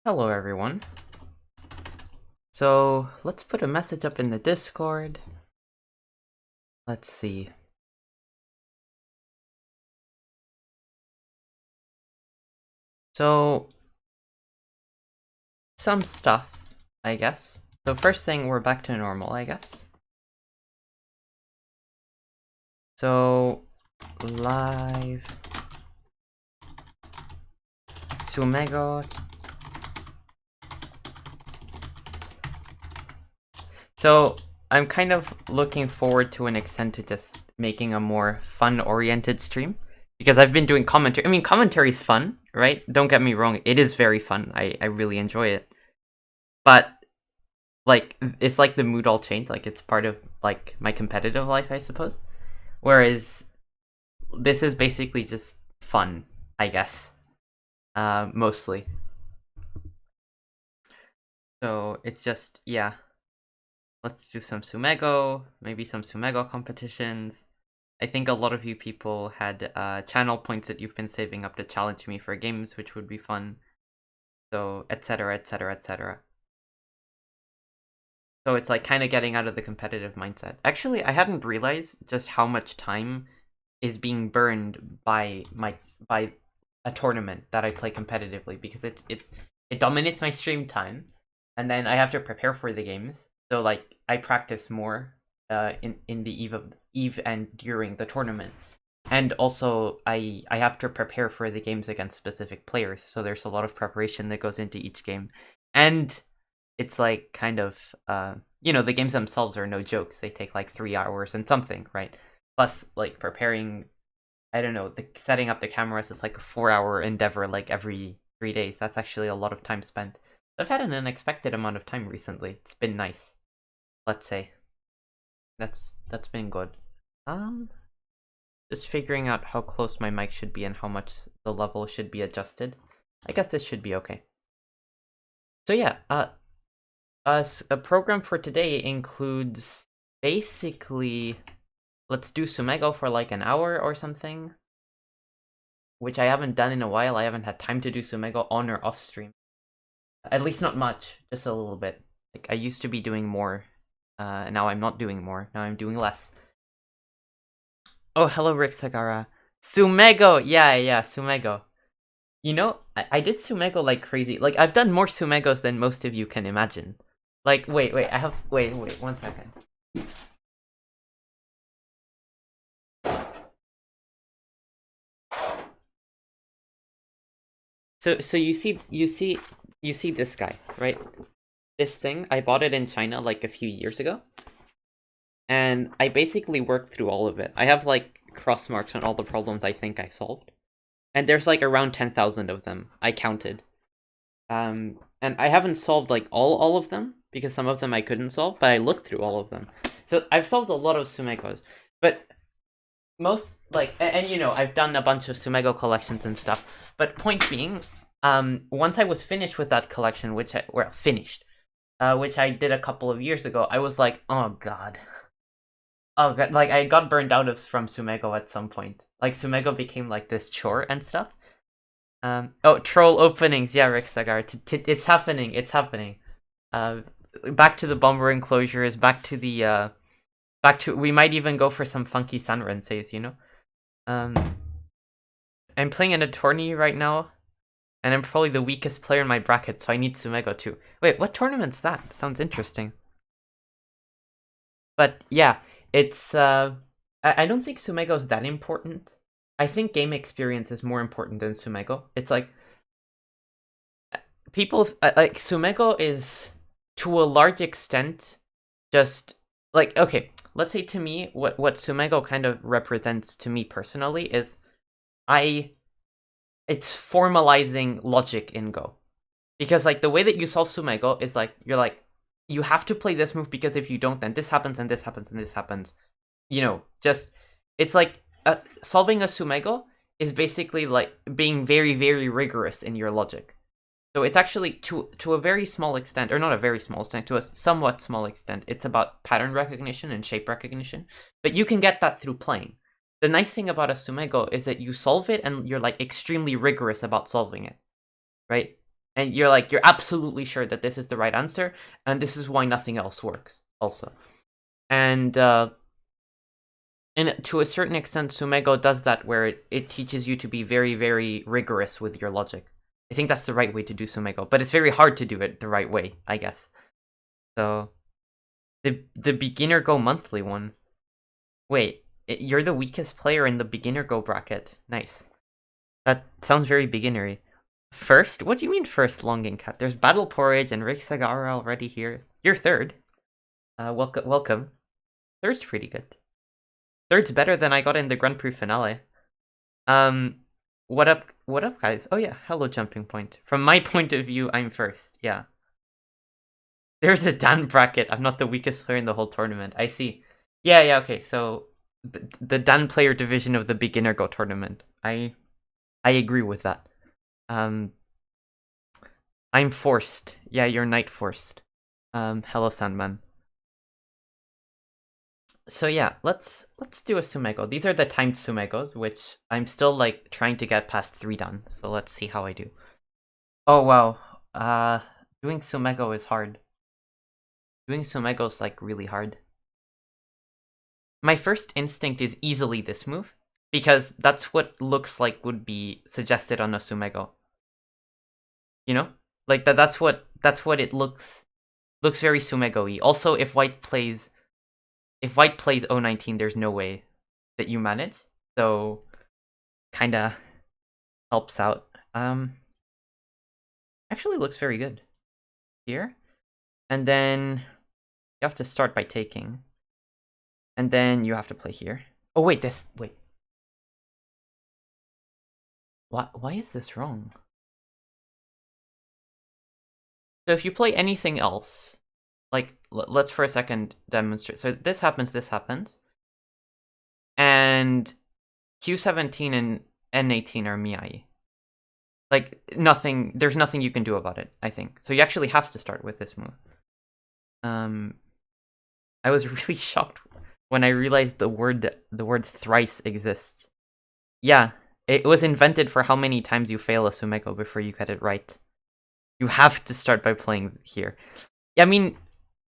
Hello everyone. So let's put a message up in the Discord. Let's see. So some stuff, I guess. So first thing, we're back to normal, I guess. So live tsumego. So I'm kind of looking forward to an extent to just making a more fun-oriented stream. Because I've been doing commentary. I mean, commentary is fun, right? Don't get me wrong. It is very fun. I really enjoy it. But, like, it's like the mood all changed. Like, it's part of, like, my competitive life, I suppose. Whereas, this is basically just fun, I guess. Mostly. So, it's just, yeah. Let's do some tsumego. Maybe some tsumego competitions. I think a lot of you people had channel points that you've been saving up to challenge me for games, which would be fun. So, etc, etc, etc. So it's like kind of getting out of the competitive mindset. Actually, I hadn't realized just how much time is being burned by a tournament that I play competitively, because it dominates my stream time, and then I have to prepare for the games. So like I practice more in the eve and during the tournament. And also I have to prepare for the games against specific players. So there's a lot of preparation that goes into each game. And it's like kind of the games themselves are no jokes. They take like 3 hours and something, right? Plus like preparing, I don't know, the setting up the cameras is like a 4-hour endeavor like every 3 days. That's actually a lot of time spent. I've had an unexpected amount of time recently. It's been nice. Let's say. That's been good. Just figuring out how close my mic should be and how much the level should be adjusted. I guess this should be okay. So yeah, a program for today includes basically, let's do tsumego for like an hour or something, which I haven't done in a while. I haven't had time to do tsumego on or off stream. At least not much, just a little bit. Like I used to be doing more. Now I'm not doing more. Now I'm doing less. Oh, hello, Rick Sagara. Tsumego! Yeah, tsumego. You know, I did tsumego like crazy. Like, I've done more tsumegos than most of you can imagine. Like, wait, wait, 1 second. So you see this guy, right? This thing, I bought it in China like a few years ago. And I basically worked through all of it. I have like cross marks on all the problems I think I solved. And there's like around 10,000 of them. I counted. And I haven't solved like all of them, because some of them I couldn't solve, but I looked through all of them. So I've solved a lot of tsumegos. But most, like, and you know, I've done a bunch of tsumego collections and stuff. But point being, once I was finished with that collection, which I did a couple of years ago, I was like, oh god. Oh god, like I got burned out from tsumego at some point. Like tsumego became like this chore and stuff. Oh, troll openings, yeah, Rick Sagar. It's happening, it's happening. Back to the bomber enclosures, back to we might even go for some funky Sanrenseis, you know? I'm playing in a tourney right now, and I'm probably the weakest player in my bracket, so I need tsumego too. Wait, what tournament's that? Sounds interesting. But yeah, it's I don't think tsumego is that important. I think game experience is more important than tsumego. It's like people like tsumego is to a large extent just like, okay, let's say to me what tsumego kind of represents to me personally is it's formalizing logic in Go. Because like the way that you solve tsumego is like you're like, you have to play this move because if you don't, then this happens and this happens and this happens. You know, just it's like solving a tsumego is basically like being very, very rigorous in your logic. So it's actually to a very small extent, or not a very small extent, to a somewhat small extent, it's about pattern recognition and shape recognition. But you can get that through playing. The nice thing about a tsumego is that you solve it and you're like extremely rigorous about solving it, right? And you're absolutely sure that this is the right answer, and this is why nothing else works, also. And to a certain extent, tsumego does that, where it teaches you to be very, very rigorous with your logic. I think that's the right way to do tsumego, but it's very hard to do it the right way, I guess. So, the beginner go monthly one. Wait, you're the weakest player in the beginner go bracket. Nice. That sounds very beginnery. First? What do you mean first, Longing Cat? There's Battle Porridge and Rick Sagara already here. You're third. Welcome. Third's pretty good. Third's better than I got in the Grand Prix finale. What up, guys? Oh yeah, hello, Jumping Point. From my point of view, I'm first, yeah. There's a Dan bracket. I'm not the weakest player in the whole tournament. I see. Yeah, okay, so the Dan player division of the beginner go tournament. I agree with that. I'm forced. Yeah, you're night forced. Hello, Sandman. So yeah, let's do a tsumego. These are the timed tsumegos, which I'm still like trying to get past 3 done. So let's see how I do. Oh wow. Doing tsumego is hard. Doing tsumego is like really hard. My first instinct is easily this move, because that's what looks like would be suggested on a tsumego. You know? Like that's what it looks very tsumego-y. Also, if white plays 019, there's no way that you manage. So kinda helps out. Actually looks very good here. And then you have to start by taking. And then you have to play here. Oh wait, wait. Why is this wrong? So if you play anything else, like let's for a second demonstrate. So this happens, and Q17 and N18 are Miyai. Like there's nothing you can do about it, I think. So you actually have to start with this move. I was really shocked when I realized the word thrice exists. Yeah, it was invented for how many times you fail a tsumego before you get it right. You have to start by playing here. I mean,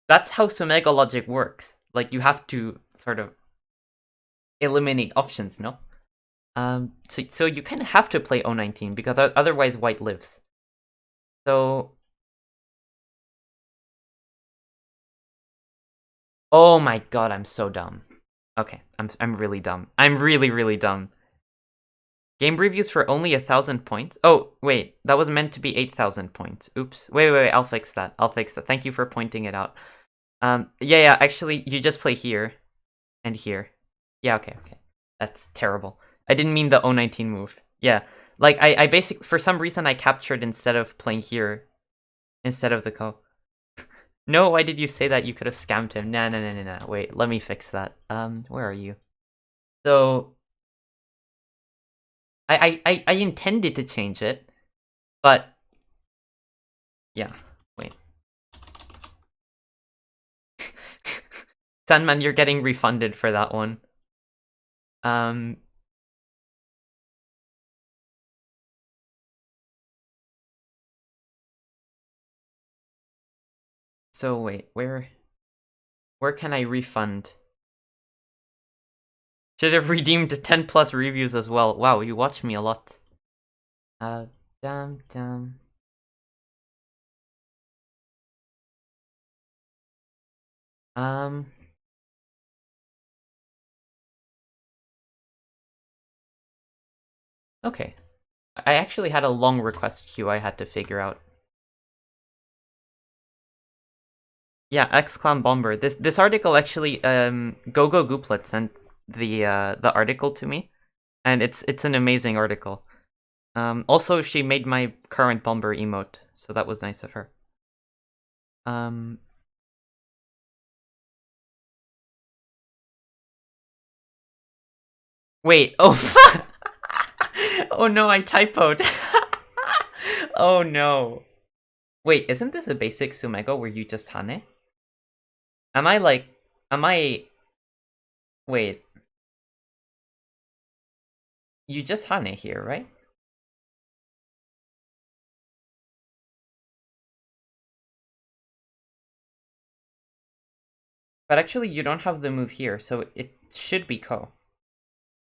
that's how tsumego logic works. Like, you have to sort of eliminate options, no? So you kind of have to play 019, because otherwise white lives. So... Oh my god, I'm so dumb. Okay, I'm really dumb. I'm really, really dumb. Game reviews for only 1,000 points? Oh, wait, that was meant to be 8,000 points. Oops. Wait, I'll fix that. Thank you for pointing it out. Yeah, actually, you just play here and here. Yeah, okay. That's terrible. I didn't mean the 019 move. Yeah, like, I basically, for some reason, I captured instead of playing here, instead of the ko. No, why did you say that? You could have scammed him. No. Wait, let me fix that. Where are you? So... I intended to change it, but yeah, wait. Sandman, you're getting refunded for that one. So wait, where can I refund? Should have redeemed 10 plus reviews as well. Wow, you watch me a lot. Damn. Okay. I actually had a long request queue I had to figure out. Yeah, X-Clown Bomber. This article actually, Googlet sent the article to me, and it's an amazing article. Also, she made my current Bomber emote, so that was nice of her. Wait, oh, oh no, I typoed. Oh no. Wait, isn't this a basic tsumego where you just hane? Am I... Wait. You just hane here, right? But actually, you don't have the move here, so it should be ko.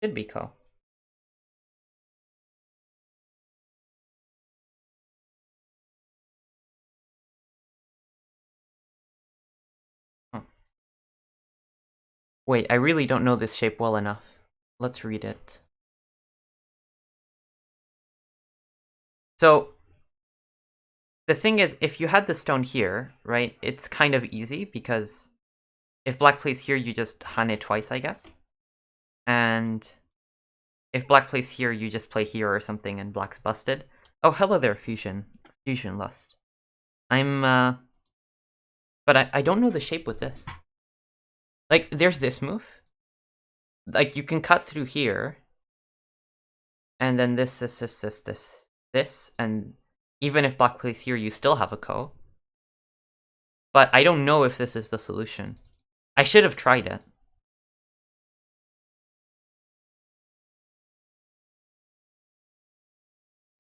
Should be ko. Huh. Wait, I really don't know this shape well enough. Let's read it. So, the thing is, if you had the stone here, right, it's kind of easy, because if black plays here, you just hane twice, I guess. And if black plays here, you just play here or something, and black's busted. Oh, hello there, Fusion. Fusion Lust. But I don't know the shape with this. Like, there's this move. Like, you can cut through here. And then this, and even if black plays here, you still have a ko. But I don't know if this is the solution. I should have tried it.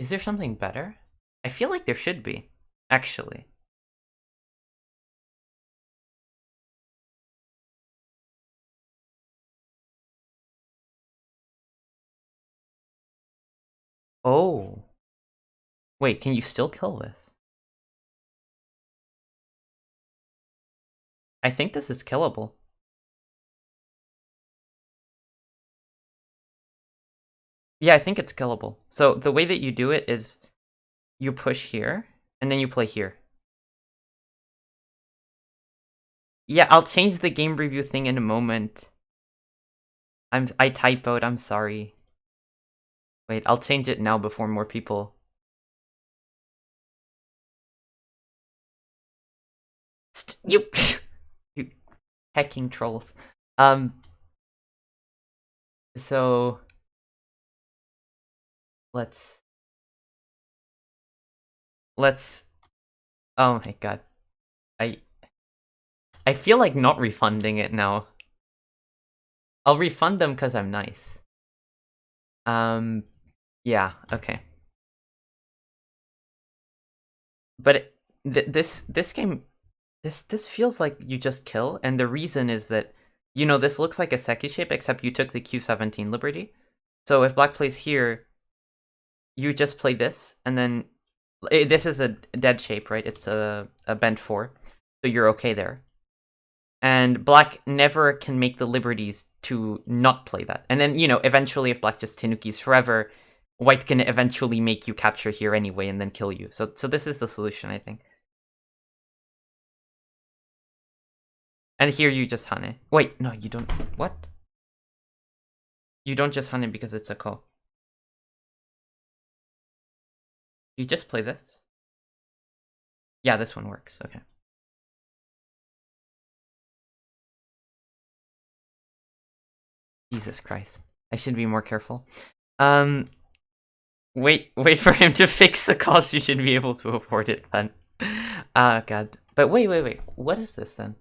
Is there something better? I feel like there should be, actually. Oh. Wait, can you still kill this? I think this is killable. Yeah, I think it's killable. So the way that you do it is you push here, and then you play here. Yeah, I'll change the game review thing in a moment. I typoed, I'm sorry. Wait, I'll change it now before more people. You you hacking trolls. So let's oh my god. I feel like not refunding it now. I'll refund them because I'm nice. Yeah, okay. But this game, this feels like you just kill, and the reason is that, you know, this looks like a Seki shape, except you took the Q17 Liberty. So if black plays here, you just play this, and then this is a dead shape, right? It's a bent 4, so you're okay there. And black never can make the liberties to not play that. And then, you know, eventually if black just Tanukis forever, white can eventually make you capture here anyway and then kill you. So this is the solution, I think. And here you just hane. Wait, no, you don't. What? You don't just hane because it's a ko. You just play this. Yeah, this one works. Okay. Jesus Christ. I should be more careful. Wait for him to fix the cost. You should be able to afford it then. Ah, God. But wait. What is this then?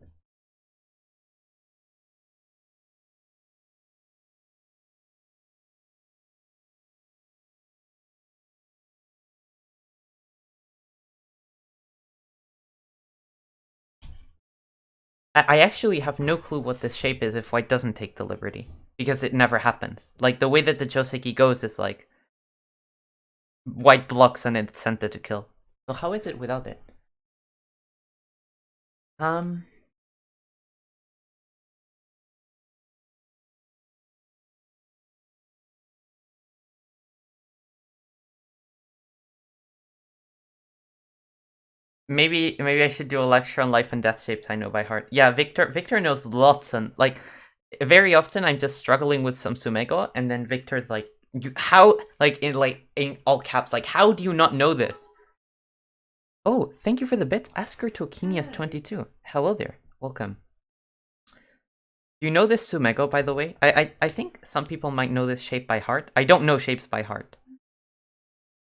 I actually have no clue what this shape is if white doesn't take the liberty. Because it never happens. Like, the way that the Joseki goes is like, white blocks and it's sent it to kill. So how is it without it? Maybe I should do a lecture on life and death shapes I know by heart. Yeah, Victor knows lots, and like very often I'm just struggling with some tsumego, and then Victor's like, how, like in all caps, like, how do you not know this? Oh, thank you for the bits, Asker Tokinias 22. Hello there, welcome. Do you know this tsumego, by the way? I think some people might know this shape by heart. I don't know shapes by heart.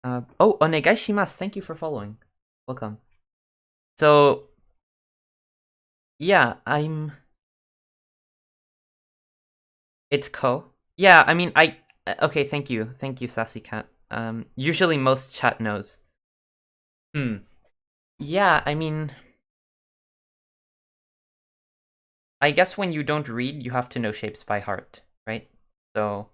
Oh, onegai shimasu. Thank you for following. Welcome. So, yeah, it's ko. Yeah, I mean, okay, thank you, Sassy Cat. Usually most chat knows. Hmm. うん Yeah, I mean, I guess when you don't read, you have to know shapes by heart, right? So...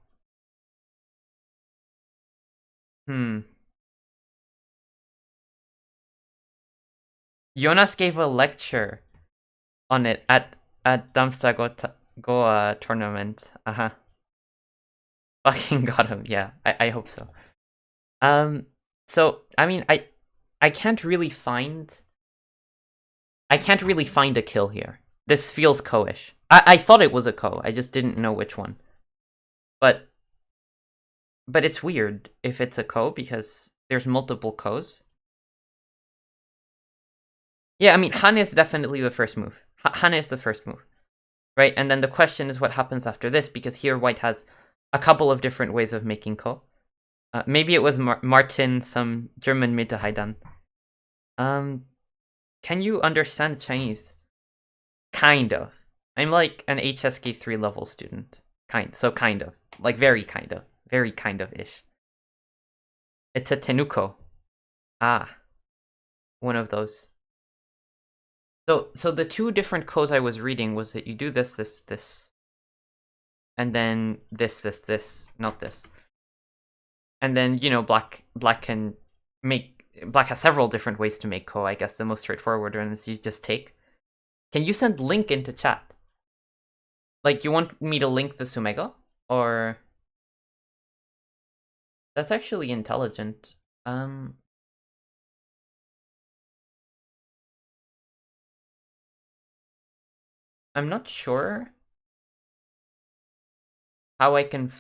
Jonas gave a lecture on it at tsumego+troll tournament. Fucking got him. Yeah, I hope so. So I mean, I can't really find a kill here. This feels ko-ish. I thought it was a ko. I just didn't know which one. But it's weird if it's a ko because there's multiple kos. Yeah, I mean, Han is definitely the first move. Han is the first move, right? And then the question is what happens after this, because here white has a couple of different ways of making ko. Maybe it was Martin, some German Mitte-Haidan. Can you understand Chinese? Kind of. I'm like an HSK3 level student. Kind of. Like very kind of. Very kind of-ish. It's a tenuko. Ah. One of those. So the two different kos I was reading was that you do this, and then this, not this. And then, you know, black has several different ways to make ko. I guess the most straightforward one is you just take. Can you send link into chat? Like, you want me to link the tsumego? Or... That's actually intelligent. I'm not sure how I can...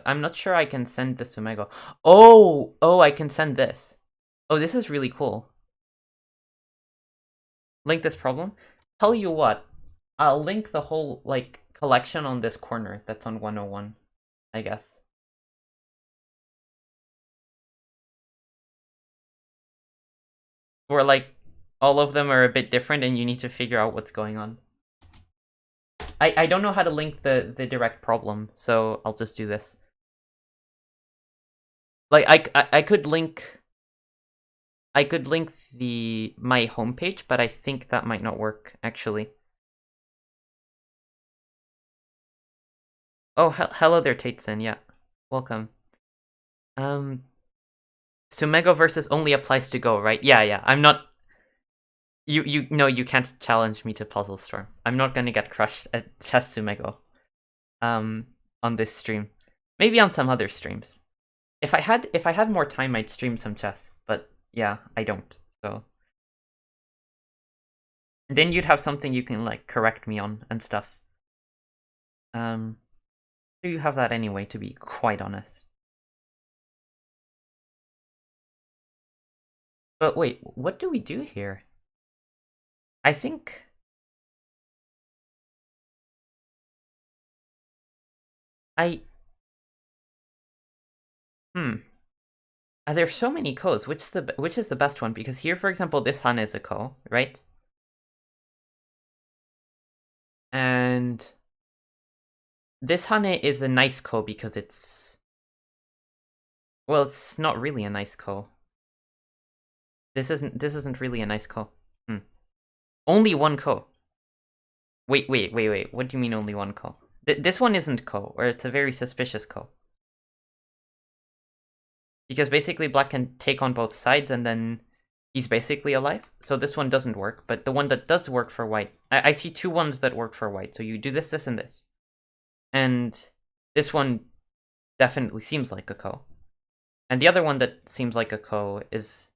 I'm not sure I can send the tsumego. Oh, I can send this. Oh, this is really cool. Link this problem. Tell you what, I'll link the whole, like, collection on this corner that's on 101, I guess. Where, like, all of them are a bit different and you need to figure out what's going on. I don't know how to link the direct problem, so I'll just do this. Like, I could link my homepage, but I think that might not work, actually. Oh, hello there, Tateson, yeah. Welcome. Tsumego versus only applies to Go, right? Yeah, I'm not... No, you can't challenge me to Puzzle Storm. I'm not gonna get crushed at Chess Tsumego. On this stream. Maybe on some other streams. If I had more time, I'd stream some chess, but yeah, I don't, so... Then you'd have something you can, like, correct me on and stuff. You have that anyway, to be quite honest. But wait, what do we do here? I think... There's so many kos. Which is the best one? Because here, for example, this Han is a ko, right? And this Hane is a nice ko because it's... Well, it's not really a nice ko. This isn't really a nice ko. Only one ko. Wait. What do you mean only one ko? This one isn't ko, or it's a very suspicious ko. Because basically black can take on both sides and then he's basically alive. So this one doesn't work, but the one that does work for white... I see two ones that work for white. So you do this, and this. And this one definitely seems like a ko. And the other one that seems like a ko is...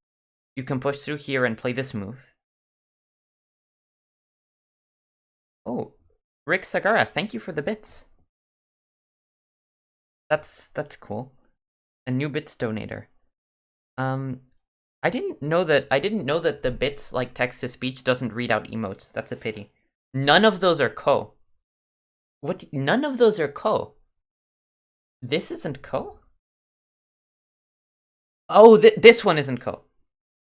You can push through here and play this move. Oh, Rick Sagara, thank you for the bits. That's cool. A new bits donator. I didn't know that the bits, like text to speech, doesn't read out emotes. That's a pity. None of those are ko. What? None of those are ko. This isn't ko? Oh, this one isn't ko.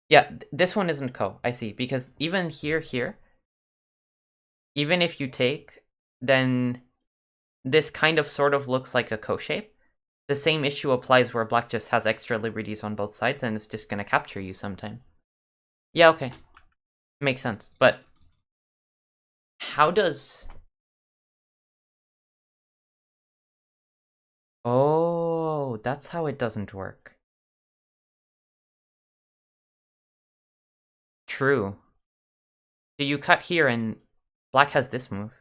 Yeah, this one isn't ko. I see. Because even here, even if you take, then this kind of sort of looks like a ko shape. The same issue applies where black just has extra liberties on both sides and it's just gonna capture you sometime. Yeah, okay. Makes sense, but... how does... Oh, that's how it doesn't work. True. So you cut here and black has this move.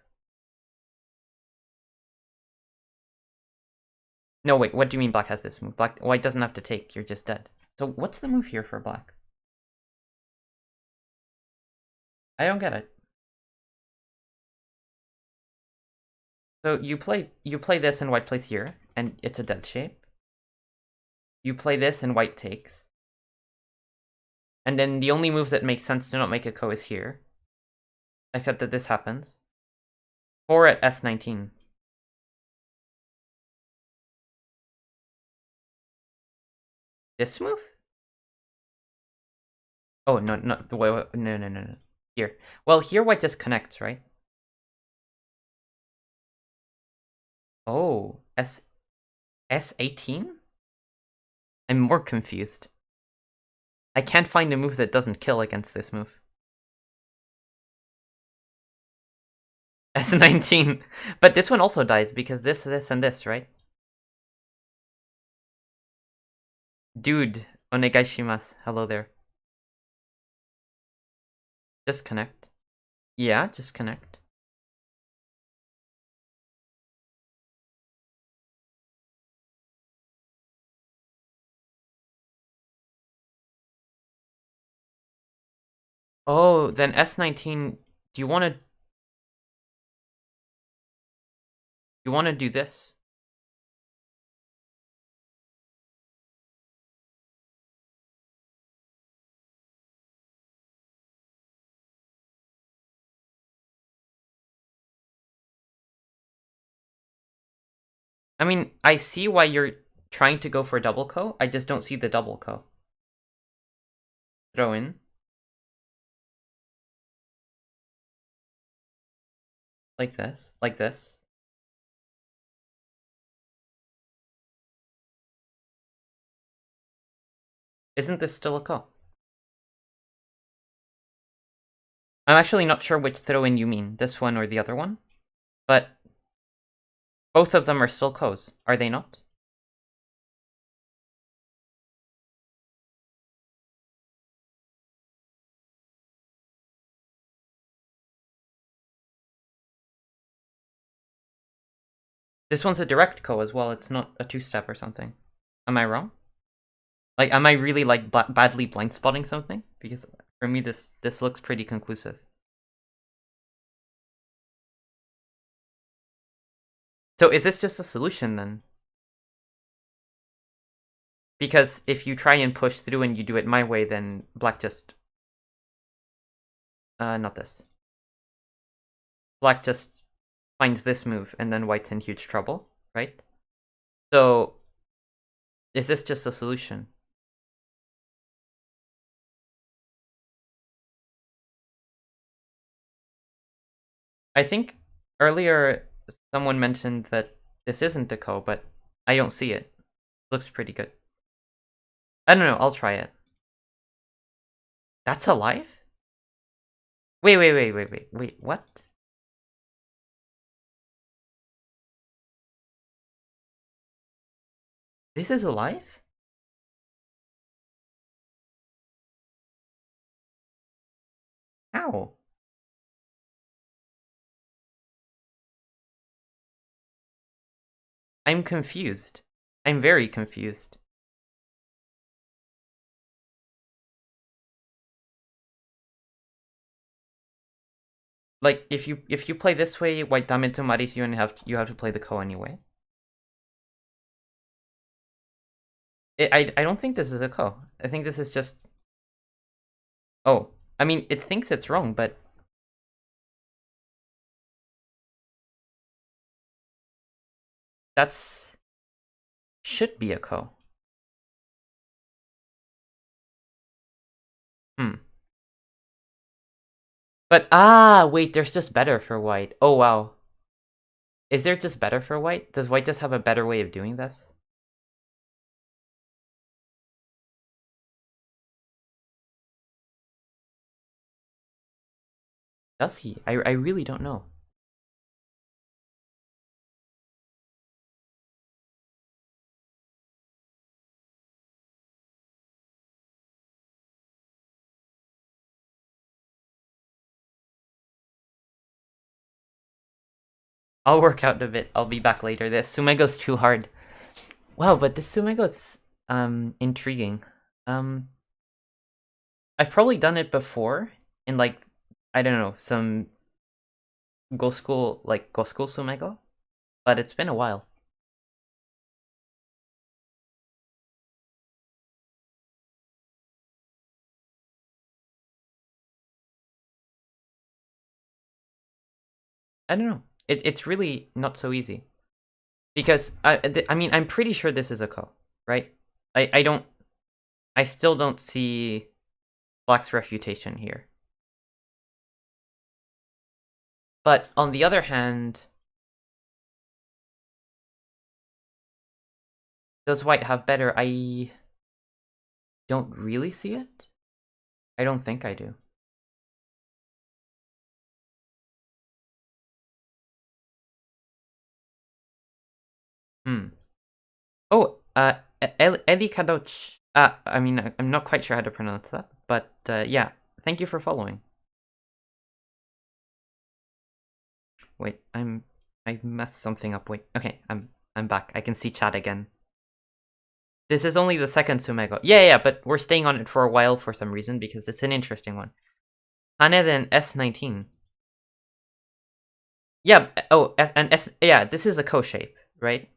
No, wait, what do you mean black has this move? White doesn't have to take, you're just dead. So what's the move here for black? I don't get it. So you play this and white plays here, and it's a dead shape. You play this and white takes. And then the only move that makes sense to not make a ko is here. Except that this happens. 4 at S19. This move? Oh, no, no, no. Here. Well, here white just connects, right? Oh, S18? I'm more confused. I can't find a move that doesn't kill against this move. S19. But this one also dies because this, and this, right? Dude, onegaishimasu. Hello there. Just connect. Yeah, just connect. Oh, then S19, do you want to do this? I mean, I see why you're trying to go for a double ko. I just don't see the double ko. Throw in. Like this. Like this. Isn't this still a ko? I'm actually not sure which throw in you mean. This one or the other one. But both of them are still kos, are they not? This one's a direct ko as well. It's not a two-step or something. Am I wrong? Like, am I really like badly blind spotting something? Because for me, this looks pretty conclusive. So is this just a solution then? Because if you try and push through and you do it my way, then black just... not this. Black just finds this move, and then white's in huge trouble, right? So, is this just a solution? I think earlier someone mentioned that this isn't a ko, but I don't see it. Looks pretty good. I don't know, I'll try it. That's alive? Wait, what? This is alive? How? I'm confused. I'm very confused. Like, if you play this way, white Dameto Maris, you have to play the ko anyway. I don't think this is a ko. I think this is just... Oh, I mean, it thinks it's wrong, but... That's... should be a ko. But, wait, there's just better for white. Oh, wow. Is there just better for white? Does white just have a better way of doing this? Does he? I really don't know. I'll work out a bit. I'll be back later. This Tsumego's too hard. Wow, but this Tsumego's intriguing. I've probably done it before in like, I don't know, some go school Tsumego, but it's been a while. I don't know. It's really not so easy. Because I mean, I'm pretty sure this is a ko, right? I still don't see Black's refutation here. But on the other hand, does White have better? I don't really see it. I don't think I do. Oh, Elikadoch. I mean, I'm not quite sure how to pronounce that, but yeah, thank you for following. Wait, I messed something up. Wait, okay, I'm back. I can see chat again. This is only the second Tsumego. Yeah, but we're staying on it for a while for some reason because it's an interesting one. Hane then S19. Yeah. Oh, and S. Yeah, this is a ko shape, right?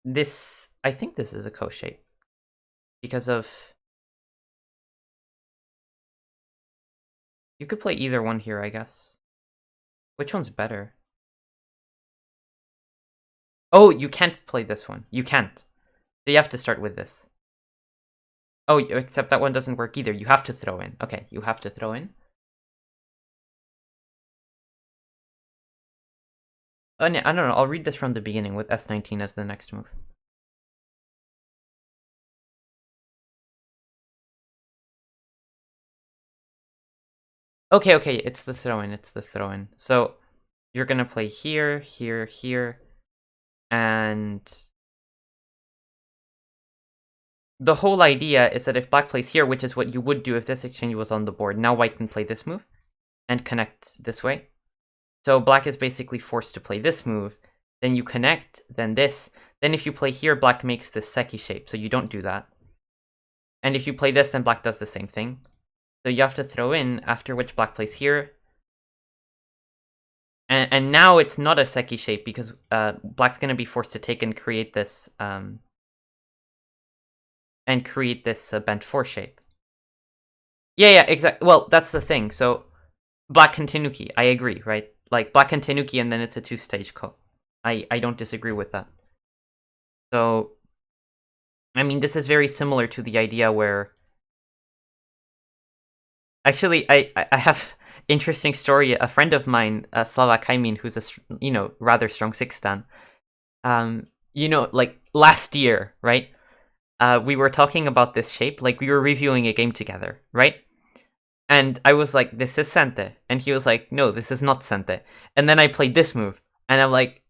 This, I think this is a ko shape because of. You could play either one here, I guess. Which one's better? Oh, you can't play this one. You can't. So you have to start with this. Oh, except that one doesn't work either. You have to throw in. Okay, you have to throw in. Oh, no, I don't know. I'll read this from the beginning with S19 as the next move. Okay, it's the throw-in. It's the throw-in. So you're gonna play here, here, here, and the whole idea is that if Black plays here, which is what you would do if this exchange was on the board, now White can play this move and connect this way. So Black is basically forced to play this move. Then you connect, then this. Then if you play here, Black makes this Seki shape, so you don't do that. And if you play this, then Black does the same thing. So you have to throw in, after which Black plays here. And now it's not a Seki shape because Black's going to be forced to take and create this bent 4 shape. Yeah, exactly. Well, that's the thing. So Black can Tenuki. I agree, right? Like Black can Tenuki and then it's a 2-stage ko. I don't disagree with that. So, I mean, this is very similar to the idea where... Actually, I have interesting story. A friend of mine, Slava Kaimin, who's a rather strong 6-stan, like last year, right? We were talking about this shape, like we were reviewing a game together, right? And I was like, this is Sente. And he was like, no, this is not Sente. And then I played this move. And I'm like,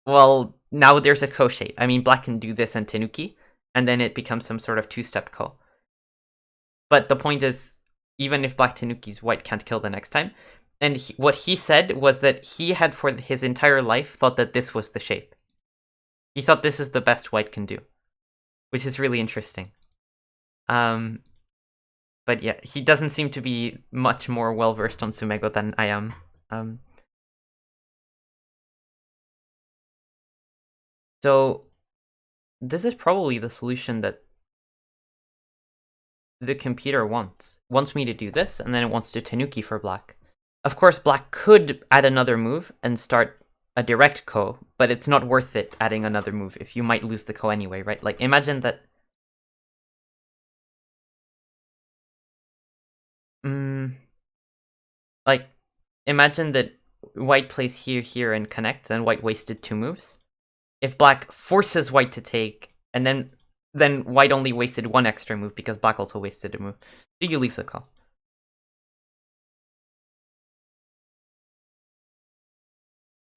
well, now there's a ko shape. I mean, Black can do this and Tenuki. And then it becomes some sort of 2-step ko. But the point is, even if Black Tenukis, White can't kill the next time. And what he said was that he had for his entire life thought that this was the shape. He thought this is the best White can do. Which is really interesting. But yeah, he doesn't seem to be much more well-versed on Tsumego than I am. So, this is probably the solution that the computer wants. It wants me to do this, and then it wants to Tenuki for Black. Of course, Black could add another move and start a direct ko, but it's not worth it adding another move if you might lose the ko anyway, right? Like, imagine that... like, imagine that White plays here, and connects, and White wasted 2 moves. If Black forces White to take, and then White only wasted 1 extra move because Black also wasted a move. Do you leave the call?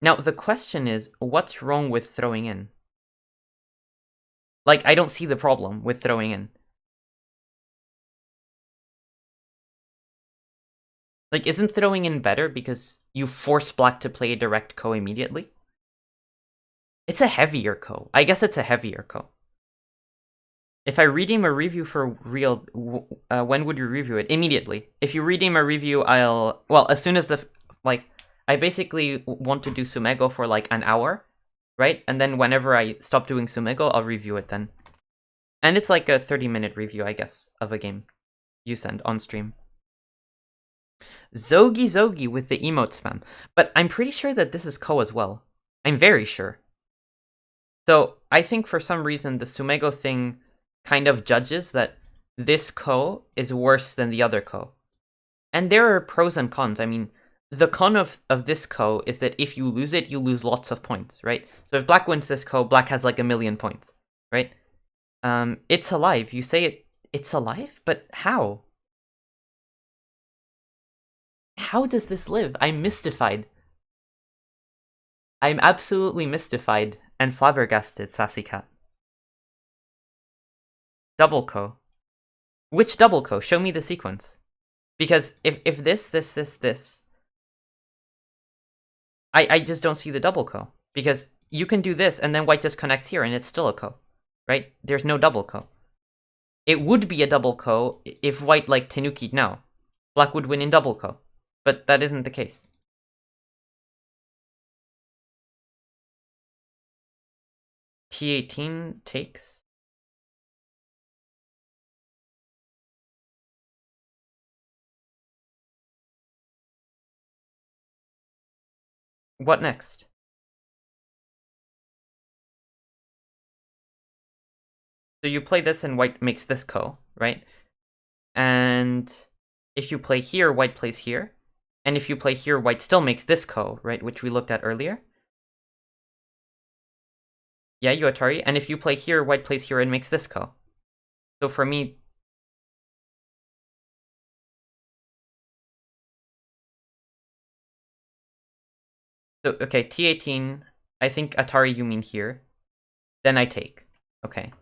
Now, the question is, what's wrong with throwing in? Like, I don't see the problem with throwing in. Like, isn't throwing in better because you force black to play a direct ko immediately? It's a heavier ko. I guess it's a heavier ko. If I redeem a review for real, when would you review it? Immediately. If you redeem a review, well, as soon as I basically want to do tsumego for like an hour, right? And then whenever I stop doing tsumego, I'll review it then. And it's like a 30-minute review, I guess, of a game you send on stream. Zogi with the emote spam. But I'm pretty sure that this is ko as well. I'm very sure. So I think for some reason the tsumego thing kind of judges that this ko is worse than the other ko. And there are pros and cons. I mean, the con of this ko is that if you lose it, you lose lots of points, right? So if black wins this ko, black has like 1,000,000 points, right? It's alive. You say it's alive? But how? How does this live? I'm mystified. I'm absolutely mystified and flabbergasted, Sassy Cat. Double ko. Which double ko? Show me the sequence. Because if this, I just don't see the double ko. Because you can do this and then white just connects here and it's still a ko. Right? There's no double ko. It would be a double ko if white like tenuki'd now. Black would win in double ko. But that isn't the case. T18 takes. What next? So you play this and white makes this ko, right? And if you play here, white plays here. And if you play here, white still makes this ko, right? Which we looked at earlier. Yeah, you Atari. And if you play here, white plays here and makes this ko. So for me... So, okay, T18, I think Atari you mean here. Then I take. Okay.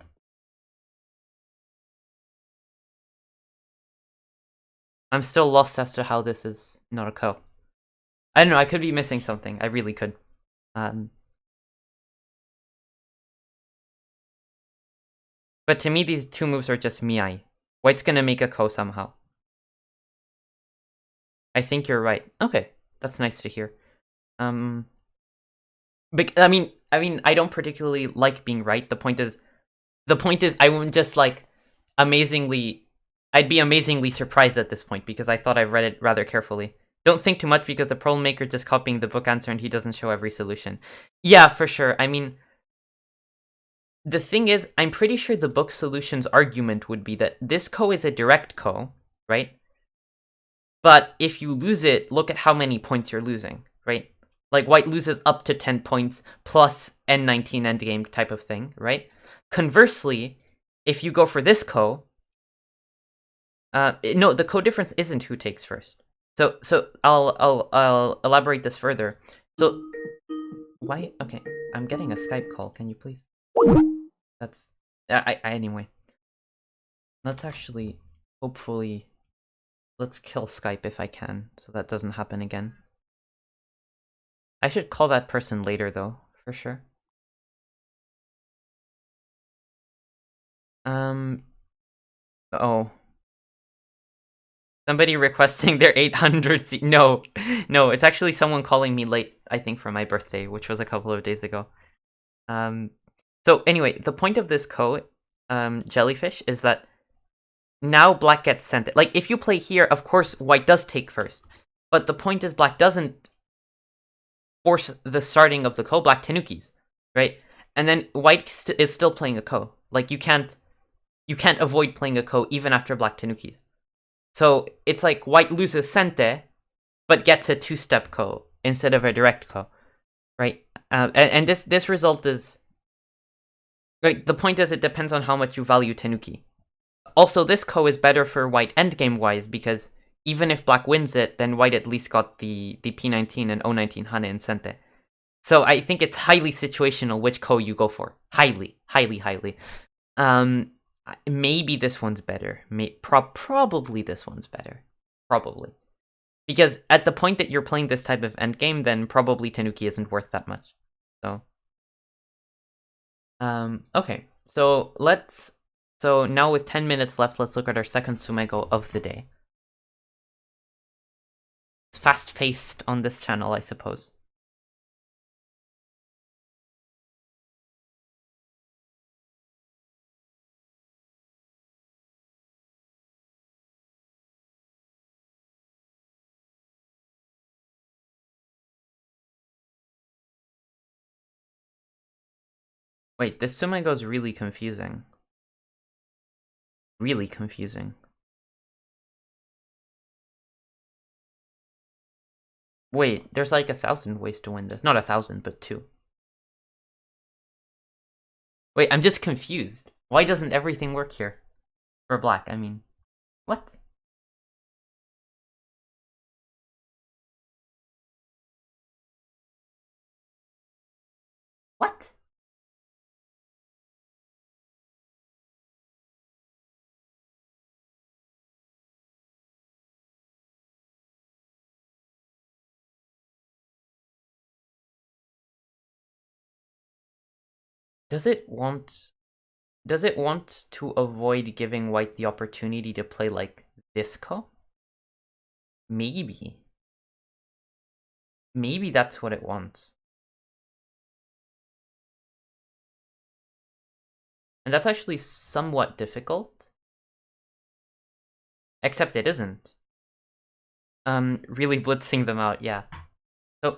I'm still lost as to how this is not a ko. I don't know, I could be missing something. I really could. But to me, these two moves are just miai. White's gonna make a ko somehow. I think you're right. Okay, that's nice to hear. I mean, I don't particularly like being right. The point is, I wouldn't just like I'd be amazingly surprised at this point because I thought I read it rather carefully. Don't think too much because the problem maker just copying the book answer and he doesn't show every solution. Yeah, for sure. I mean, the thing is, I'm pretty sure the book solution's argument would be that this ko is a direct ko, right? But if you lose it, look at how many points you're losing, right? Like, white loses up to 10 points plus N19 endgame type of thing, right? Conversely, if you go for this ko, no, the ko difference isn't who takes first. So I'll elaborate this further. So, why? Okay, I'm getting a Skype call. Can you please? That's anyway. Let's actually, hopefully, let's kill Skype if I can, so that doesn't happen again. I should call that person later, though, for sure. Oh. Somebody requesting their 800 No, it's actually someone calling me late, I think, for my birthday, which was a couple of days ago. So anyway, the point of this ko, jellyfish, is that now black gets sent it. Like, if you play here, of course, white does take first. But the point is black doesn't force the starting of the ko, black tenukis, right? And then white is still playing a ko. Like, you can't avoid playing a ko even after black tenukis. So it's like white loses sente, but gets a two-step ko instead of a direct ko, right? And this result is... Right, the point is it depends on how much you value tenuki. Also, this ko is better for white endgame-wise, because even if black wins it, then white at least got the P19 and O19 hane and sente. So I think it's highly situational which ko you go for. Highly, highly, highly. Maybe this one's better. Probably this one's better. Probably. Because at the point that you're playing this type of endgame, then probably Tanuki isn't worth that much. So, okay. So now with 10 minutes left, let's look at our second tsumego of the day. It's fast-paced on this channel, I suppose. Wait, this tsumego is really confusing. Really confusing. Wait, there's like 1,000 ways to win this. Not 1,000, but 2. Wait, I'm just confused. Why doesn't everything work here? For black, I mean. What? What? Does it want to avoid giving white the opportunity to play like this ko? Maybe. Maybe that's what it wants. And that's actually somewhat difficult. Except it isn't. Really blitzing them out, yeah.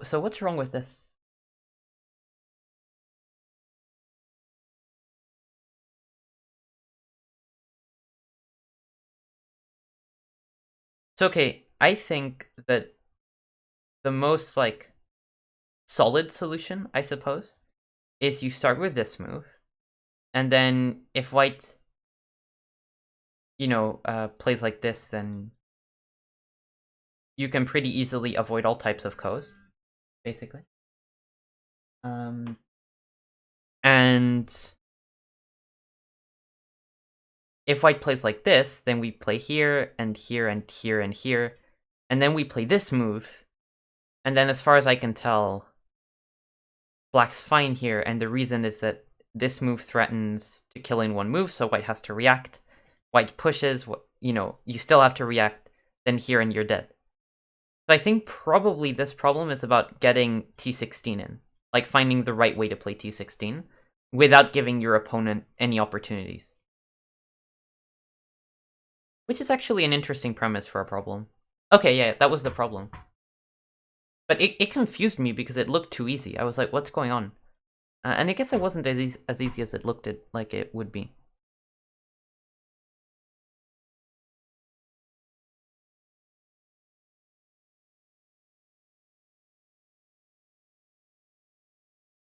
So what's wrong with this? So okay, I think that the most like solid solution, I suppose, is you start with this move, and then if white, plays like this, then you can pretty easily avoid all types of kos, basically. And if white plays like this, then we play here, and here, and here, and here, and then we play this move, and then as far as I can tell, black's fine here, and the reason is that this move threatens to kill in one move, so white has to react. White pushes, you still have to react, then here and you're dead. So I think probably this problem is about getting t16 in. Like finding the right way to play t16 without giving your opponent any opportunities. Which is actually an interesting premise for a problem. Okay, yeah, that was the problem. But it confused me because it looked too easy. I was like, what's going on? And I guess it wasn't as easy as it looked like it would be.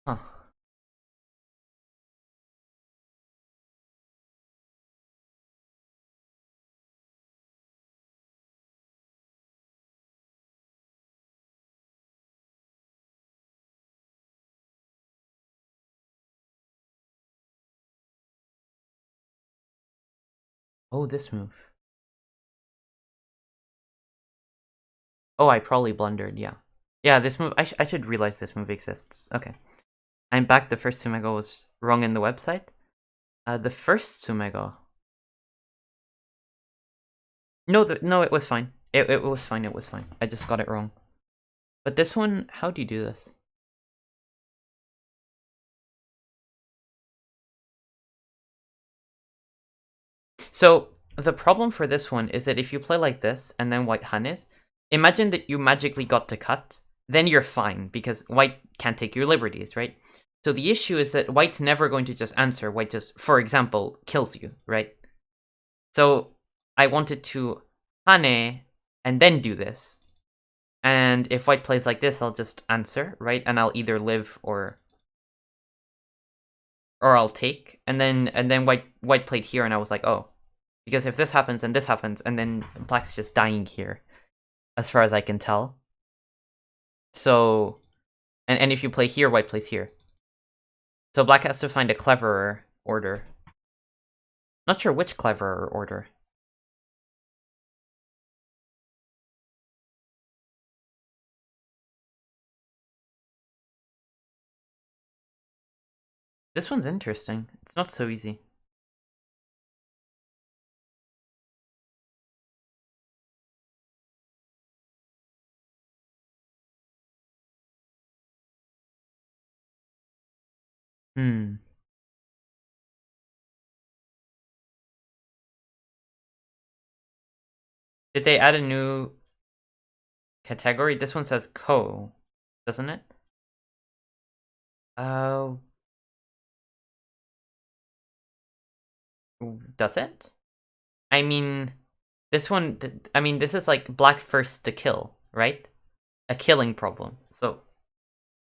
Huh. Oh, this move. Oh, I probably blundered, yeah. Yeah, this move, I should realize this move exists. Okay. I'm back, the first tsumego was wrong in the website. The first tsumego... No, it was fine. It was fine, it was fine. I just got it wrong. But this one, how do you do this? So, the problem for this one is that if you play like this, and then white hanes, imagine that you magically got to cut, then you're fine, because white can't take your liberties, right? So the issue is that white's never going to just answer, white just, for example, kills you, right? So, I wanted to hane, and then do this. And if white plays like this, I'll just answer, right? And I'll either live or I'll take. And then white played here, and I was like, oh. Because if this happens, and this happens, and then black's just dying here, as far as I can tell. So And if you play here, white plays here. So black has to find a cleverer order. Not sure which cleverer order. This one's interesting. It's not so easy. Hmm. Did they add a new category? This one says ko, doesn't it? Oh. Does it? I mean, this one, I mean, this is like black first to kill, right? A killing problem. So,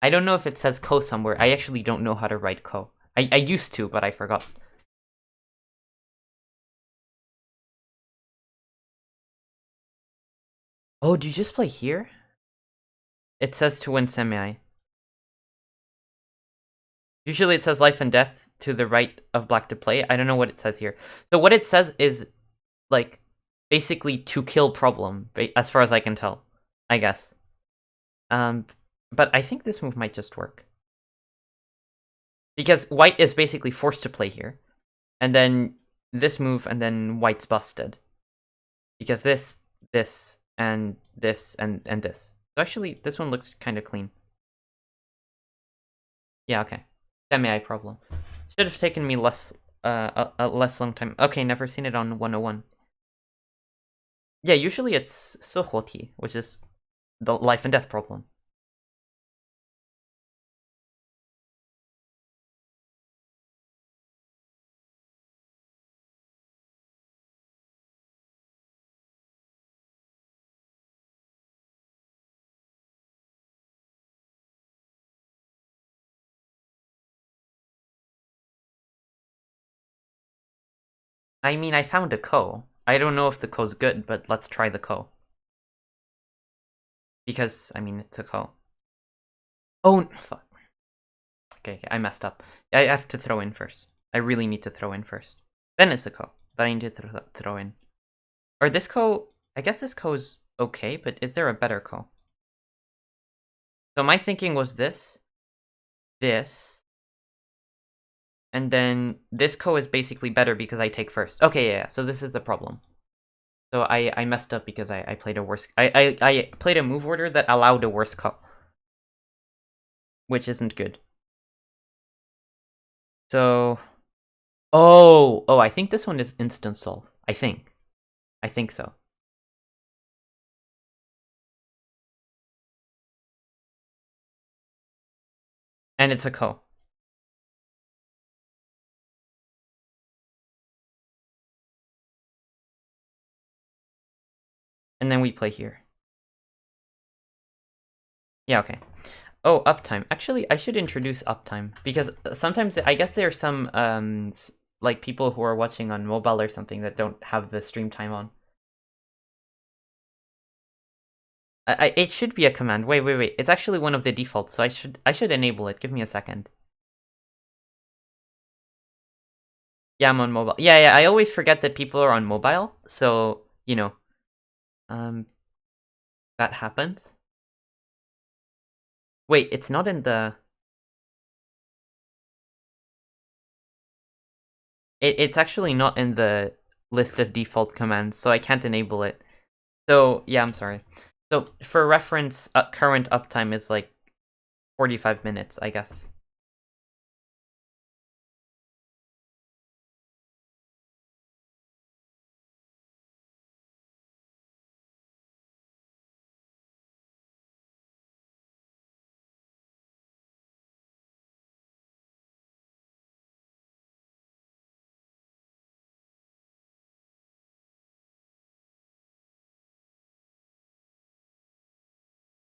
I don't know if it says ko somewhere. I actually don't know how to write ko. I used to, but I forgot. Oh, do you just play here? It says to win semi. Usually it says life and death to the right of black to play. I don't know what it says here. So what it says is, like, basically to kill problem, as far as I can tell, I guess. But I think this move might just work. Because white is basically forced to play here. And then this move, and then white's busted. Because this, and this, and this. So actually, this one looks kind of clean. Yeah, okay. Semi problem. Should have taken me less, a less long time. Okay, never seen it on 101. Yeah, usually it's sohoti, which is the life and death problem. I mean, I found a ko. I don't know if the ko's good, but let's try the ko. Because, I mean, it's a ko. Oh, fuck. Okay, I messed up. I have to throw in first. I really need to throw in first. Then it's a ko. But I need to throw in. Or this ko, I guess this ko is okay, but is there a better ko? So my thinking was this, and then this ko is basically better because I take first. Okay, yeah, so this is the problem. So I messed up because I played a worse... I played a move order that allowed a worse ko. Which isn't good. So... Oh, I think this one is instant solve. I think so. And it's a ko. And then we play here. Yeah, okay. Oh, uptime. Actually, I should introduce uptime. Because sometimes, I guess there are some, like, people who are watching on mobile or something that don't have the stream time on. It should be a command. Wait. It's actually one of the defaults, so I should enable it. Give me a second. Yeah, I'm on mobile. Yeah, I always forget that people are on mobile, so, you know, that happens. Wait, it's not in the... It's actually not in the list of default commands, so I can't enable it. So, yeah, I'm sorry. So, for reference, current uptime is like 45 minutes, I guess.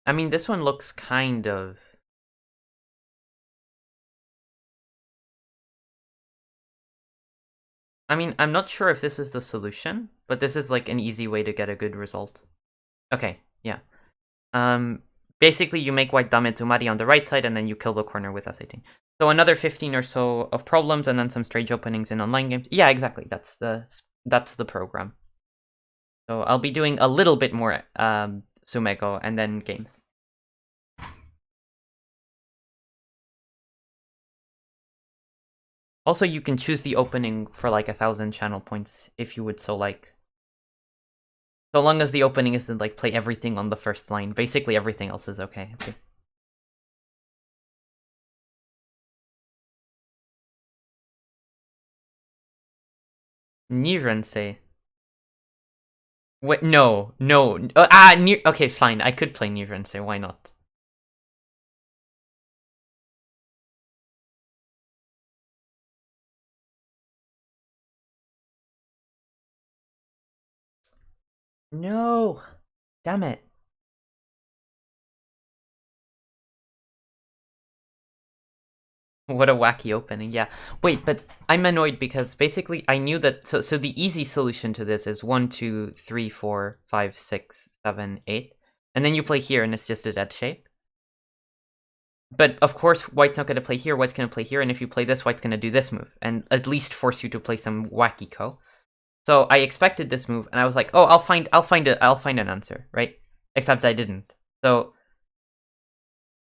I mean, this one looks kind of... I mean, I'm not sure if this is the solution, but this is like an easy way to get a good result. Okay, yeah. basically you make white dame tsumari on the right side, and then you kill the corner with s18. So another 15 or so of problems, and then some strange openings in online games. Yeah, exactly. That's the program. So I'll be doing a little bit more tsumego and then games. Also, you can choose the opening for like 1,000 channel points if you would so like. So long as the opening isn't like play everything on the first line. Basically everything else is okay. Nirensei. Wait, no. Okay, fine. I could play Nirensei, why not? No! Damn it. What a wacky opening, yeah. Wait, but I'm annoyed because basically I knew that... So the easy solution to this is 1, 2, 3, 4, 5, 6, 7, 8. And then you play here and it's just a dead shape. But of course, white's not going to play here, white's going to play here, and if you play this, white's going to do this move, and at least force you to play some wacky ko. So I expected this move, and I was like, oh, I'll find an answer, right? Except I didn't. So,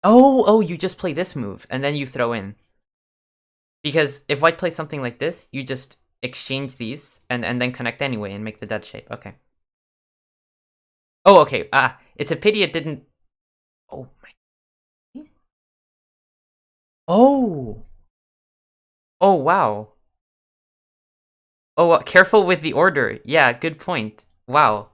oh, you just play this move, and then you throw in. Because if white plays something like this, you just exchange these, and then connect anyway, and make the dead shape. Okay. Oh, okay. It's a pity it didn't... Oh, my... Oh! Oh, wow. Oh, careful with the order. Yeah, good point. Wow.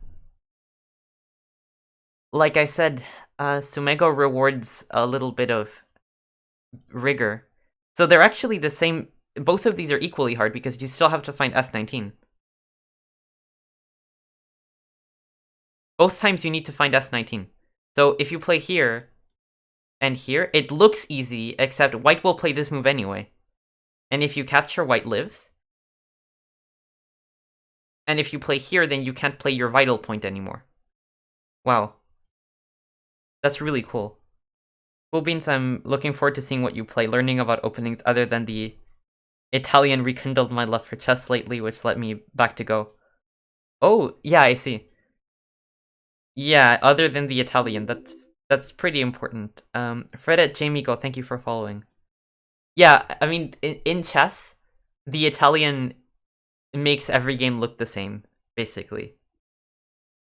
Like I said, tsumego rewards a little bit of rigor. So they're actually the same. Both of these are equally hard because you still have to find S19. Both times you need to find S19. So if you play here and here, it looks easy, except white will play this move anyway. And if you capture, white lives. And if you play here, then you can't play your vital point anymore. Wow. That's really cool. Cool Beans, I'm looking forward to seeing what you play. Learning about openings other than the Italian rekindled my love for chess lately, which led me back to Go. Oh, yeah, I see. Yeah, other than the Italian, that's pretty important. Fred at Jamie Go, thank you for following. Yeah, I mean, in chess, the Italian makes every game look the same, basically.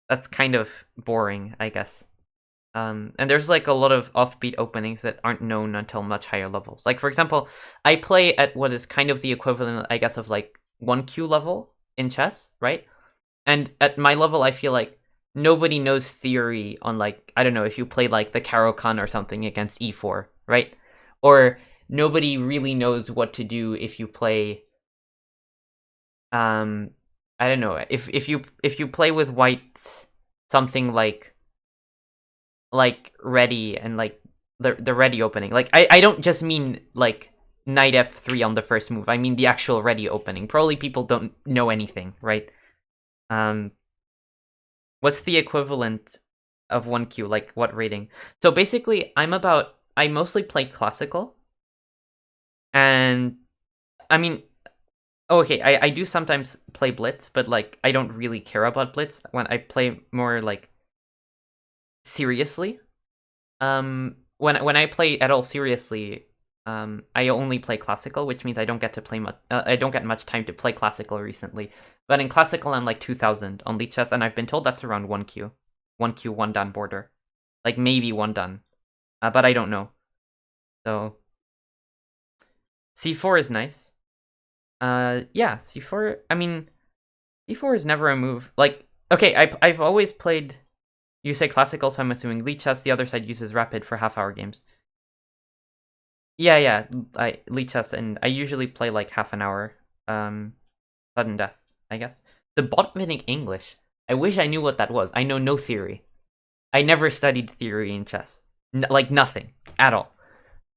That's kind of boring, I guess. And there's like a lot of offbeat openings that aren't known until much higher levels. Like, for example, I play at what is kind of the equivalent, I guess, of like 1Q level in chess, right? And at my level, I feel like nobody knows theory on, like, I don't know, if you play like the Caro-Kann or something against e4, right? Or nobody really knows what to do if you play, I don't know, if you play with white something like ready and like the ready opening. Like I don't just mean like knight f3 on the first move. I mean the actual ready opening. Probably people don't know anything, right? What's the equivalent of 1Q? Like what rating? So basically I mostly play classical. And I mean, okay, I do sometimes play blitz, but like I don't really care about blitz when I play more like seriously. When I play at all seriously, I only play classical, which means I don't get to play much. I don't get much time to play classical recently. But in classical, I'm like 2000 on lead chess, and I've been told that's around 1Q, 1Q, 1 done border, like maybe 1 done, but I don't know. So C4 is nice. Yeah, C4. I mean, C4 is never a move. Like, okay, I've always played. You say classical, so I'm assuming lead chess. The other side uses rapid for half-hour games. Yeah, I lead chess, and I usually play like half an hour. Sudden death, I guess. The botvinnik English. I wish I knew what that was. I know no theory. I never studied theory in chess. Like nothing at all.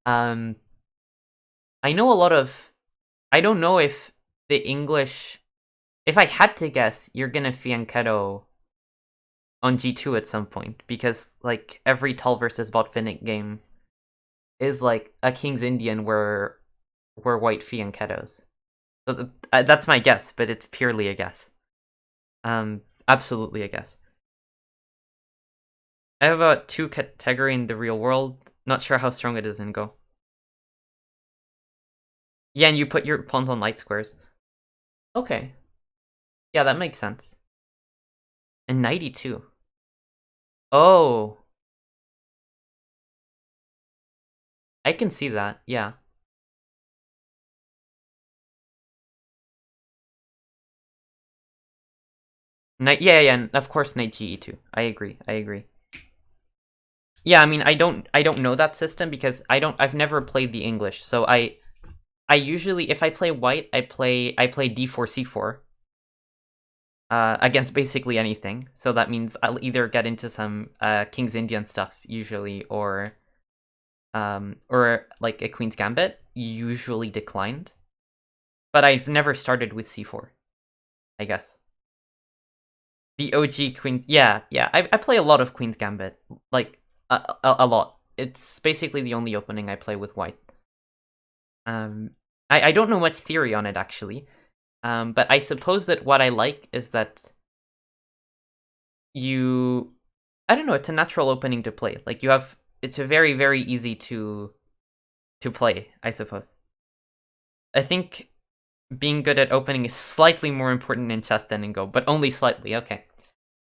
I know a lot of. I don't know if the English. If I had to guess, you're gonna fianchetto on G2 at some point, because like every Tull versus Botvinnik game is like a King's Indian where White Fee and Ketos. So that's my guess, but it's purely a guess. Absolutely a guess. I have a 2 category in the real world. Not sure how strong it is in Go. Yeah, and you put your pawns on light squares. Okay. Yeah, that makes sense. And 92. Oh. I can see that, yeah. Yeah, and of course knight GE2. I agree. Yeah, I mean, I don't know that system because I've never played the English. So I usually, if I play white, I play d4 c4 against basically anything. So that means I'll either get into some King's Indian stuff usually, or like a Queen's Gambit, usually declined. But I've never started with c4, I guess. The OG Queen's, yeah. I play a lot of Queen's Gambit, like a lot. It's basically the only opening I play with white. I don't know much theory on it actually, but I suppose that what I like is that I don't know, it's a natural opening to play. Like it's a very, very easy to play, I suppose. I think being good at opening is slightly more important in chess than in Go, but only slightly, okay.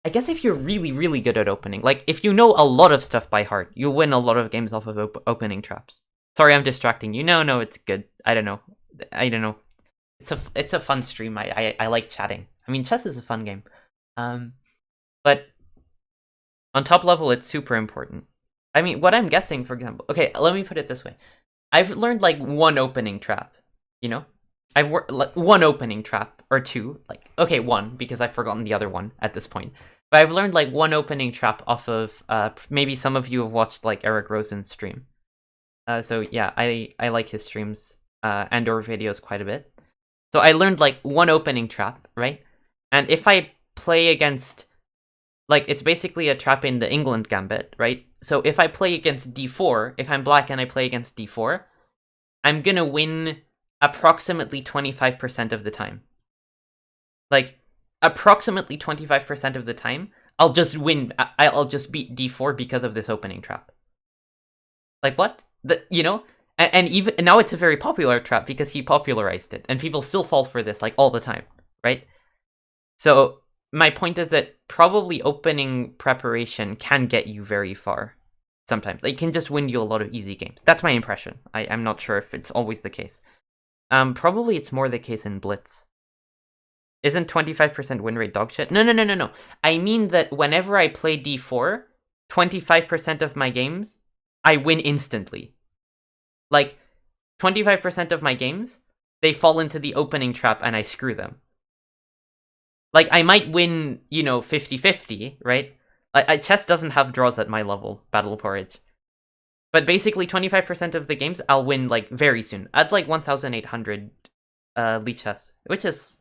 I guess if you're really, really good at opening, like if you know a lot of stuff by heart, you'll win a lot of games off of opening traps. Sorry, I'm distracting you. No, it's good. I don't know. It's a fun stream. I like chatting. I mean, chess is a fun game. But on top level, it's super important. I mean, what I'm guessing, for example, okay, let me put it this way. I've learned like one opening trap, you know? I've worked like one opening trap or two, like, okay, one, because I've forgotten the other one at this point. But I've learned like one opening trap off of, maybe some of you have watched like Eric Rosen's stream. So yeah, I like his streams and or videos quite a bit. So I learned like one opening trap, right? And if I play against, like, it's basically a trap in the England gambit, right? So if I play against d4, if I'm black and I play against d4, I'm gonna win approximately 25% of the time. Like, approximately 25% of the time, I'll just win. I'll just beat d4 because of this opening trap. Like, what? You know? And even now it's a very popular trap because he popularized it, and people still fall for this like all the time, right? So my point is that probably opening preparation can get you very far. Sometimes it can just win you a lot of easy games. That's my impression. I'm not sure if it's always the case. Probably it's more the case in Blitz. Isn't 25% win rate dog shit? No. I mean that whenever I play d4, 25% of my games, I win instantly. Like, 25% of my games, they fall into the opening trap and I screw them. Like, I might win, 50-50, right? Chess doesn't have draws at my level, Battle Porridge. But basically, 25% of the games, I'll win, like, very soon. At, like, 1,800 Lichess, which is...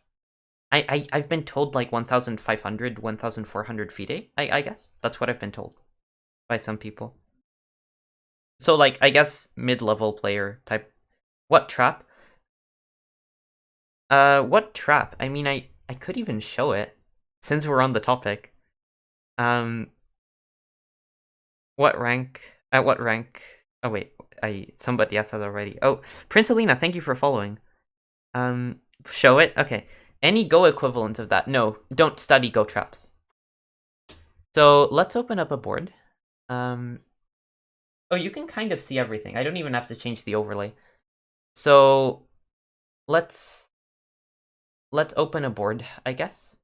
I've been told, like, 1,500, 1,400 FIDE, I guess. That's what I've been told by some people. So, like, I guess mid-level player type. What trap? What trap? I mean, I could even show it, since we're on the topic. What rank? At what rank? Oh, wait. Somebody asked that already. Oh, Prince Alina, thank you for following. Show it? Okay. Any Go equivalent of that? No, don't study Go traps. So, let's open up a board. Oh, you can kind of see everything. I don't even have to change the overlay. So, let's open a board, I guess.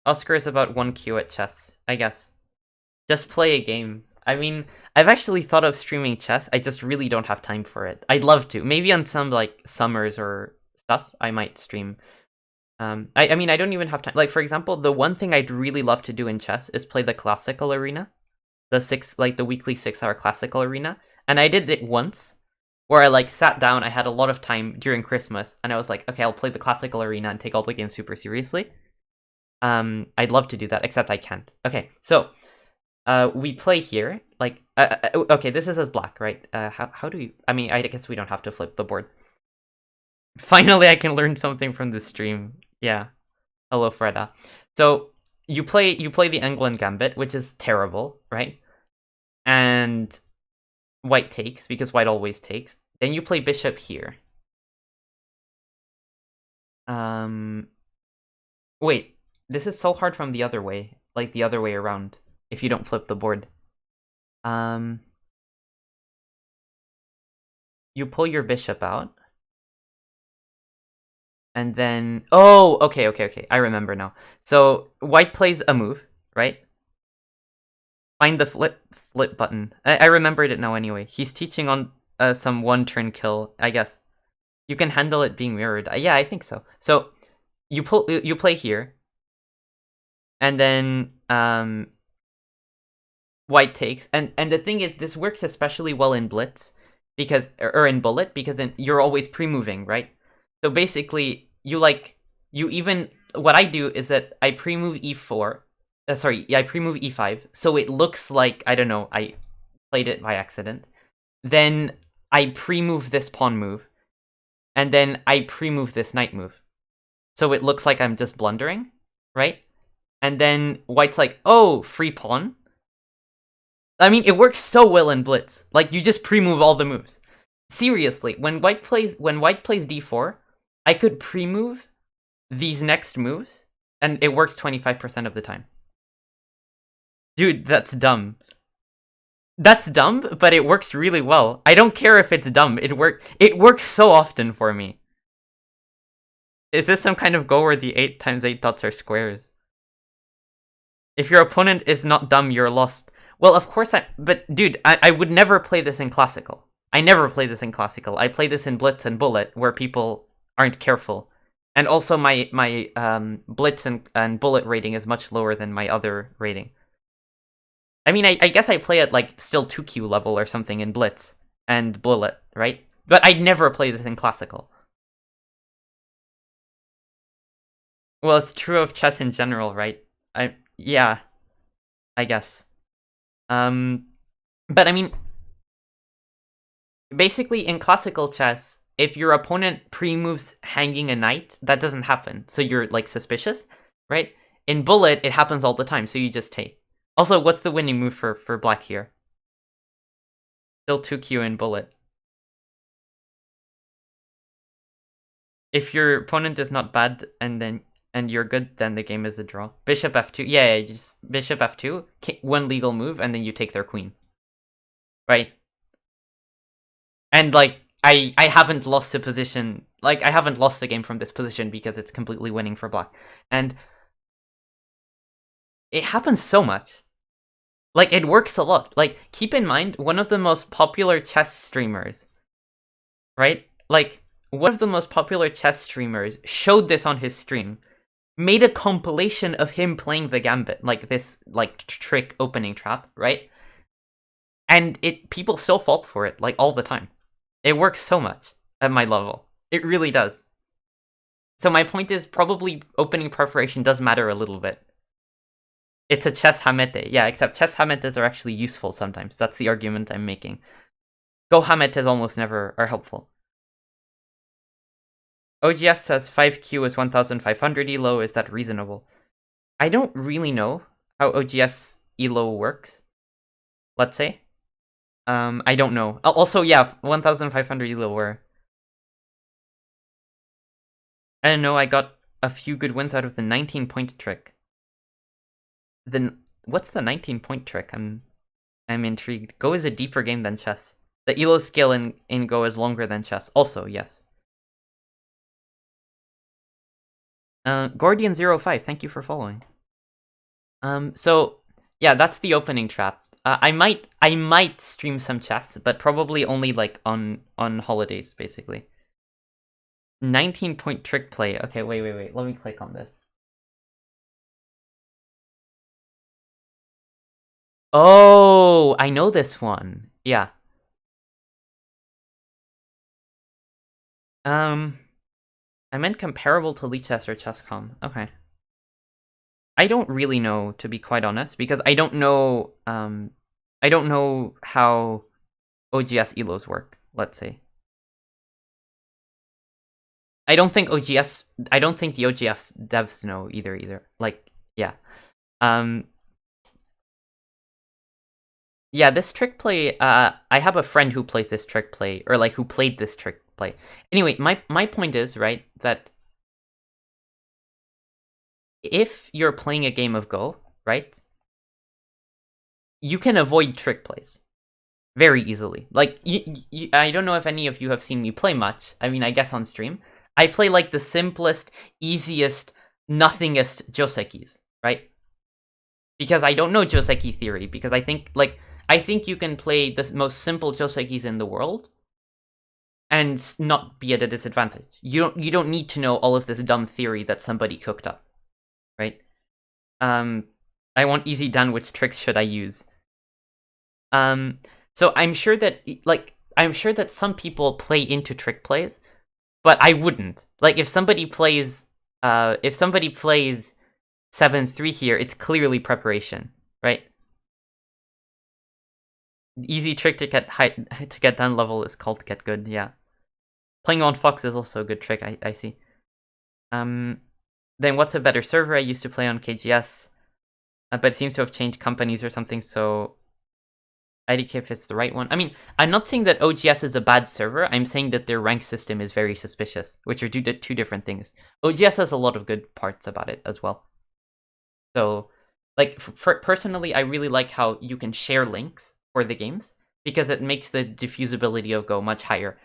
Oscar is about 1Q at chess, I guess. Just play a game. I mean, I've actually thought of streaming chess. I just really don't have time for it. I'd love to. Maybe on some, like, summers or stuff, I might stream. I mean, I don't even have time. Like, for example, the one thing I'd really love to do in chess is play the classical arena. The weekly 6-hour classical arena. And I did it once. where I like sat down. I had a lot of time during Christmas, and I was like, okay, I'll play the classical arena and take all the games super seriously. I'd love to do that, except I can't. Okay, so we play here. Like, okay, this is as black, right? How do we? I mean, I guess we don't have to flip the board. Finally, I can learn something from this stream. Yeah. Hello, Freda. So you play the England Gambit, which is terrible, right? And white takes, because white always takes. Then you play bishop here. Wait, this is so hard from the other way, like the other way around, if you don't flip the board. You pull your bishop out. And then, oh, okay, I remember now. So white plays a move, right? Find the flip button. I remembered it now anyway. He's teaching on some one-turn kill, I guess. You can handle it being mirrored. Yeah, I think so. So you play here, and then white takes. And the thing is, this works especially well in blitz, because or in bullet, because then you're always pre-moving, right? So basically, you even, what I do is that I pre-move e4. I pre-move e5, so it looks like, I don't know, I played it by accident. Then I pre-move this pawn move, and then I pre-move this knight move. So it looks like I'm just blundering, right? And then white's like, oh, free pawn. I mean, it works so well in blitz. Like, you just pre-move all the moves. Seriously, when white plays d4, I could pre-move these next moves, and it works 25% of the time. Dude, that's dumb. That's dumb, but it works really well. I don't care if it's dumb. It works so often for me. Is this some kind of Go where the 8 times 8 dots are squares? If your opponent is not dumb, you're lost. Well, of course but dude, I would never play this in classical. I never play this in classical. I play this in blitz and bullet, where people aren't careful. And also my blitz and bullet rating is much lower than my other rating. I mean, I guess I play at like still 2Q level or something in blitz and bullet, right? But I'd never play this in classical. Well, it's true of chess in general, right? Yeah, I guess. But I mean, basically in classical chess, if your opponent pre-moves hanging a knight, that doesn't happen. So you're like suspicious, right? In bullet, it happens all the time, so you just take. Also, what's the winning move for black here? Still 2Q in bullet. If your opponent is not bad and you're good, then the game is a draw. Bishop f2. Yeah, just bishop f2, one legal move, and then you take their queen. Right? And like, I haven't lost a position. Like, I haven't lost a game from this position because it's completely winning for black. And it happens so much. Like, it works a lot. Like, keep in mind, one of the most popular chess streamers, right? Like, one of the most popular chess streamers showed this on his stream, made a compilation of him playing the gambit, like this, like, trick opening trap, right? And people still fall for it, like, all the time. It works so much at my level. It really does. So my point is, probably opening preparation does matter a little bit. It's a chess hamete. Yeah, except chess hametes are actually useful sometimes. That's the argument I'm making. Go hametes almost never are helpful. OGS says 5Q is 1500 elo. Is that reasonable? I don't really know how OGS elo works. Let's say. I don't know. Also, yeah, 1500 elo were. I don't know, I got a few good wins out of the 19-point trick. Then what's the 19-point trick? I'm intrigued. Go is a deeper game than chess. The elo skill in Go is longer than chess. Also, yes. Gordian05, thank you for following. So yeah, that's the opening trap. I might stream some chess, but probably only like on holidays, basically. 19-point trick play. Okay, wait. Let me click on this. Oh, I know this one. Yeah. I meant comparable to Lichess or Chess.com. Okay. I don't really know, to be quite honest, because I don't know how OGS elos work, let's say. I don't think the OGS devs know either. Like, yeah. Yeah, this trick play, I have a friend who plays this trick play, or like who played this trick play. Anyway, my point is, right, that if you're playing a game of Go, right, you can avoid trick plays very easily. Like, I don't know if any of you have seen me play much. I mean, I guess on stream. I play like the simplest, easiest, nothingest Josekis, right? Because I don't know Joseki theory, because I think you can play the most simple Josekis in the world and not be at a disadvantage. You don't need to know all of this dumb theory that somebody cooked up, right? I want easy done. Which tricks should I use? So I'm sure that some people play into trick plays, but I wouldn't. Like, if somebody plays 7-3 here, it's clearly preparation, right? Easy trick to get done level is called get good. Yeah, playing on Fox is also a good trick. I see. Then what's a better server? I used to play on KGS, but it seems to have changed companies or something. So IDK if it's the right one. I mean, I'm not saying that OGS is a bad server. I'm saying that their rank system is very suspicious, which are two different things. OGS has a lot of good parts about it as well. So, like, personally, I really like how you can share links for the games, because it makes the diffusability of Go much higher.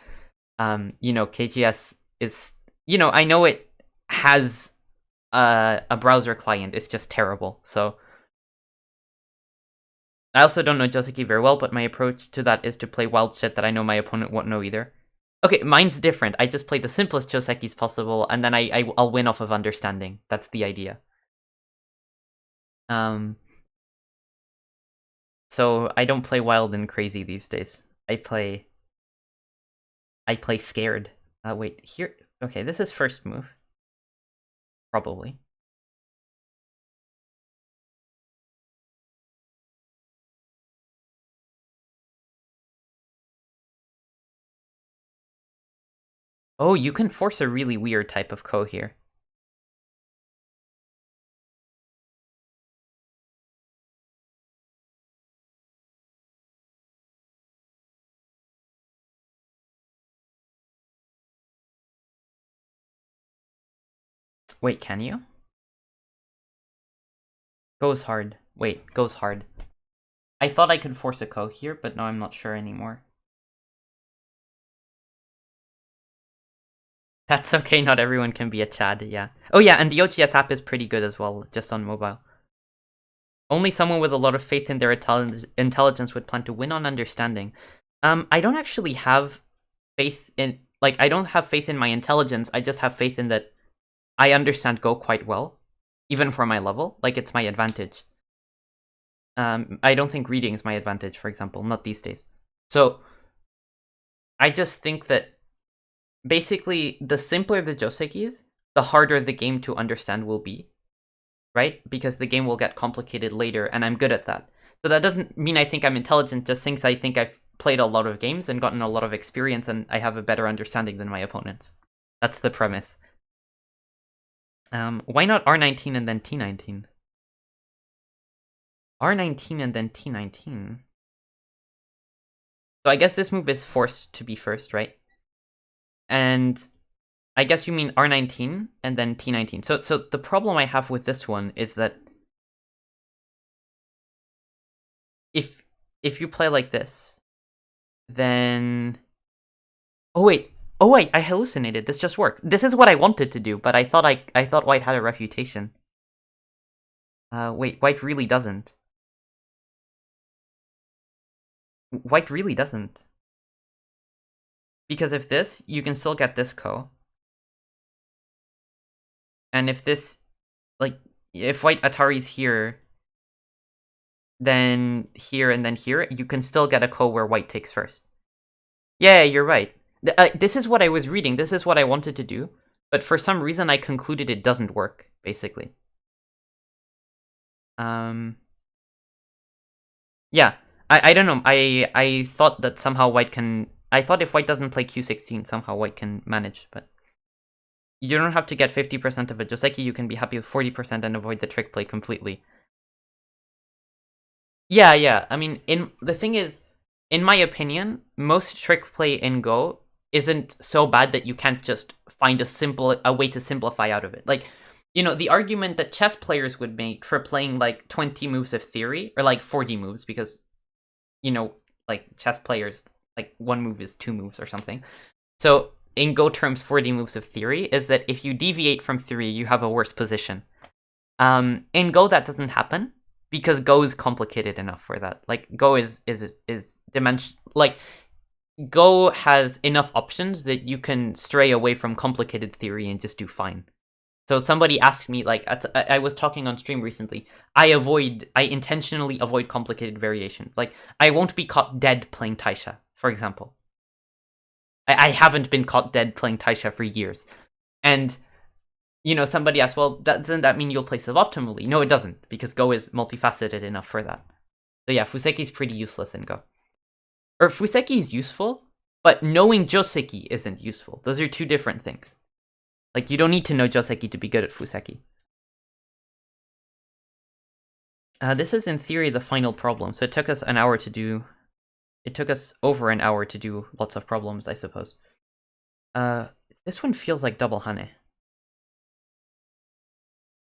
KGS is, I know it has a browser client. It's just terrible. So I also don't know Joseki very well, but my approach to that is to play wild shit that I know my opponent won't know either. Okay, mine's different. I just play the simplest Josekis possible, and then I'll win off of understanding. That's the idea. So I don't play wild and crazy these days. I play scared. Wait, here. Okay, this is first move. Probably. Oh, you can force a really weird type of ko here. Wait, can you? Goes hard. Wait, goes hard. I thought I could force a ko here, but now I'm not sure anymore. That's okay, not everyone can be a Chad, yeah. Oh yeah, and the OGS app is pretty good as well, just on mobile. Only someone with a lot of faith in their intelligence would plan to win on understanding. I don't actually have faith in... Like, I don't have faith in my intelligence, I just have faith in that I understand Go quite well, even for my level. Like, it's my advantage. I don't think reading is my advantage, for example, not these days. So, I just think that basically, the simpler the Joseki is, the harder the game to understand will be, right? Because the game will get complicated later, and I'm good at that. So that doesn't mean I think I'm intelligent, just thinks I think I've played a lot of games and gotten a lot of experience, and I have a better understanding than my opponents. That's the premise. Why not R19 and then T19? R19 and then T19. So I guess this move is forced to be first, right? And I guess you mean R19 and then T19. So the problem I have with this one is that if you play like this, then... Oh wait, I hallucinated. This just worked. This is what I wanted to do, but I thought white had a refutation. Wait, white really doesn't. White really doesn't. Because if this, you can still get this ko. And if this, like, if white Atari's here, then here and then here, you can still get a ko where white takes first. Yeah, you're right. This is what I was reading. This is what I wanted to do. But for some reason, I concluded it doesn't work, basically. Yeah. I don't know. I thought that somehow white can... I thought if white doesn't play q16, somehow white can manage, but... You don't have to get 50% of a Joseki, you can be happy with 40% and avoid the trick play completely. Yeah. I mean, the thing is, in my opinion, most trick play in Go isn't so bad that you can't just find a way to simplify out of it. Like, you know, the argument that chess players would make for playing like 20 moves of theory, or like 40 moves, because, you know, like chess players, like one move is 2 moves or something. So in Go terms, 40 moves of theory is that if you deviate from theory, you have a worse position. In Go, that doesn't happen because Go is complicated enough for that. Like Go is dimension, like Go has enough options that you can stray away from complicated theory and just do fine. So somebody asked me, like, I was talking on stream recently. I intentionally avoid complicated variations. Like, I won't be caught dead playing Taisha, for example. I haven't been caught dead playing Taisha for years. And, you know, somebody asked, well, doesn't that mean you'll play suboptimally? No, it doesn't, because Go is multifaceted enough for that. So yeah, Fuseki is pretty useless in Go. Or Fuseki is useful, but knowing Joseki isn't useful. Those are two different things. Like, you don't need to know Joseki to be good at Fuseki. This is, in theory, the final problem. So it took us an hour to do... It took us over an hour to do lots of problems, I suppose. This one feels like double Hane.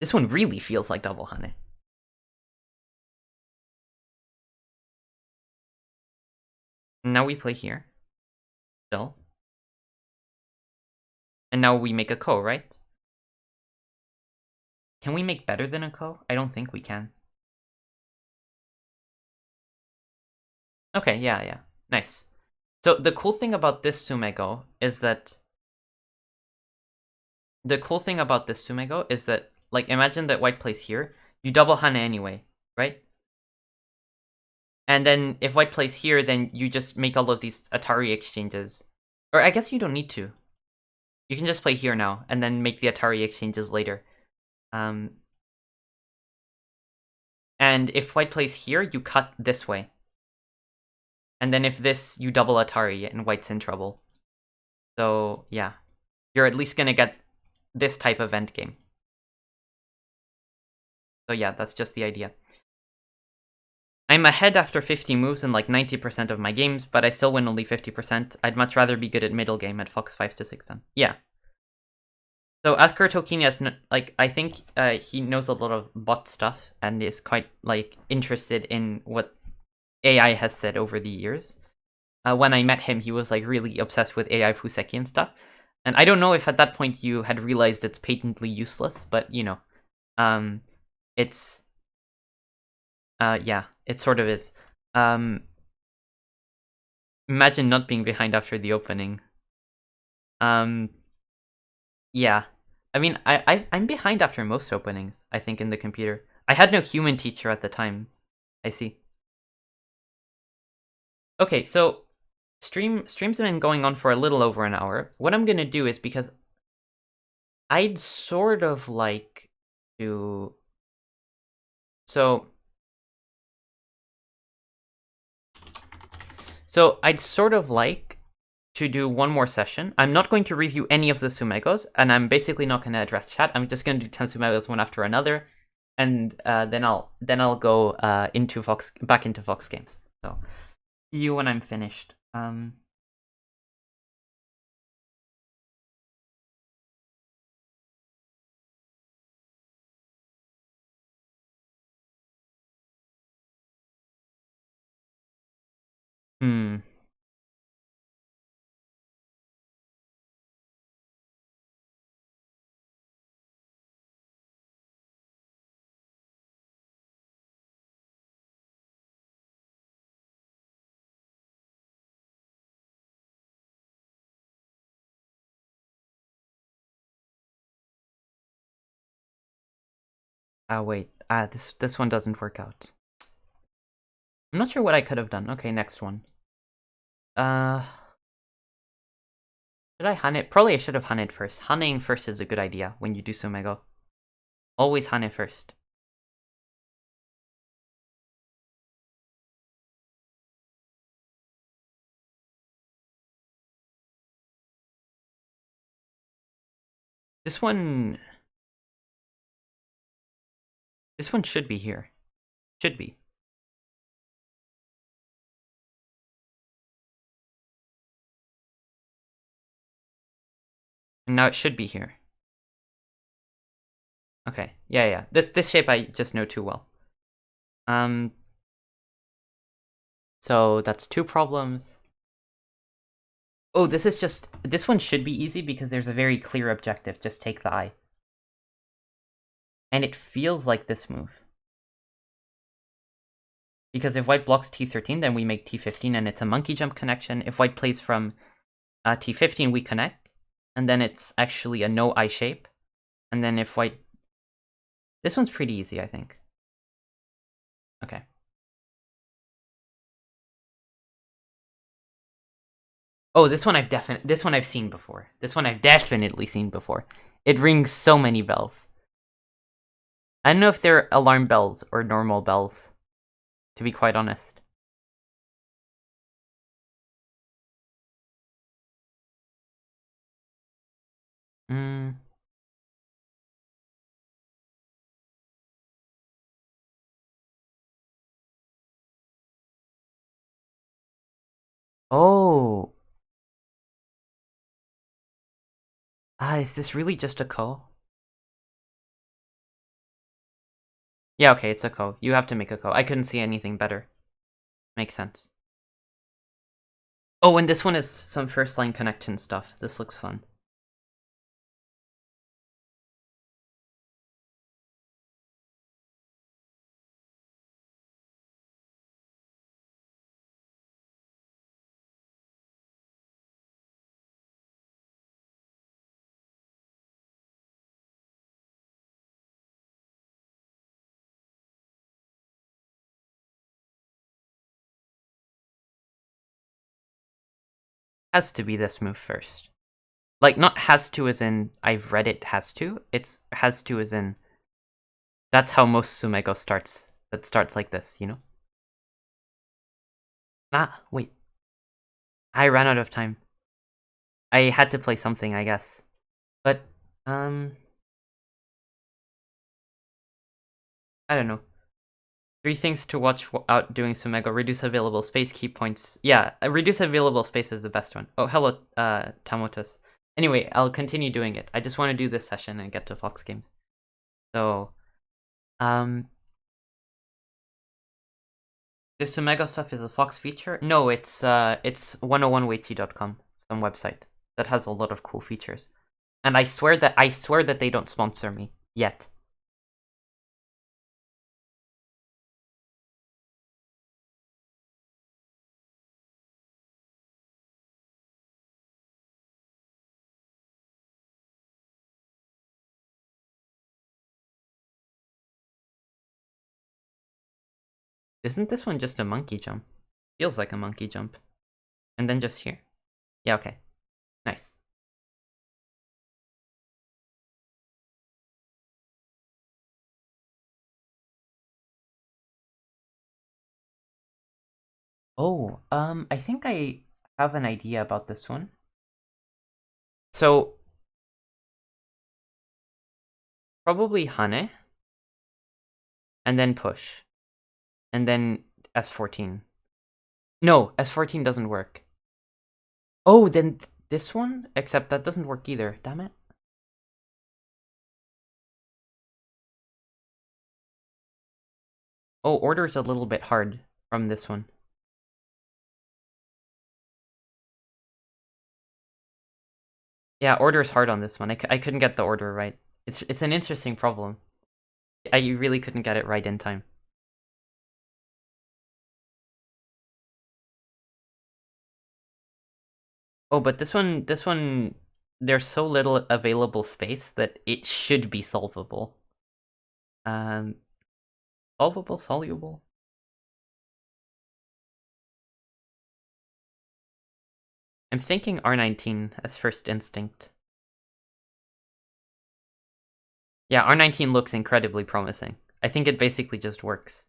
This one really feels like double Hane. Now we play here. Still. And now we make a ko, right? Can we make better than a ko? I don't think we can. Okay, yeah. Nice. So the cool thing about this tsumego is that... like, imagine that white plays here. You double Hane anyway, right? And then if white plays here, then you just make all of these Atari exchanges. Or I guess you don't need to. You can just play here now, and then make the Atari exchanges later. And if white plays here, you cut this way. And then if this, you double Atari, and white's in trouble. So, yeah. You're at least gonna get this type of endgame. So yeah, that's just the idea. I'm ahead after 50 moves in like 90% of my games, but I still win only 50%. I'd much rather be good at middle game at Fox 5 to 6 then. Yeah. So Asker Tokini has, like, I think he knows a lot of bot stuff and is quite, like, interested in what AI has said over the years. When I met him, he was, like, really obsessed with AI Fuseki and stuff. And I don't know if at that point you had realized it's patently useless, but, you know, it's... yeah, it sort of is. Imagine not being behind after the opening. Yeah. I mean, I'm behind after most openings, I think, in the computer. I had no human teacher at the time. I see. Okay, so streams have been going on for a little over an hour. What I'm gonna do is, because I'd sort of like to... So I'd sort of like to do one more session. I'm not going to review any of the tsumegos, and I'm basically not going to address chat. I'm just going to do 10 tsumegos one after another, and then I'll go back into Fox games. So see you when I'm finished. Wait. This one doesn't work out. I'm not sure what I could have done. Okay, next one. Should I Han it? Probably I should have Han it first. Hanning first is a good idea when you do tsumego. Always Han it first. This one should be here. Should be. And now it should be here. Okay. Yeah. This shape I just know too well. So that's two problems. Oh, this one should be easy because there's a very clear objective. Just take the eye. And it feels like this move. Because if white blocks t13, then we make t15 and it's a monkey jump connection. If white plays from t15, we connect. And then it's actually a no eye shape. And then if white... This one's pretty easy, I think. Okay. Oh, this one I've seen before. This one I've definitely seen before. It rings so many bells. I don't know if they're alarm bells or normal bells, to be quite honest. Oh. Is this really just a ko? Yeah, okay, it's a ko. You have to make a ko. I couldn't see anything better. Makes sense. Oh, and this one is some first line connection stuff. This looks fun. Has to be this move first. Like, not has to as in I've read it has to. It's has to as in that's how most tsumego starts. That starts like this, you know? Ah, wait. I ran out of time. I had to play something, I guess. But, I don't know. 3 things to watch out doing tsumego. Reduce available space, key points. Yeah, reduce available space is the best one. Oh, hello, Tamotus. Anyway, I'll continue doing it. I just want to do this session and get to Fox Games. So, the tsumego stuff is a Fox feature? No, it's 101weichi.com, some website that has a lot of cool features. And I swear that they don't sponsor me yet. Isn't this one just a monkey jump? Feels like a monkey jump. And then just here. Yeah, okay. Nice. Oh, I think I have an idea about this one. So, probably Hane, and then push, and then S14. No, S14 doesn't work. Oh, then this one? Except that doesn't work either, damn it. Oh, order's a little bit hard from this one. Yeah, order's hard on this one. I couldn't get the order right. It's an interesting problem. I really couldn't get it right in time. Oh, but this one, there's so little available space that it should be solvable. Solvable, soluble. I'm thinking R19 as first instinct. Yeah, R19 looks incredibly promising. I think it basically just works.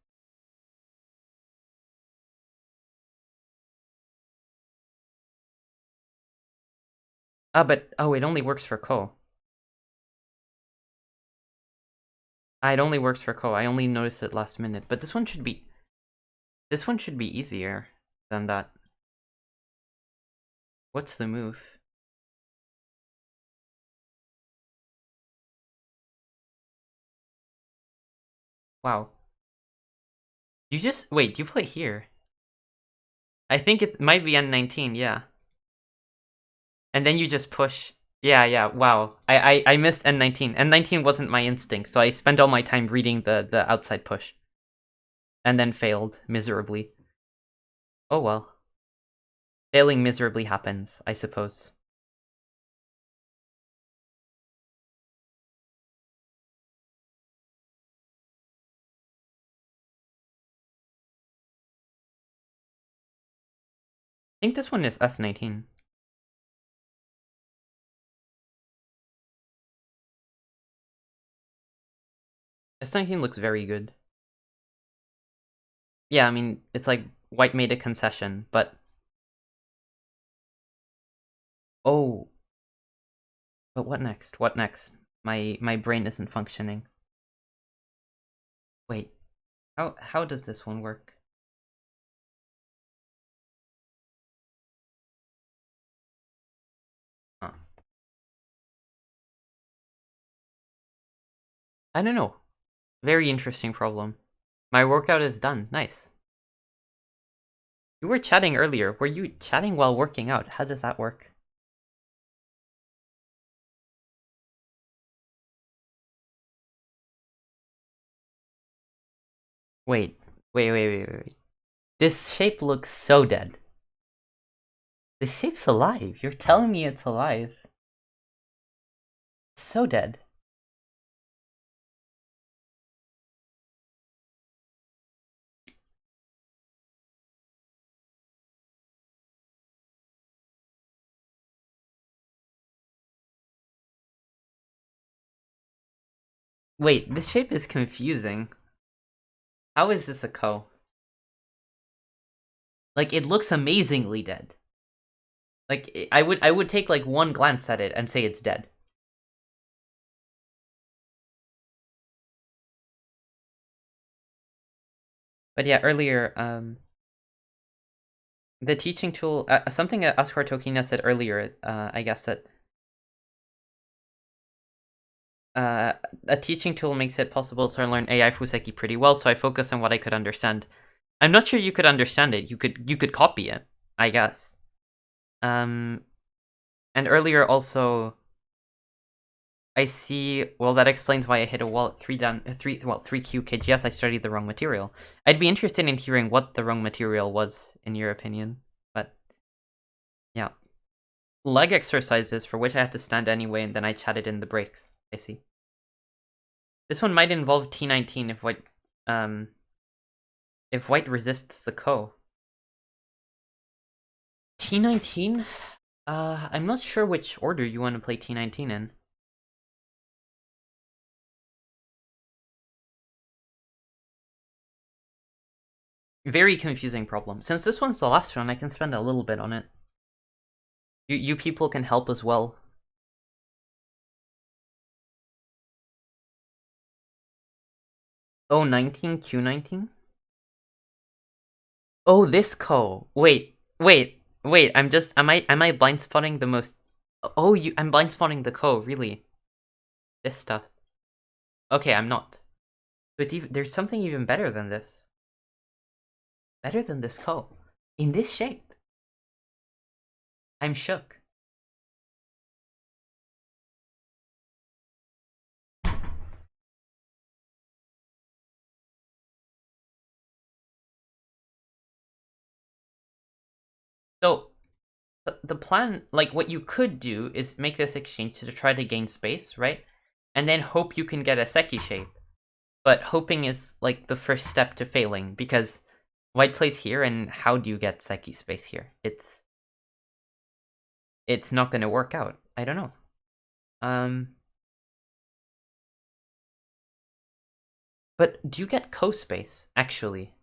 But it only works for Ko. It only works for Ko. I only noticed it last minute. But this one should be easier than that. What's the move? Wow. You just wait, you play here. I think it might be N19, yeah. And then you just push. Yeah, wow. I missed N19. N19 wasn't my instinct, so I spent all my time reading the outside push. And then failed miserably. Oh well. Failing miserably happens, I suppose. I think this one is S19. S19 looks very good. Yeah, I mean, it's like white made a concession, but... Oh. But what next? What next? My brain isn't functioning. Wait. How does this one work? Huh. I don't know. Very interesting problem. My workout is done. Nice. You were chatting earlier. Were you chatting while working out? How does that work? Wait. This shape looks so dead. This shape's alive. You're telling me it's alive. It's so dead. Wait, this shape is confusing. How is this a Ko? Like, it looks amazingly dead. Like, I would take like one glance at it and say it's dead. But yeah, earlier, the teaching tool, something that Ascar Tokina said earlier, I guess that a teaching tool makes it possible to learn AI Fuseki pretty well, so I focus on what I could understand. I'm not sure you could understand it. You could copy it, I guess. And earlier also, I see. Well, that explains why I hit a wall at 3Q KGS. I studied the wrong material. I'd be interested in hearing what the wrong material was, in your opinion. But yeah, leg exercises for which I had to stand anyway, and then I chatted in the breaks. I see. This one might involve T19 if white resists the Ko. T19? I'm not sure which order you want to play T19 in. Very confusing problem. Since this one's the last one, I can spend a little bit on it. You people can help as well. Oh, 19, Q19? Oh, this Ko. Wait. Am I blind spotting the most? Oh, I'm blind spotting the Ko. Really? This stuff. Okay, I'm not. But there's something even better than this. Better than this Ko. In this shape. I'm shook. So, the plan, like, what you could do is make this exchange to try to gain space, right? And then hope you can get a Seki shape. But hoping is, like, the first step to failing, because white plays here, and how do you get Seki space here? it's not gonna work out. I don't know. But do you get co-space, actually?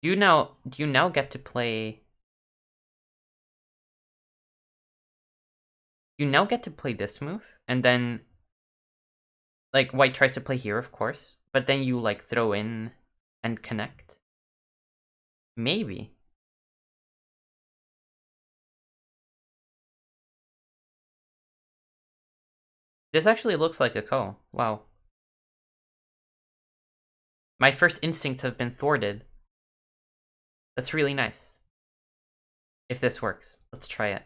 Do you now get to play... You now get to play this move, and then... Like, white tries to play here, of course, but then you, like, throw in and connect? Maybe. This actually looks like a ko. Wow. My first instincts have been thwarted. That's really nice. If this works. Let's try it.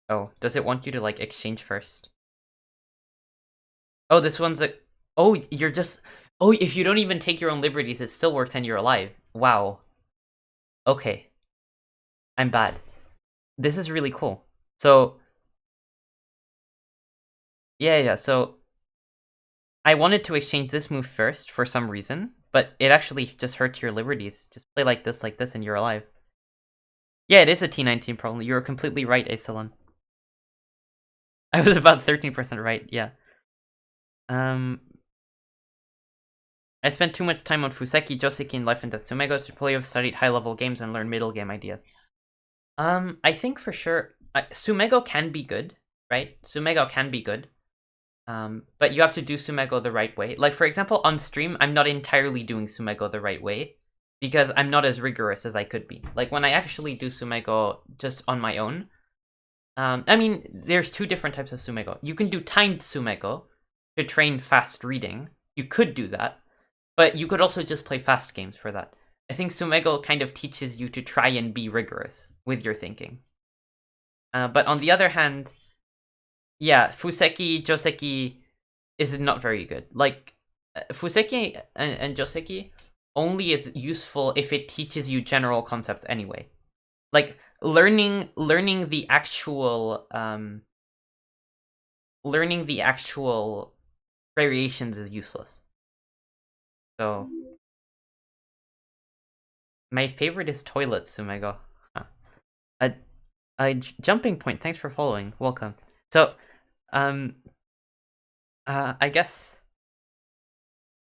Oh, does it want you to, like, exchange first? Oh, this one's a... Oh, you're just... Oh, if you don't even take your own liberties, it still works and you're alive. Wow. Okay. I'm bad. This is really cool. So... Yeah, so... I wanted to exchange this move first for some reason, but it actually just hurts your liberties. Just play like this, and you're alive. Yeah, it is a T19 problem. You were completely right, Asalon. I was about 13% right, yeah. I spent too much time on Fuseki, Joseki, and Life and Death Tsumego, so probably have studied high-level games and learned middle game ideas. I think for sure, Tsumego can be good, right? Tsumego can be good. But you have to do Tsumego the right way. Like, for example, on stream, I'm not entirely doing Tsumego the right way, because I'm not as rigorous as I could be. Like, when I actually do Tsumego just on my own, I mean, there's two different types of Tsumego. You can do timed Tsumego to train fast reading. You could do that. But you could also just play fast games for that. I think Tsumego kind of teaches you to try and be rigorous with your thinking. But on the other hand, yeah, Fuseki, Joseki is not very good. Like, Fuseki and Joseki only is useful if it teaches you general concepts anyway. Like, learning the actual variations is useless. So, my favorite is Toilet Tsumego. Huh. Jumping Point, thanks for following. Welcome. So, I guess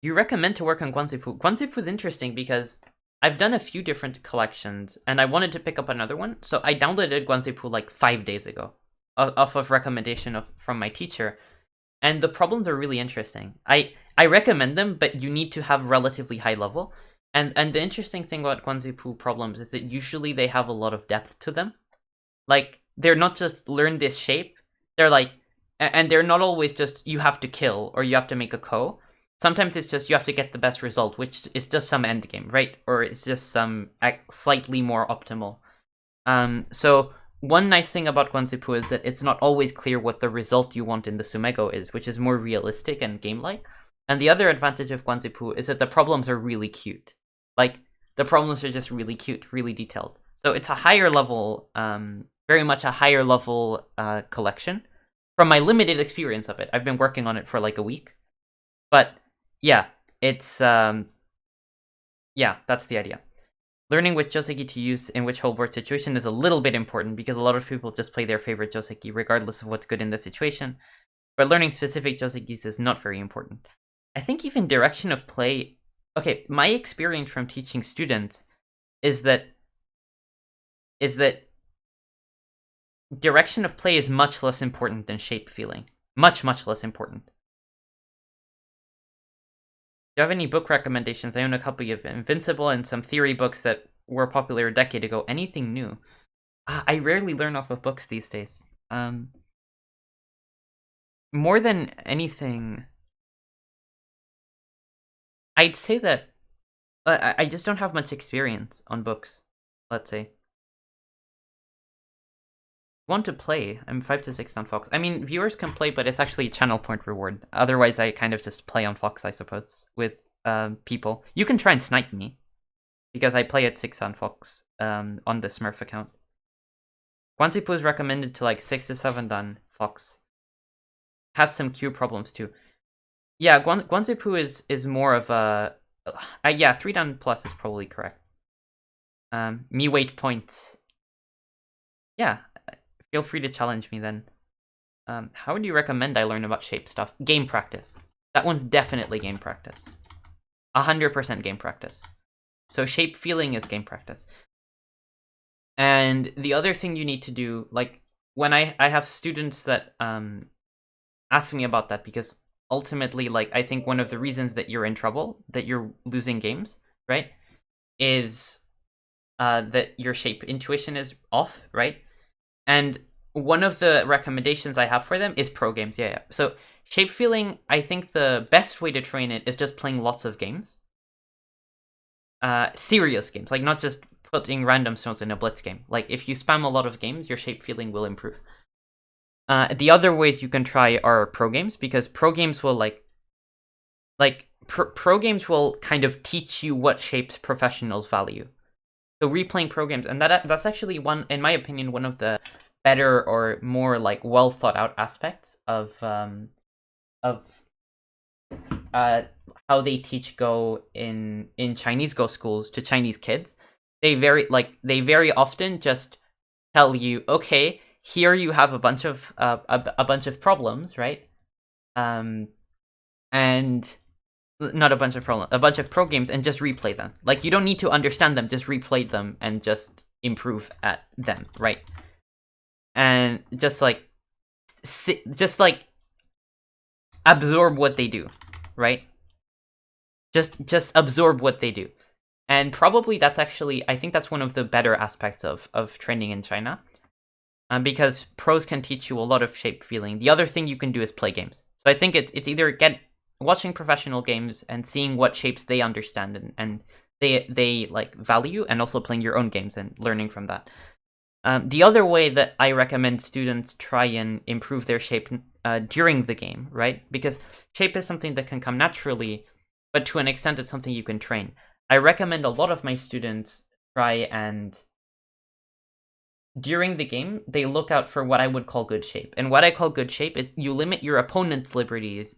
you recommend to work on Guanzipu. Guanzipu is interesting because I've done a few different collections, and I wanted to pick up another one, so I downloaded Guanzipu like 5 days ago, off of recommendation from my teacher, and the problems are really interesting. I recommend them, but you need to have relatively high level, and the interesting thing about Guanzipu problems is that usually they have a lot of depth to them. Like, they're not just learn this shape, they're like, and they're not always just you have to kill or you have to make a ko. Sometimes it's just you have to get the best result, which is just some endgame, right? Or it's just some slightly more optimal. So one nice thing about Guanzipu is that it's not always clear what the result you want in the Tsumego is, which is more realistic and game-like. And the other advantage of Guanzipu is that the problems are really cute. Like, the problems are just really cute, really detailed. So it's a higher level, very much a higher level collection. From my limited experience of it, I've been working on it for like a week. But yeah, it's yeah, that's the idea. Learning which Joseki to use in which whole board situation is a little bit important because a lot of people just play their favorite Joseki regardless of what's good in the situation. But learning specific Josekis is not very important. I think even direction of play... Okay, my experience from teaching students is that direction of play is much less important than shape feeling. Much, much less important. Do you have any book recommendations? I own a copy of Invincible and some theory books that were popular a decade ago. Anything new? I rarely learn off of books these days. More than anything, I'd say that I just don't have much experience on books, let's say. Want to play? I'm 5 to 6 on Fox. I mean, viewers can play, but it's actually a channel point reward. Otherwise, I kind of just play on Fox, I suppose, with people. You can try and snipe me, because I play at 6 on Fox on the Smurf account. Guanzipu is recommended to like 6 to 7 on Fox. Has some queue problems too. Yeah, Guanzipu is more of a... yeah, 3 down plus is probably correct. Me weight points. Yeah, feel free to challenge me then. How would you recommend I learn about shape stuff? Game practice. That one's definitely game practice. 100% game practice. So shape feeling is game practice. And the other thing you need to do, like, when I have students that ask me about that, because ultimately, like, I think one of the reasons that you're in trouble, that you're losing games, right, is that your shape intuition is off, right? And one of the recommendations I have for them is pro games. Yeah. So shape feeling, I think the best way to train it is just playing lots of games. Serious games, like not just putting random stones in a blitz game. Like if you spam a lot of games, your shape feeling will improve. The other ways you can try are pro games, because pro games will pro games will kind of teach you what shapes professionals value. So replaying pro games, and that's actually one, in my opinion, one of the better or more like well thought out aspects of how they teach Go in Chinese Go schools to Chinese kids. They very often just tell you, okay, here you have a bunch of problems, right? And not a bunch of problems, a bunch of pro games, and just replay them. Like, you don't need to understand them, just replay them and just improve at them, right? And just like absorb what they do, right? Just absorb what they do. And probably that's actually, I think that's one of the better aspects of training in China. Because pros can teach you a lot of shape feeling. The other thing you can do is play games. So I think it's either watching professional games and seeing what shapes they understand and they like value, and also playing your own games and learning from that. The other way that I recommend students try and improve their shape during the game, right? Because shape is something that can come naturally, but to an extent it's something you can train. I recommend a lot of my students try and during the game, they look out for what I would call good shape. And what I call good shape is you limit your opponent's liberties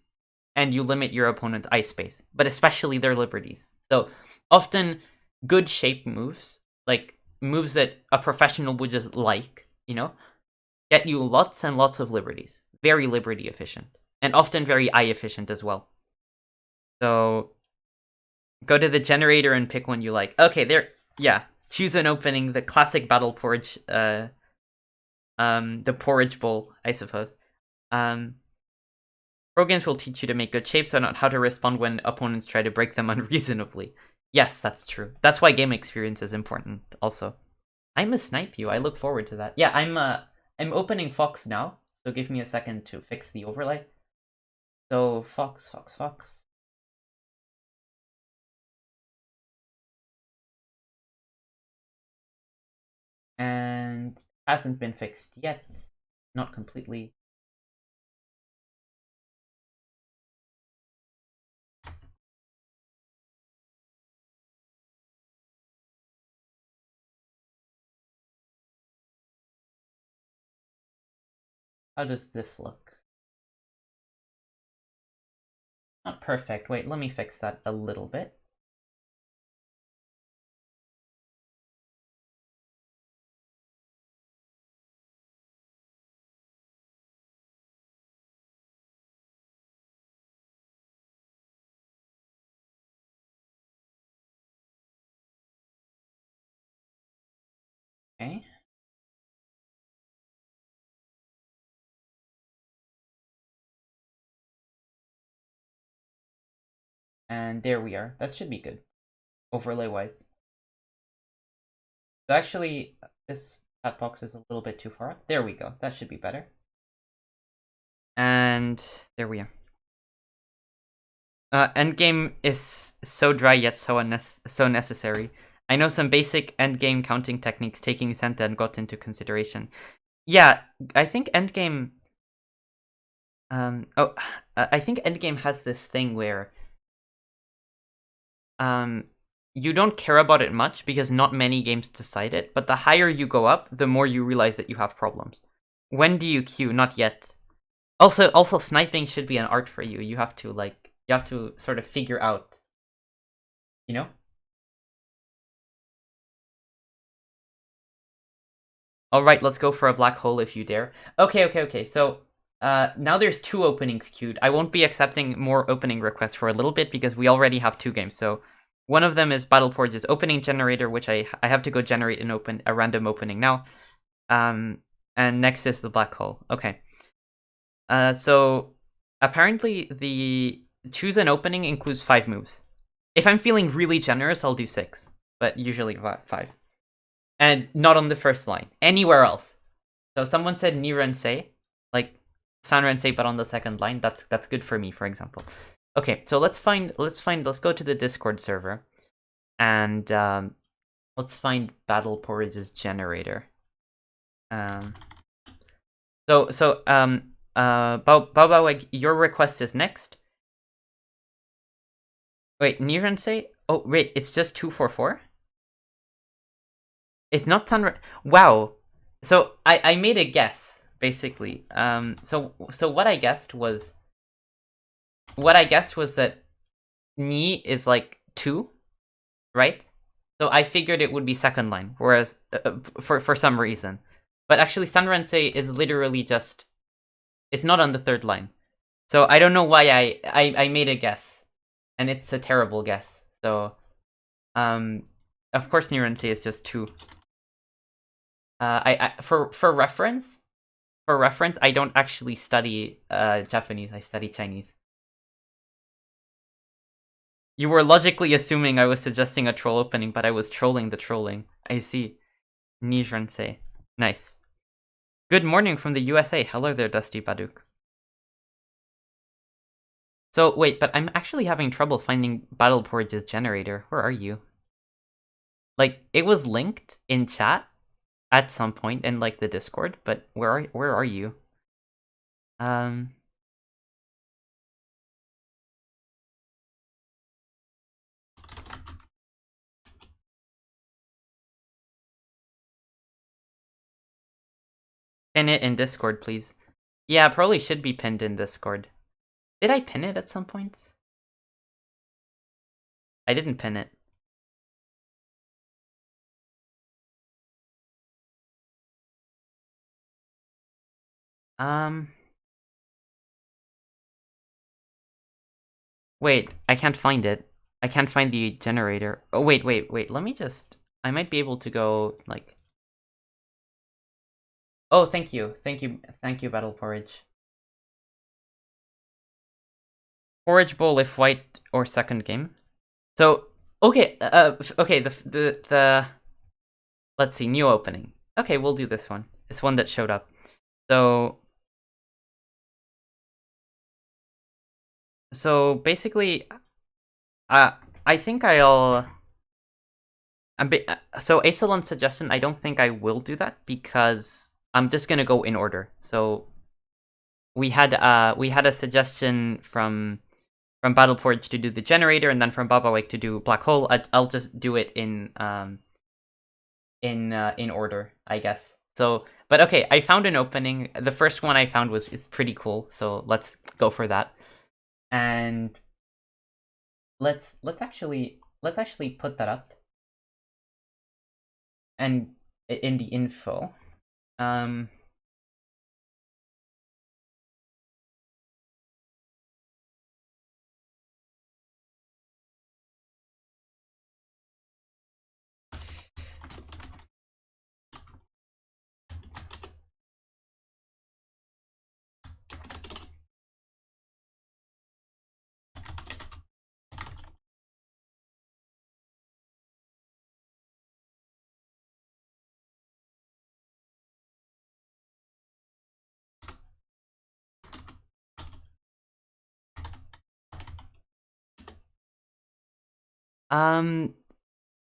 and you limit your opponent's ice space, but especially their liberties. So often good shape moves, like moves that a professional would just like, get you lots and lots of liberties. Very liberty efficient. And often very eye efficient as well. So go to the generator and pick one you like. Okay, there, yeah. Choose an opening, the classic battle porridge, the porridge bowl, I suppose. Pro games will teach you to make good shapes and how to respond when opponents try to break them unreasonably. Yes, that's true. That's why game experience is important, also. I must snipe you. I look forward to that. Yeah, I'm opening Fox now, so give me a second to fix the overlay. So, Fox. And hasn't been fixed yet. Not completely. How does this look? Not perfect. Wait, let me fix that a little bit. Okay. And there we are. That should be good, overlay-wise. So actually, this chat box is a little bit too far up. There we go. That should be better. And there we are. Endgame is so dry yet so necessary. I know some basic endgame counting techniques taking Senta and got into consideration. Yeah, I think endgame... I think endgame has this thing where... you don't care about it much because not many games decide it, but the higher you go up, the more you realize that you have problems. When do you queue? Not yet. Also, sniping should be an art for you. You have to sort of figure out, Alright, let's go for a black hole if you dare. Okay. So, now there's 2 openings queued. I won't be accepting more opening requests for a little bit because we already have 2 games. So, one of them is Battle Portage's opening generator, which I have to go generate a random opening now. And next is the black hole. Okay. So, apparently the choose an opening includes 5 moves. If I'm feeling really generous, I'll do 6, but usually 5. And not on the first line. Anywhere else. So someone said Nirensei, like Sanrensei, but on the second line. That's good for me, for example. Okay, so let's go to the Discord server, and let's find Battle Portage's generator. Baba, your request is next. Wait, Nirensei? Oh, wait, it's just 244? It's not Sunrise. Wow. So I made a guess basically. So what I guessed was that Ni is like 2, right? So I figured it would be second line, whereas for some reason, but actually Sanrensei is literally just, it's not on the third line. So I don't know why I made a guess, and it's a terrible guess. So of course Nirensei is just 2. For reference, I don't actually study Japanese. I study Chinese. You were logically assuming I was suggesting a troll opening, but I was trolling the trolling. I see. Nijensei. Nice. Good morning from the USA. Hello there, Dusty Baduk. So, wait, but I'm actually having trouble finding Battle Portage's generator. Where are you? Like, it was linked in chat at some point in, like, the Discord, but where are you? Pin it in Discord, please. Yeah, probably should be pinned in Discord. Did I pin it at some point? I didn't pin it. Wait, I can't find it. I can't find the generator. Oh, wait. Let me just... I might be able to go, like... Oh, thank you, Battle Porridge. Porridge Bowl if white or second game. So, okay, okay, the... Let's see, new opening. Okay, we'll do this one. It's one that showed up. So basically, I think I'll... So Asalon's suggestion, I don't think I will do that because I'm just gonna go in order. So we had a suggestion from Battle Portage to do the generator, and then from Babawake to do black hole. I'll just do it in order, I guess. So, but okay, I found an opening. The first one I found is pretty cool, so let's go for that. And let's actually put that up. And in the info,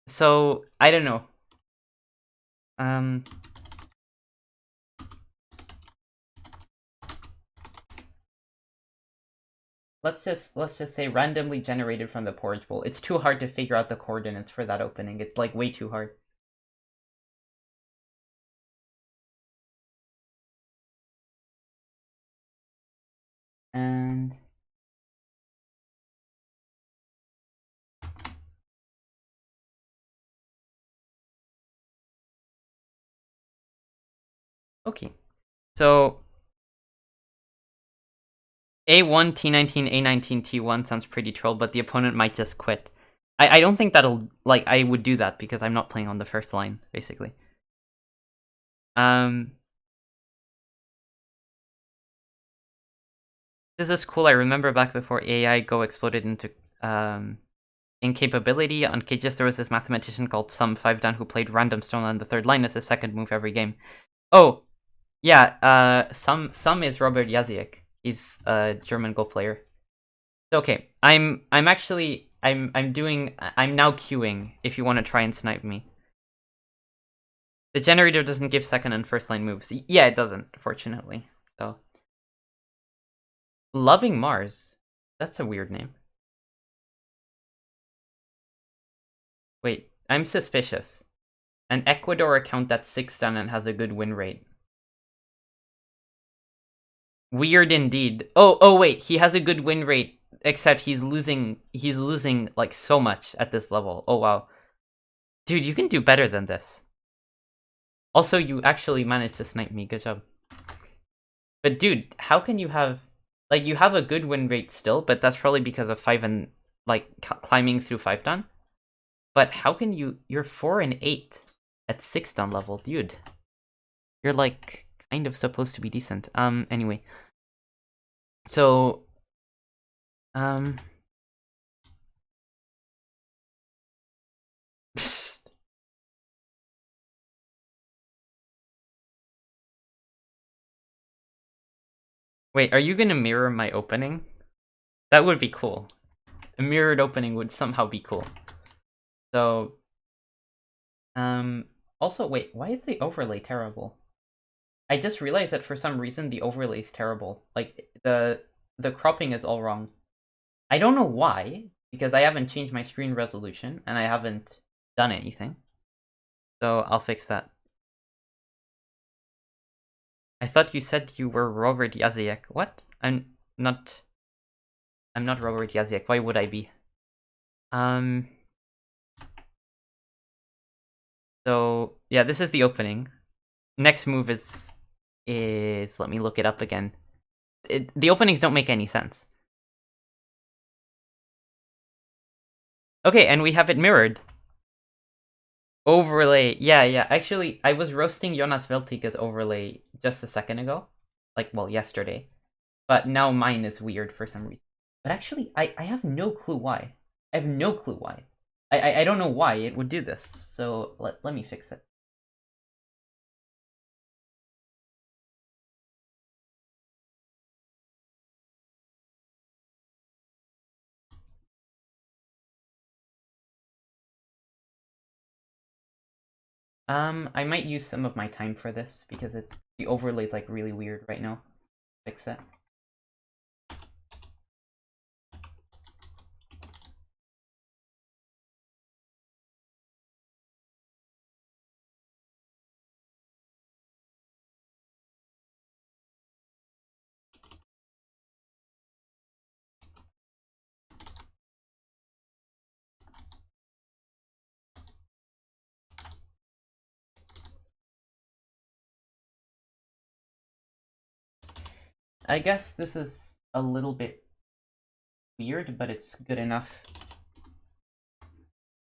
so I don't know. Let's just say randomly generated from the porridge bowl. It's too hard to figure out the coordinates for that opening. It's like way too hard. And Okay. So A1, T19, A19, T1 sounds pretty troll, but the opponent might just quit. I don't think that'll, like, I would do that because I'm not playing on the first line, basically. This is cool. I remember back before AI Go exploded into incapability. On Cages, there was this mathematician called Sum 5 Dan who played random stone on the third line as his second move every game. Oh, yeah, Sum is Robert Jaziek. He's a German Go player. Okay, I'm now queuing if you want to try and snipe me. The generator doesn't give second and first line moves. Yeah, it doesn't, fortunately. So Loving Mars. That's a weird name. Wait, I'm suspicious. An Ecuador account that's 6-10 and has a good win rate. Weird indeed. Oh wait, he has a good win rate, except he's losing like so much at this level. Oh wow. Dude, you can do better than this. Also, you actually managed to snipe me. Good job. But dude, how can you have, like, you have a good win rate still, but that's probably because of 5 and, like, climbing through 5 dan. But how can you're 4 and 8 at 6 dan level, dude. You're, like, kind of supposed to be decent. Anyway. So, wait, are you gonna mirror my opening? That would be cool. A mirrored opening would somehow be cool. So, also, wait, why is the overlay terrible? I just realized that for some reason the overlay is terrible. Like, the cropping is all wrong. I don't know why, because I haven't changed my screen resolution, and I haven't done anything. So, I'll fix that. I thought you said you were Robert Jaziek. What? I'm not Robert Jaziek. Why would I be? So, yeah, this is the opening. Next move is let me look it up again. The openings don't make any sense. Okay, and we have it mirrored. Overlay. Yeah. Actually, I was roasting Jonas Veltiga's overlay just a second ago. Like, well, yesterday. But now mine is weird for some reason. But actually, I have no clue why. I have no clue why. I don't know why it would do this. So let me fix it. I might use some of my time for this because the overlay is like really weird right now. Fix it. I guess this is a little bit weird, but it's good enough.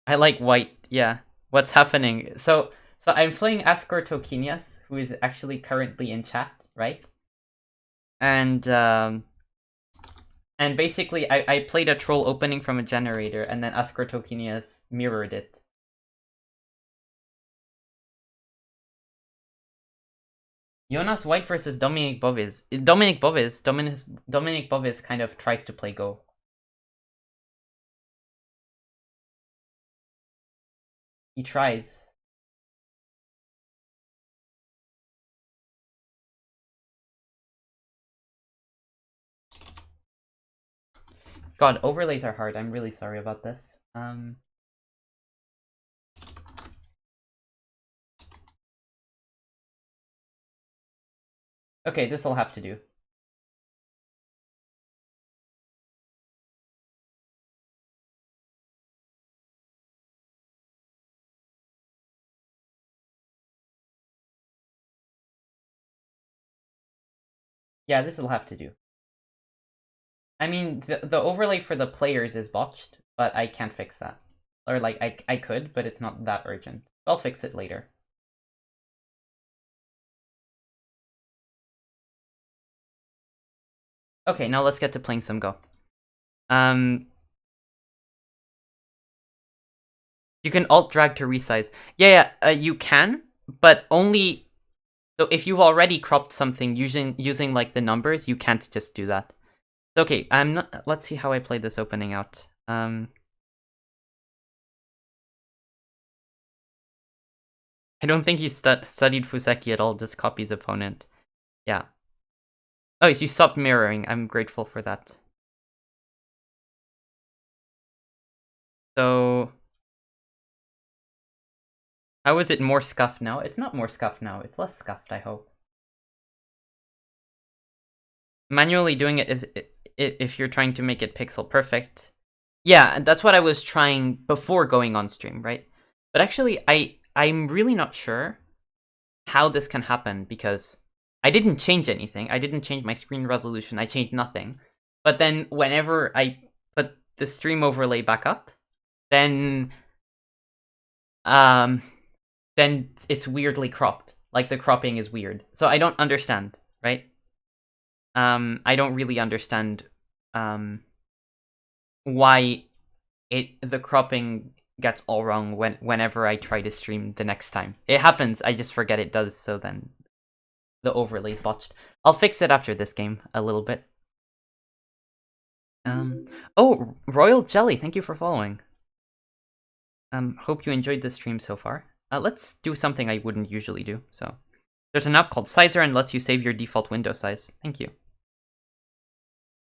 I like white, yeah. What's happening? So I'm playing Ascor Tokinias, who is actually currently in chat, right? And basically I played a troll opening from a generator, and then Ascor Tokinias mirrored it. Jonas White versus Dominic Bovis. Dominic Bovis kind of tries to play Go. He tries. God, overlays are hard. I'm really sorry about this. Okay, this'll have to do. Yeah, this will have to do. I mean, the overlay for the players is botched, but I can't fix that. Or, like, I could, but it's not that urgent. I'll fix it later. Okay, now let's get to playing some Go. You can alt-drag to resize. Yeah, you can, but only... So if you've already cropped something using like, the numbers, you can't just do that. Okay, I'm not... Let's see how I played this opening out. I don't think he studied Fuseki at all, just copies opponent. Yeah. Oh, you stopped mirroring. I'm grateful for that. So... How is it more scuffed now? It's not more scuffed now. It's less scuffed, I hope. Manually doing it is... If you're trying to make it pixel perfect. Yeah, that's what I was trying before going on stream, right? But actually, I'm really not sure how this can happen, because I didn't change anything. I didn't change my screen resolution. I changed nothing. But then whenever I put the stream overlay back up, then it's weirdly cropped. Like, the cropping is weird. So I don't understand, right? I don't really understand why the cropping gets all wrong whenever I try to stream the next time. It happens, I just forget it does, so then the overlay's botched. I'll fix it after this game a little bit. Oh, Royal Jelly, thank you for following. Hope you enjoyed the stream so far. Let's do something I wouldn't usually do, so. There's an app called Sizer and lets you save your default window size. Thank you.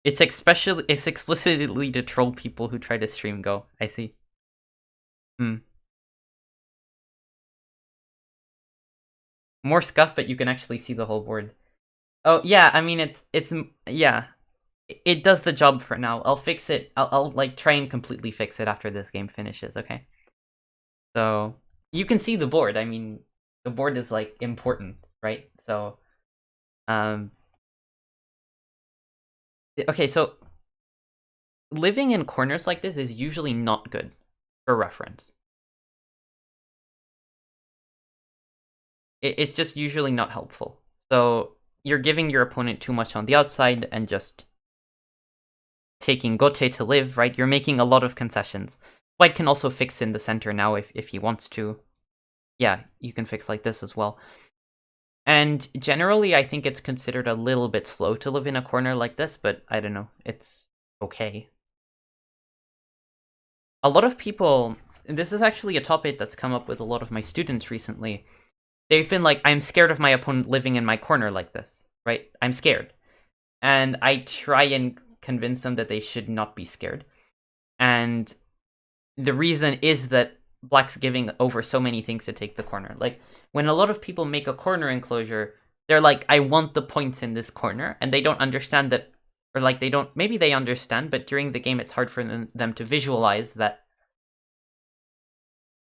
It's explicitly to troll people who try to stream Go. I see. More scuff, but you can actually see the whole board. Oh yeah, I mean it's yeah. It does the job for now. I'll fix it. I'll like try and completely fix it after this game finishes, okay? So you can see the board. I mean, the board is like important, right? So okay, so living in corners like this is usually not good, for reference. It's just usually not helpful. So you're giving your opponent too much on the outside and just taking Gote to live, right? You're making a lot of concessions. White can also fix in the center now if he wants to. Yeah, you can fix like this as well. And generally, I think it's considered a little bit slow to live in a corner like this, but I don't know. It's okay. A lot of people... This is actually a topic that's come up with a lot of my students recently. They've been like, I'm scared of my opponent living in my corner like this, right? I'm scared. And I try and convince them that they should not be scared. And the reason is that Black's giving over so many things to take the corner. Like, when a lot of people make a corner enclosure, they're like, I want the points in this corner, and they don't understand that, or like they don't, maybe they understand, but during the game it's hard for them to visualize that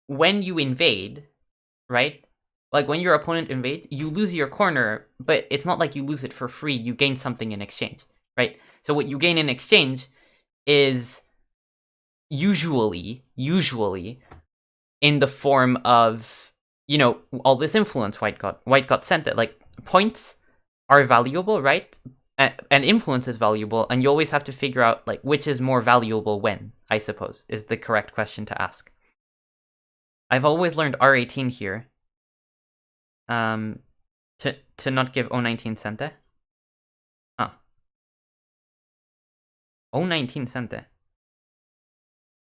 when you invade, right? Like, when your opponent invades, you lose your corner, but it's not like you lose it for free, you gain something in exchange, right? So what you gain in exchange is usually in the form of, you know, all this influence White got sent that, like, points are valuable, right? And influence is valuable, and you always have to figure out, like, which is more valuable when, I suppose, is the correct question to ask. I've always learned R18 here. To not give O19 Sente. Huh. O19 Sente.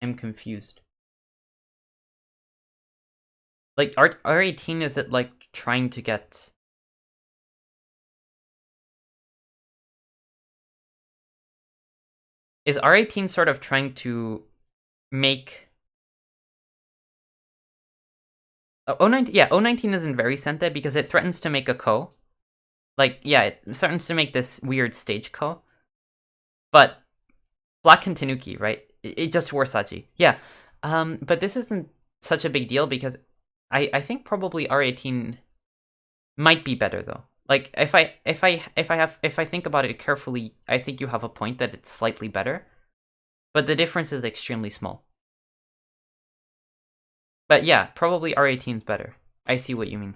I'm confused. Like, R18, is it like trying to get... Is R18 sort of trying to make... O19, yeah, O19 isn't very Sente because it threatens to make a Ko. Like, yeah, it threatens to make this weird stage Ko. But Black can Tanuki, right? It just Warsaji. Yeah. But this isn't such a big deal because I think probably R18 might be better though. Like, if I think about it carefully, I think you have a point that it's slightly better, but the difference is extremely small. But yeah, probably R18 is better. I see what you mean.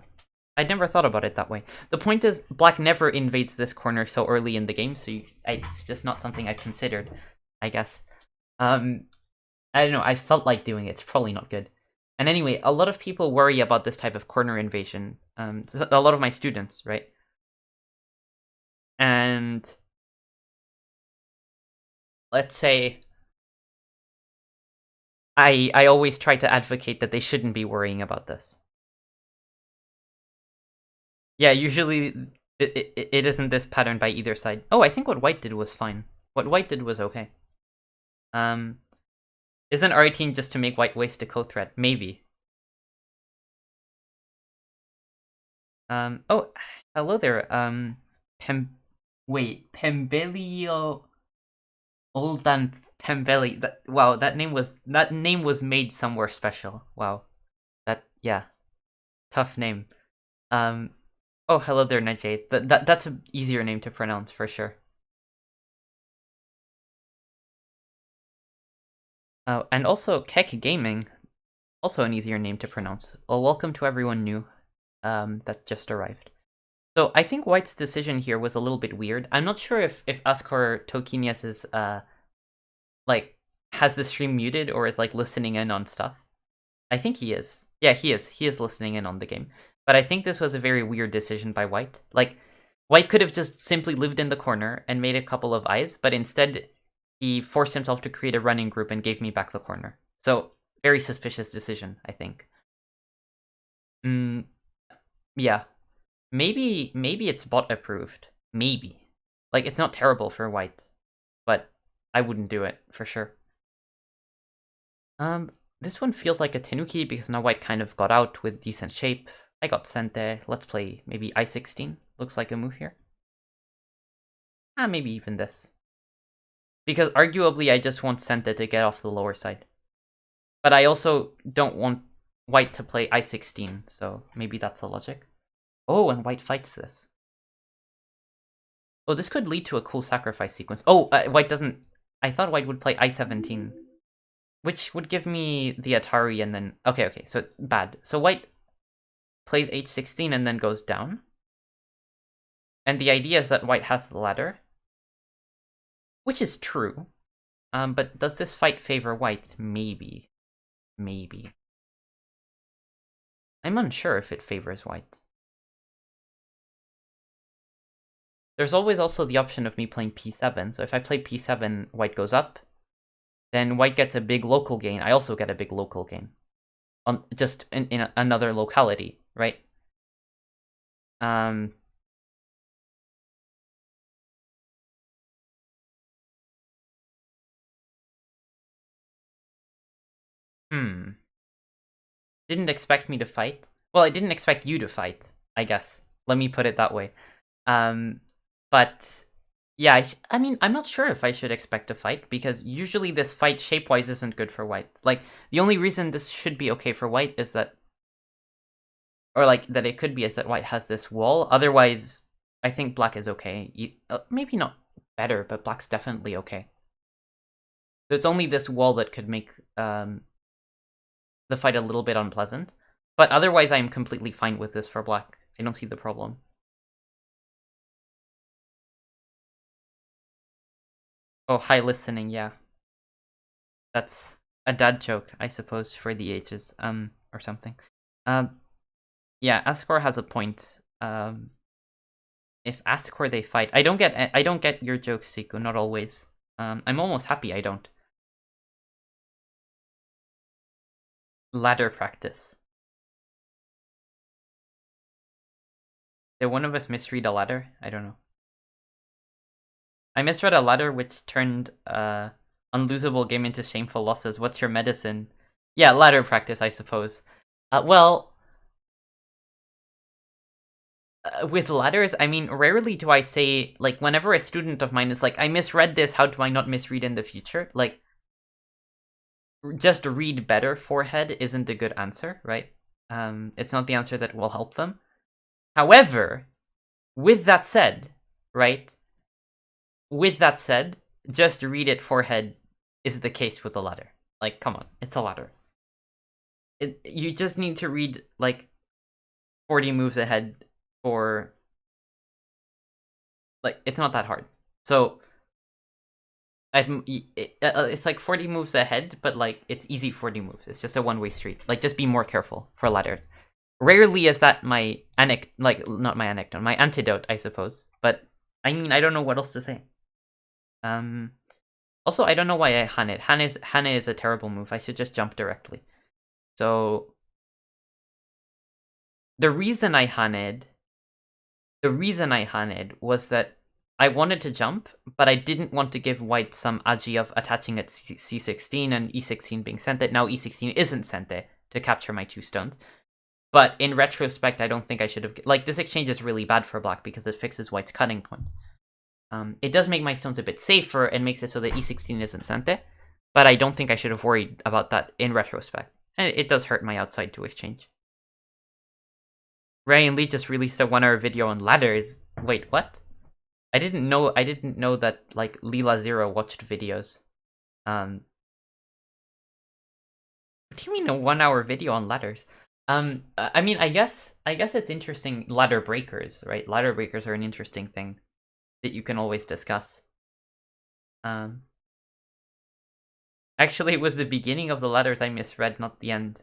I'd never thought about it that way. The point is, black never invades this corner so early in the game, so it's just not something I've considered, I guess. I don't know, I felt like doing it. It's probably not good. And anyway, a lot of people worry about this type of corner invasion. A lot of my students, right? And let's say I always try to advocate that they shouldn't be worrying about this. Yeah, usually it isn't this pattern by either side. Oh, I think what white did was fine. What white did was okay. Isn't R18 just to make white waste a co-threat? Maybe. Oh, hello there. Pembelio Oldan Pembeli. Wow, that name was made somewhere special. Wow. Yeah. Tough name. Oh, hello there, Najee. That's an easier name to pronounce for sure. Oh, and also Keck Gaming, also an easier name to pronounce. Well, welcome to everyone new that just arrived. So I think White's decision here was a little bit weird. I'm not sure if Ascor Tokinias is like has the stream muted or is like listening in on stuff. I think he is. Yeah, he is. He is listening in on the game. But I think this was a very weird decision by White. Like, White could have just simply lived in the corner and made a couple of eyes, but instead he forced himself to create a running group and gave me back the corner. So, very suspicious decision, I think. Yeah. Maybe it's bot approved. Maybe. Like, it's not terrible for White, but I wouldn't do it, for sure. This one feels like a Tenuki because now White kind of got out with decent shape. I got sent there. Let's play maybe I-16. Looks like a move here. Maybe even this. Because arguably I just want Sente to get off the lower side. But I also don't want White to play I-16, so maybe that's a logic. Oh, and White fights this. Oh, this could lead to a cool sacrifice sequence. Oh, White doesn't... I thought White would play I-17. Which would give me the Atari and then... Okay, so bad. So White plays H16 and then goes down. And the idea is that White has the ladder. Which is true. But does this fight favor White? Maybe. Maybe. I'm unsure if it favors White. There's always also the option of me playing P7. So if I play P7, White goes up. Then White gets a big local gain. I also get a big local gain. Just in another locality, right? Didn't expect me to fight. Well, I didn't expect you to fight, I guess. Let me put it that way. But yeah, I mean, I'm not sure if I should expect a fight, because usually this fight shape-wise isn't good for White. Like, the only reason this should be okay for White is that... Or, like, that it could be is that White has this wall. Otherwise, I think Black is okay. Maybe not better, but Black's definitely okay. There's only this wall that could make the fight a little bit unpleasant. But otherwise, I'm completely fine with this for Black. I don't see the problem. Oh, high listening, yeah. That's a dad joke, I suppose, for the ages, or something. Yeah, Ascor has a point. If Ascor they fight, I don't get your joke, Siku, not always. I'm almost happy I don't. Ladder practice. Did one of us misread a ladder? I don't know. I misread a ladder which turned unlosable game into shameful losses. What's your medicine? Yeah, ladder practice, I suppose. Well, with ladders, I mean, rarely do I say, like, whenever a student of mine is like, I misread this, how do I not misread in the future? Like, just read better forehead isn't a good answer, right? It's not the answer that will help them. However, With that said, right? With that said, just read it forehead is the case with the ladder. Like, come on, it's a ladder. You just need to read, like, 40 moves ahead for... Like, it's not that hard. So, it's like 40 moves ahead, but, like, it's easy 40 moves. It's just a one-way street. Like, just be more careful for ladders. Rarely is that my not my anecdote, my antidote, I suppose. But, I mean, I don't know what else to say. Also, I don't know why I Han it. Han is a terrible move. I should just jump directly. So, the reason I Han-ed was that I wanted to jump, but I didn't want to give white some agi of attaching at c16 and e16 being sente. Now e16 isn't sente to capture my 2 stones. But in retrospect, I don't think I should have... Like, this exchange is really bad for black because it fixes white's cutting point. It does make my stones a bit safer and makes it so that e16 isn't sente, but I don't think I should have worried about that in retrospect. And it does hurt my outside 2 exchange. Ryan Lee just released a 1-hour video on ladders. Wait, what? I didn't know that, like, Leela Zero watched videos. What do you mean a 1-hour video on ladders? I mean, I guess it's interesting. Ladder breakers, right? Ladder breakers are an interesting thing that you can always discuss. Actually, it was the beginning of the ladders I misread, not the end.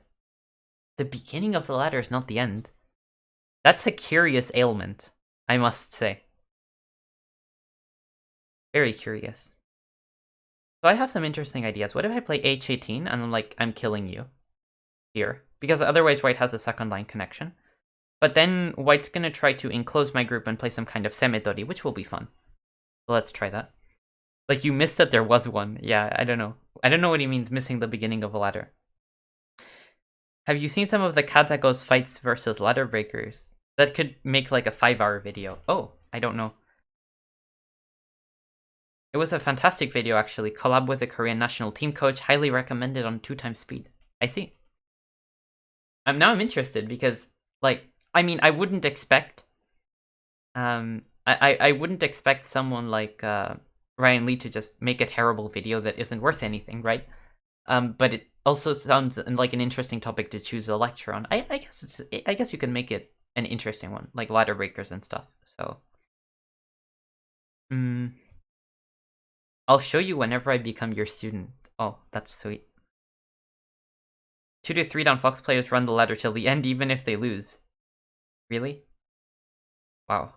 The beginning of the ladders, not the end. That's a curious ailment, I must say. Very curious. So I have some interesting ideas. What if I play h18 and I'm like, I'm killing you here? Because otherwise white has a second line connection. But then white's gonna try to enclose my group and play some kind of semidori, which will be fun. So let's try that. Like, you missed that there was one. Yeah, I don't know. I don't know what he means missing the beginning of a ladder. Have you seen some of the Katagos fights versus ladder breakers? That could make like a 5-hour video. Oh, I don't know. It was a fantastic video, actually. Collab with the Korean national team coach. Highly recommended on 2x speed. I see. Now I'm interested because, like, I mean, I wouldn't expect... I wouldn't expect someone like Ryan Lee to just make a terrible video that isn't worth anything, right? But it also sounds like an interesting topic to choose a lecture on. I guess you can make it an interesting one, like ladder breakers and stuff. So, I'll show you whenever I become your student. Oh, that's sweet. 2 to 3 down Fox players run the ladder till the end, even if they lose. Really? Wow.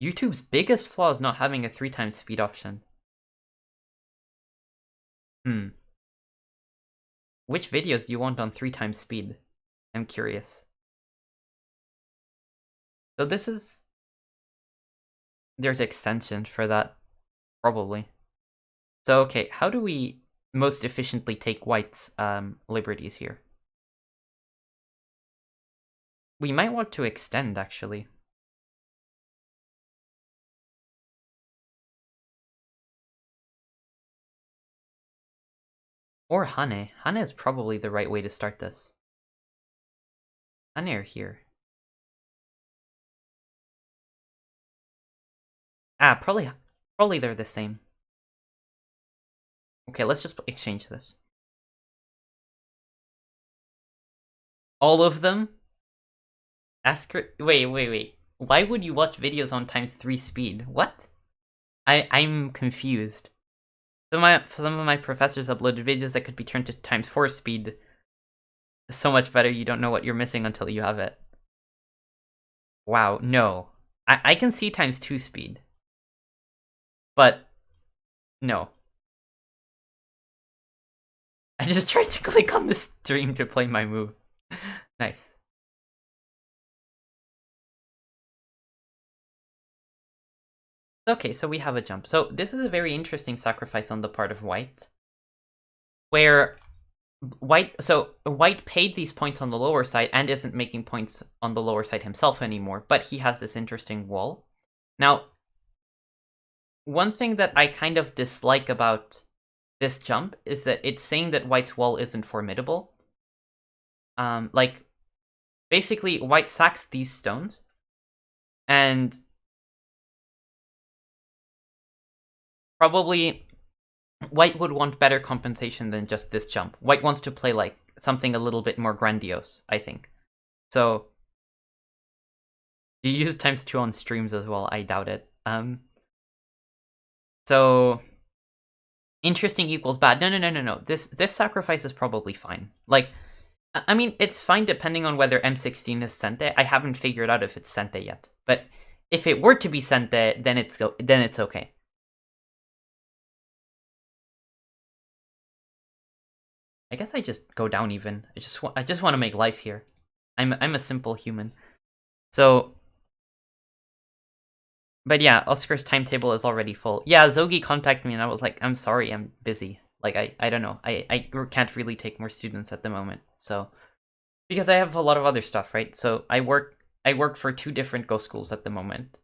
YouTube's biggest flaw is not having a 3x speed option. Which videos do you want on 3x speed? I'm curious. So this is... There's extension for that, probably. So, okay, how do we most efficiently take white's liberties here? We might want to extend, actually. Or Hane. Hane is probably the right way to start this. Hane are here. Ah, probably they're the same. Okay, let's just exchange this. All of them? Wait. Why would you watch videos on ×3 speed? What? I'm confused. Some of my professors uploaded videos that could be turned to ×4 speed. So much better, you don't know what you're missing until you have it. Wow, no. I can see ×2 speed. But, no. I just tried to click on the stream to play my move. Nice. Okay, so we have a jump. So this is a very interesting sacrifice on the part of white. Where white paid these points on the lower side and isn't making points on the lower side himself anymore, but he has this interesting wall. Now, one thing that I kind of dislike about this jump is that it's saying that white's wall isn't formidable. Like, basically, white sacks these stones, And probably White would want better compensation than just this jump. White wants to play like something a little bit more grandiose, I think. So you use ×2 on streams as well, I doubt it. So interesting equals bad. No. This sacrifice is probably fine. Like, I mean, it's fine depending on whether M16 is Sente. I haven't figured out if it's Sente yet. But if it were to be Sente, then it's okay. I guess I just go down even. I just want to make life here. I'm a simple human. So, but yeah, Oscar's timetable is already full. Yeah, Zogi contacted me and I was like, I'm sorry, I'm busy. Like, I don't know. I can't really take more students at the moment. So, because I have a lot of other stuff, right? So I work for 2 different Go schools at the moment.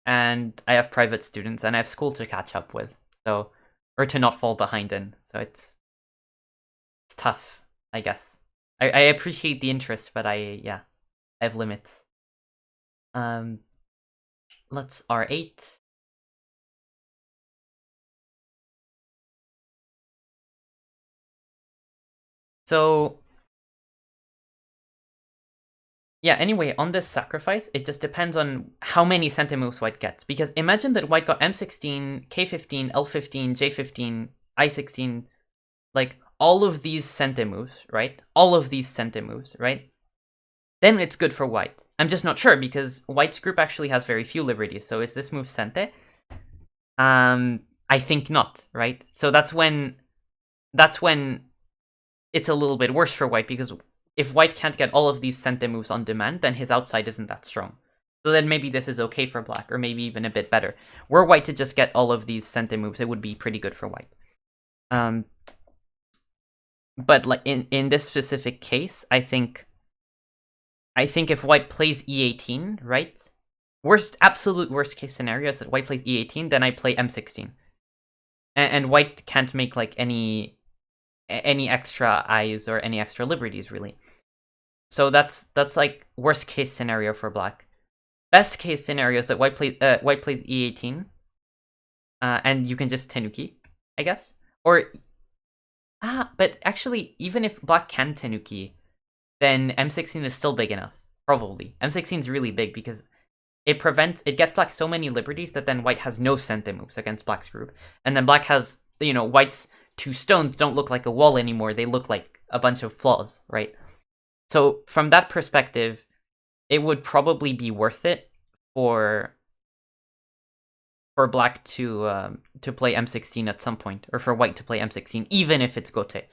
And I have private students and I have school to catch up with. So, or to not fall behind in. So it's tough, I guess. I appreciate the interest, but I have limits. Let's R8. So, yeah, anyway, on this sacrifice, it just depends on how many Sente moves White gets. Because imagine that White got M16, K15, L15, J15, I16, like, all of these Sente moves, right? All of these Sente moves, right? Then it's good for White. I'm just not sure, because White's group actually has very few liberties, so is this move Sente? I think not, right? So that's when it's a little bit worse for White, because if White can't get all of these Sente moves on demand, then his outside isn't that strong. So then maybe this is okay for Black, or maybe even a bit better. Were White to just get all of these Sente moves, it would be pretty good for White. But like in this specific case, I think if White plays E18, right? Absolute worst case scenario is that White plays E18, then I play M16. And White can't make like any extra eyes or any extra liberties, really. So that's like worst case scenario for Black. Best case scenario is that White plays E18, and you can just Tenuki, I guess. Or but actually, even if Black can Tenuki, then M16 is still big enough. Probably M16 is really big because it gets Black so many liberties that then White has no Sente moves against Black's group, and then Black has, you know, White's 2 stones don't look like a wall anymore, they look like a bunch of flaws, right? So from that perspective, it would probably be worth it for Black to play M16 at some point, or for White to play M16, even if it's Gote.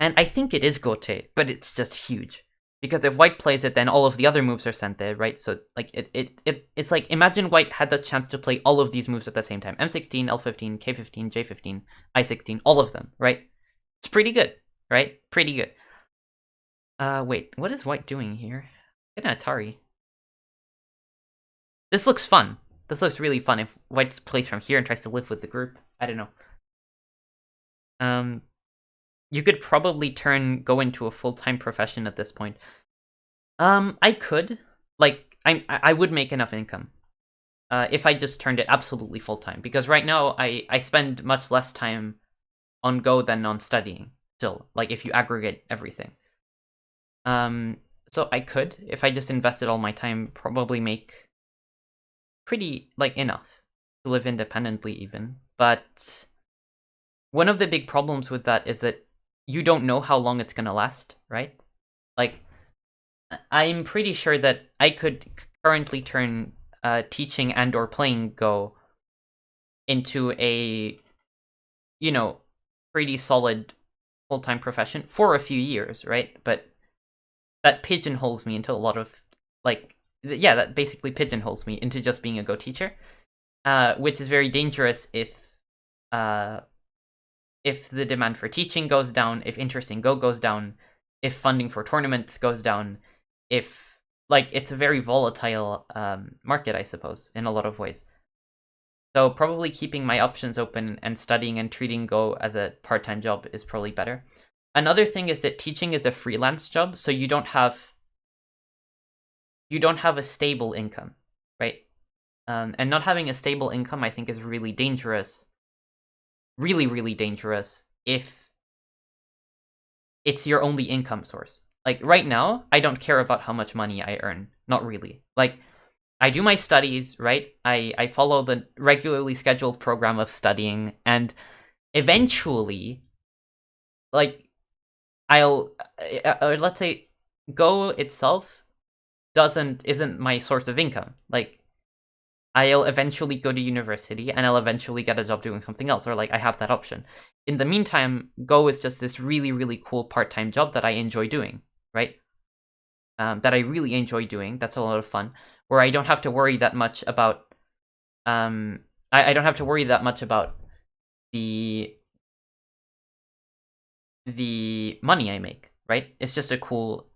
And I think it is Gote, but it's just huge. Because if White plays it, then all of the other moves are Sente, right? So like it's like, imagine White had the chance to play all of these moves at the same time. M16, L15, K15, J15, I16, all of them, right? It's pretty good, right? Pretty good. Wait, what is White doing here? Get an Atari. This looks fun. This looks really fun if White plays from here and tries to live with the group. I don't know. You could probably go into a full-time profession at this point. I could. Like, I would make enough income. If I just turned it absolutely full-time. Because right now, I spend much less time on Go than on studying, still. Like, if you aggregate everything. So I could, if I just invested all my time, probably make pretty, like, enough to live independently even. But one of the big problems with that is that you don't know how long it's gonna last, right? Like, I'm pretty sure that I could currently turn teaching and or playing Go into a, you know, pretty solid full-time profession for a few years, right? But that pigeonholes me into a lot of, like, yeah, that basically pigeonholes me into just being a Go teacher, which is very dangerous if the demand for teaching goes down, if interest in Go goes down, if funding for tournaments goes down, if, like, it's a very volatile market, I suppose, in a lot of ways. So probably keeping my options open and studying and treating Go as a part-time job is probably better. Another thing is that teaching is a freelance job, so you don't have a stable income, right? And not having a stable income, I think, is really dangerous. Really, really dangerous if it's your only income source. Like, right now, I don't care about how much money I earn. Not really. Like, I do my studies, right? I follow the regularly scheduled program of studying, and eventually, like, let's say, Go itself isn't my source of income. Like, I'll eventually go to university and I'll eventually get a job doing something else, or like I have that option. In the meantime, Go is just this really, really cool part-time job that I enjoy doing, right? That I really enjoy doing. That's a lot of fun, where I don't have to worry that much about I don't have to worry that much about the money I make, right? It's just a cool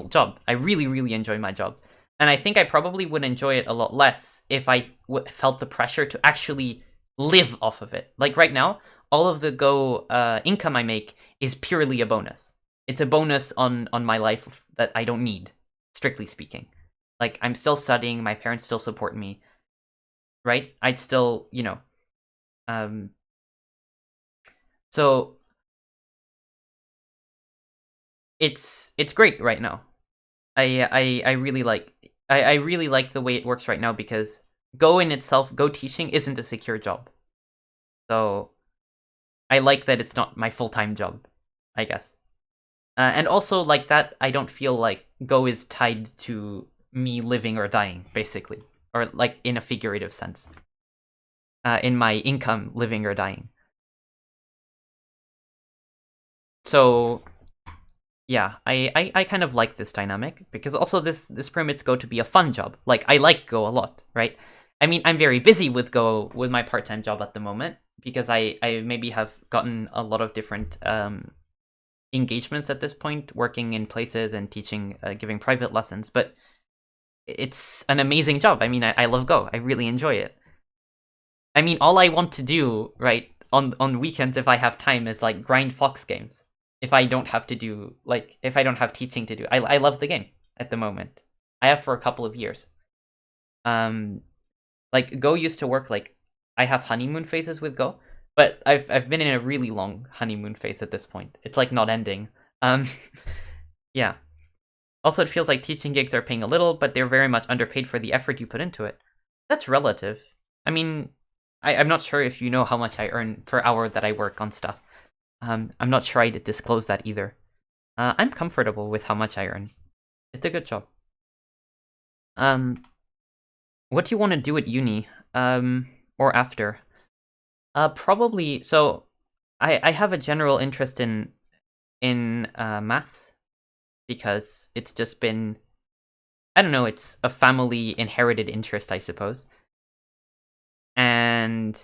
job. I really, really enjoy my job. And I think I probably would enjoy it a lot less if I felt the pressure to actually live off of it. Like right now, all of the Go income I make is purely a bonus. It's a bonus on my life that I don't need, strictly speaking. Like, I'm still studying, my parents still support me, right? I'd still, so it's great right now. I really like I really like the way it works right now, because Go in itself, Go teaching isn't a secure job. So I like that it's not my full-time job, I guess. And also, like, that I don't feel like Go is tied to me living or dying, basically. Or, like, in a figurative sense. In my income living or dying. So, yeah, I kind of like this dynamic, because also this permits Go to be a fun job. Like, I like Go a lot, right? I mean, I'm very busy with Go, with my part-time job at the moment, because I maybe have gotten a lot of different engagements at this point, working in places and teaching, giving private lessons, but it's an amazing job. I mean, I love Go. I really enjoy it. I mean, all I want to do, right, on weekends if I have time is, like, grind Fox games. If I don't have to do, like, if I don't have teaching to do. I love the game at the moment. I have for a couple of years. Like, Go used to work, like, I have honeymoon phases with Go, but I've been in a really long honeymoon phase at this point. It's, like, not ending. Yeah. Also, it feels like teaching gigs are paying a little, but they're very much underpaid for the effort you put into it. That's relative. I mean, I'm not sure if you know how much I earn per hour that I work on stuff. I'm not sure I'd disclose that either. I'm comfortable with how much I earn. It's a good job. What do you want to do at uni? Or after? Probably. So, I have a general interest in maths, because it's just been, I don't know, it's a family inherited interest, I suppose. And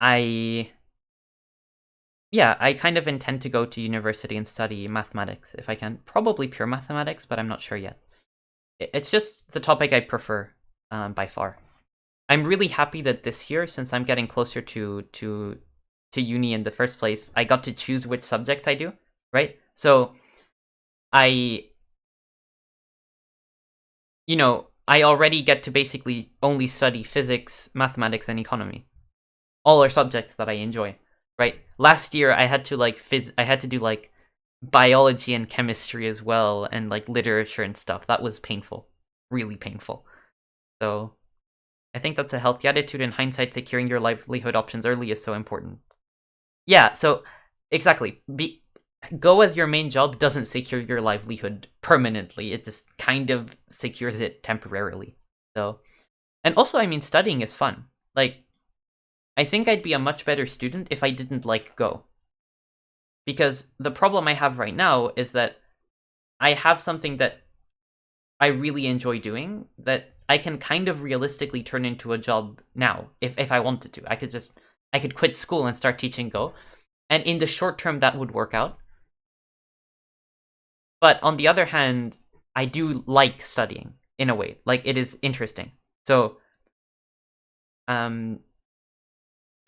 I kind of intend to go to university and study mathematics if I can. Probably pure mathematics, but I'm not sure yet. It's just the topic I prefer, by far. I'm really happy that this year, since I'm getting closer to uni in the first place, I got to choose which subjects I do, right? So I already get to basically only study physics, mathematics, and economy. All are subjects that I enjoy, right? Last year I had to I had to do like biology and chemistry as well, and like literature and stuff. That was painful, really painful. So I think that's a healthy attitude. In hindsight, securing your livelihood options early is so important. Yeah, so exactly. Go as your main job doesn't secure your livelihood permanently. It just kind of secures it temporarily. So, and also, I mean, studying is fun. Like, I think I'd be a much better student if I didn't like Go. Because the problem I have right now is that I have something that I really enjoy doing that I can kind of realistically turn into a job now, if I wanted to. I could quit school and start teaching Go. And in the short term, that would work out. But on the other hand, I do like studying, in a way. Like, it is interesting. So, and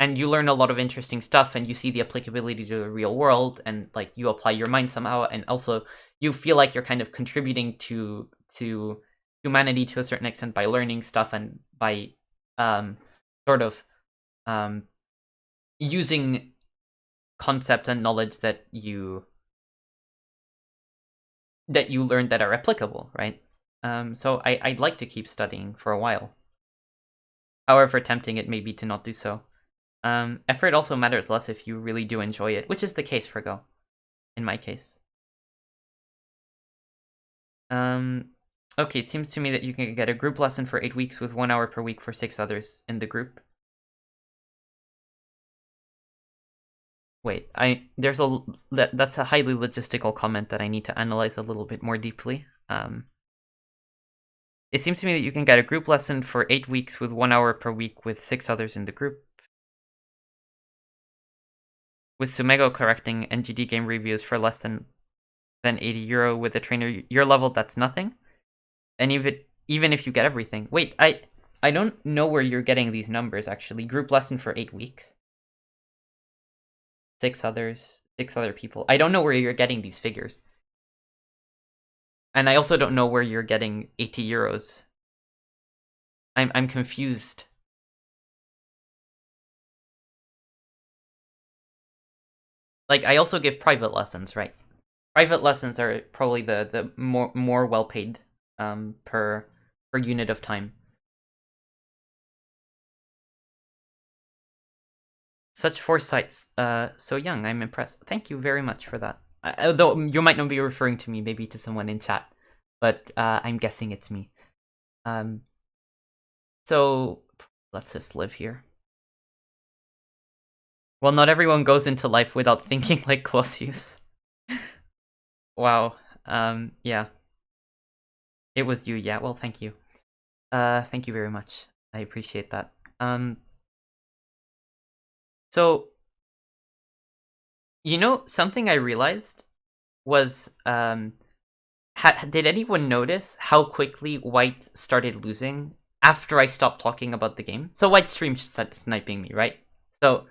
you learn a lot of interesting stuff, and you see the applicability to the real world, and like you apply your mind somehow, and also you feel like you're kind of contributing to humanity to a certain extent by learning stuff and by sort of using concepts and knowledge that you learned that are applicable, right? So I'd like to keep studying for a while. However tempting it may be to not do so. Effort also matters less if you really do enjoy it, which is the case for Go, in my case. Okay, it seems to me that you can get a group lesson for 8 weeks with 1 hour per week for 6 others in the group. Wait, that's a highly logistical comment that I need to analyze a little bit more deeply. It seems to me that you can get a group lesson for 8 weeks with 1 hour per week with 6 others in the group. With tsumego correcting NGD game reviews for less than €80 with a trainer your level, that's nothing. And even if you get everything. Wait, I don't know where you're getting these numbers actually. Group lesson for 8 weeks. 6 others, 6 other people. I don't know where you're getting these figures. And I also don't know where you're getting €80. I'm confused. Like, I also give private lessons, right? Private lessons are probably the more well paid per unit of time. Such foresight, so young. I'm impressed. Thank you very much for that. Though you might not be referring to me, maybe to someone in chat, but I'm guessing it's me. So let's just live here. Well, not everyone goes into life without thinking like Clausius. Wow. Yeah. It was you. Yeah. Well, thank you. Thank you very much. I appreciate that. So, something I realized was, did anyone notice how quickly White started losing after I stopped talking about the game? So White stream started sniping me, right? So,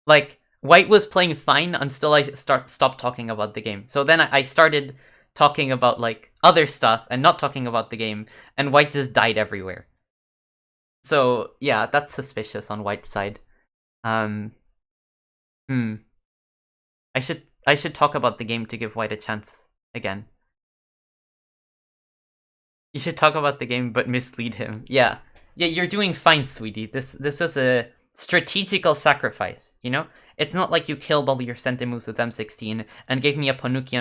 like, White was playing fine until I stopped talking about the game. So then I started talking about, like, other stuff and not talking about the game, and White just died everywhere. So, yeah, that's suspicious on White's side. I should talk about the game to give White a chance again. You should talk about the game but mislead him. Yeah, you're doing fine, sweetie. This was a strategical sacrifice, It's not like you killed all your Centimus with M16 and gave me a Ponuki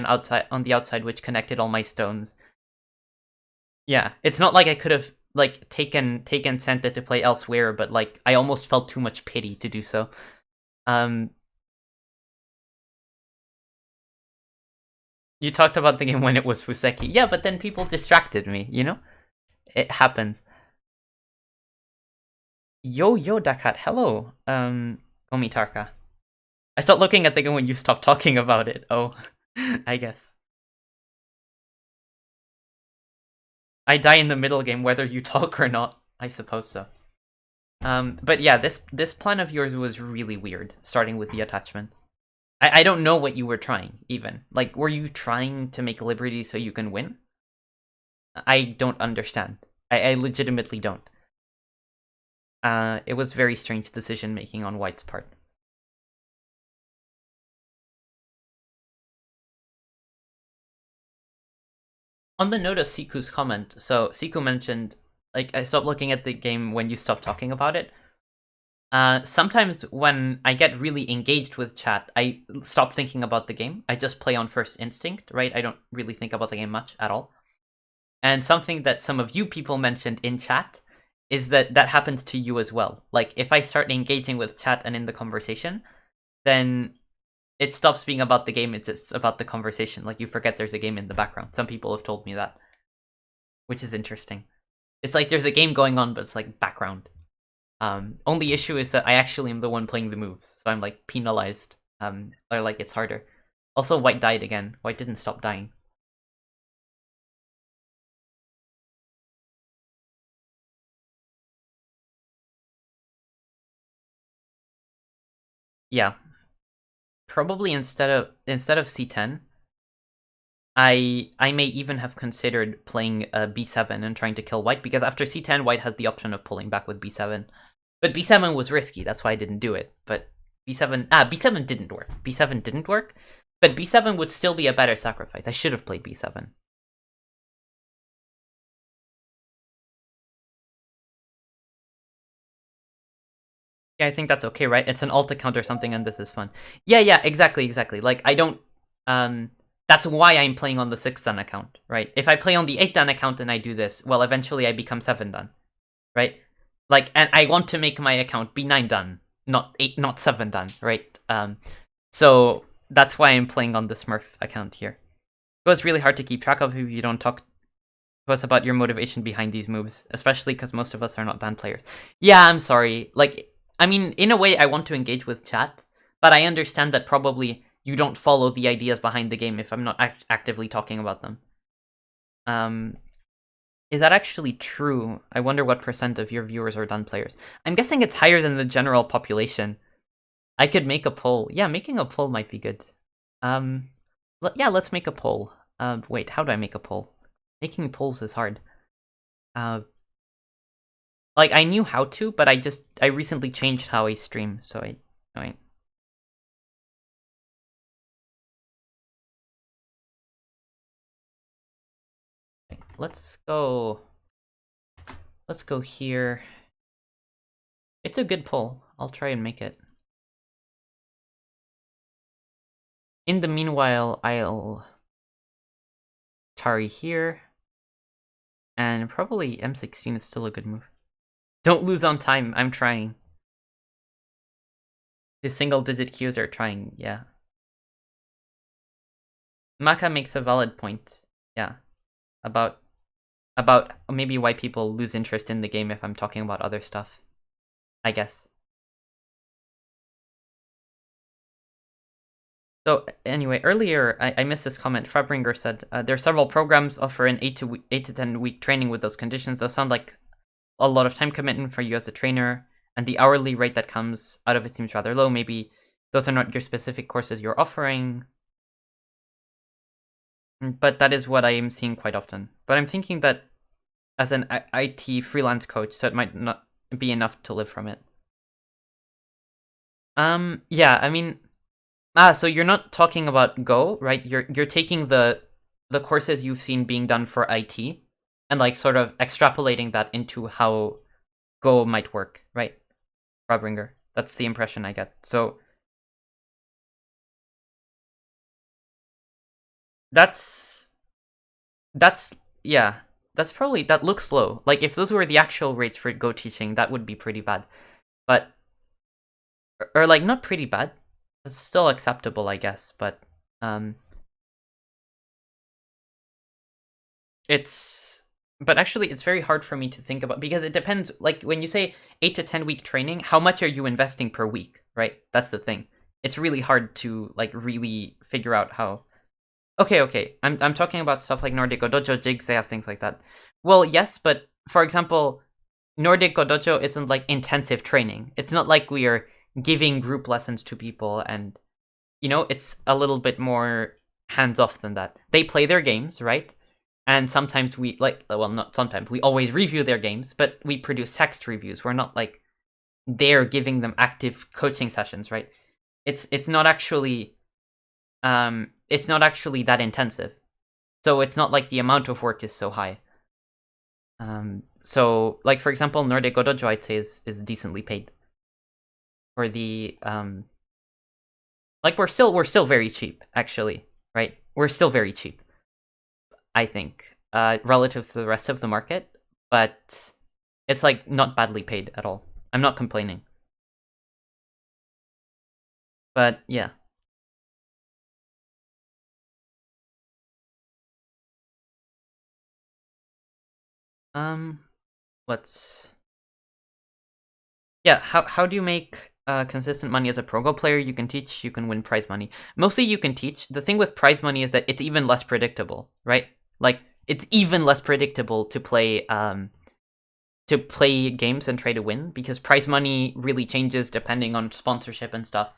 on the outside which connected all my stones. Yeah, it's not like I could have, like, taken Senta to play elsewhere, but, like, I almost felt too much pity to do so. You talked about the game when it was Fuseki. Yeah, but then people distracted me, It happens. Yo, dacat, hello, Gomitarka. I stopped looking at the game when you stopped talking about it. Oh, I guess. I die in the middle game whether you talk or not. I suppose so. But yeah, this plan of yours was really weird, starting with the attachment. I don't know what you were trying, even. Like, were you trying to make Liberty so you can win? I don't understand. I legitimately don't. It was very strange decision-making on White's part. On the note of Siku's comment, so Siku mentioned, like, I stopped looking at the game when you stopped talking about it. Sometimes when I get really engaged with chat, I stop thinking about the game. I just play on first instinct, right? I don't really think about the game much at all. And something that some of you people mentioned in chat is that happens to you as well. Like, if I start engaging with chat and in the conversation, then it stops being about the game, it's just about the conversation. Like, you forget there's a game in the background. Some people have told me that, which is interesting. It's like there's a game going on, but it's like background. Only issue is that I actually am the one playing the moves, so I'm, like, penalized. Or, like, it's harder. Also, White died again. White didn't stop dying. Yeah. Probably instead of C10, I may even have considered playing b7 and trying to kill white, because after c10, white has the option of pulling back with b7. But b7 was risky, that's why I didn't do it. But b7 didn't work. b7 didn't work, but b7 would still be a better sacrifice. I should have played b7. Yeah, I think that's okay, right? It's an alt account or something, and this is fun. Yeah, exactly. Like, I don't... That's why I'm playing on the 6th dan account, right? If I play on the 8th dan account and I do this, well, eventually I become 7 dan, right? Like, and I want to make my account be 9 dan, not 7 dan, right? So that's why I'm playing on the Smurf account here. It was really hard to keep track of if you don't talk to us about your motivation behind these moves, especially because most of us are not dan players. Yeah, I'm sorry. Like, I mean, in a way, I want to engage with chat, but I understand that probably you don't follow the ideas behind the game if I'm not actively talking about them. Is that actually true? I wonder what % of your viewers are dan players. I'm guessing it's higher than the general population. I could make a poll. Yeah, making a poll might be good. Yeah, let's make a poll. Wait, how do I make a poll? Making polls is hard. Like, I knew how to, but I recently changed how I stream, so I let's go here. It's a good poll. I'll try and make it. In the meanwhile, I'll Tari here. And probably M16 is still a good move. Don't lose on time. I'm trying. The single-digit queues are trying, yeah. Maka makes a valid point, yeah. About maybe why people lose interest in the game if I'm talking about other stuff, I guess. So anyway, earlier I missed this comment. Fabringer said, there are several programs offer an 8 to 10 week training with those conditions. Those sound like a lot of time commitment for you as a trainer, and the hourly rate that comes out of it seems rather low. Maybe those are not your specific courses you're offering. But that is what I am seeing quite often. But I'm thinking that as an IT freelance coach, so it might not be enough to live from it. Yeah, I mean, so you're not talking about Go, right? You're taking the courses you've seen being done for IT and like sort of extrapolating that into how Go might work, right? Fabringer. That's the impression I get. So that's yeah. That's probably, that looks low. Like, if those were the actual rates for Go teaching, that would be pretty bad. But, or like, not pretty bad. It's still acceptable, I guess, but, but actually, it's very hard for me to think about, because it depends, like, when you say 8 to 10 week training, how much are you investing per week, right? That's the thing. It's really hard to, like, really figure out how... Okay. I'm talking about stuff like Nordic Dojo, Jigs, they have things like that. Well, yes, but for example, Nordic Dojo isn't like intensive training. It's not like we are giving group lessons to people, and it's a little bit more hands-off than that. They play their games, right? And sometimes we not sometimes, we always review their games, but we produce text reviews. We're not like there giving them active coaching sessions, right? It's not actually that intensive. So it's not like the amount of work is so high. So like, for example, Nordic Dojo, I'd say is decently paid. For the like, we're still very cheap, actually, right? We're still very cheap, I think, relative to the rest of the market, but it's like not badly paid at all. I'm not complaining. But yeah. How do you make consistent money as a Pro Go player? You can teach, you can win prize money. Mostly you can teach. The thing with prize money is that it's even less predictable, right? Like, it's even less predictable to play games and try to win, because prize money really changes depending on sponsorship and stuff.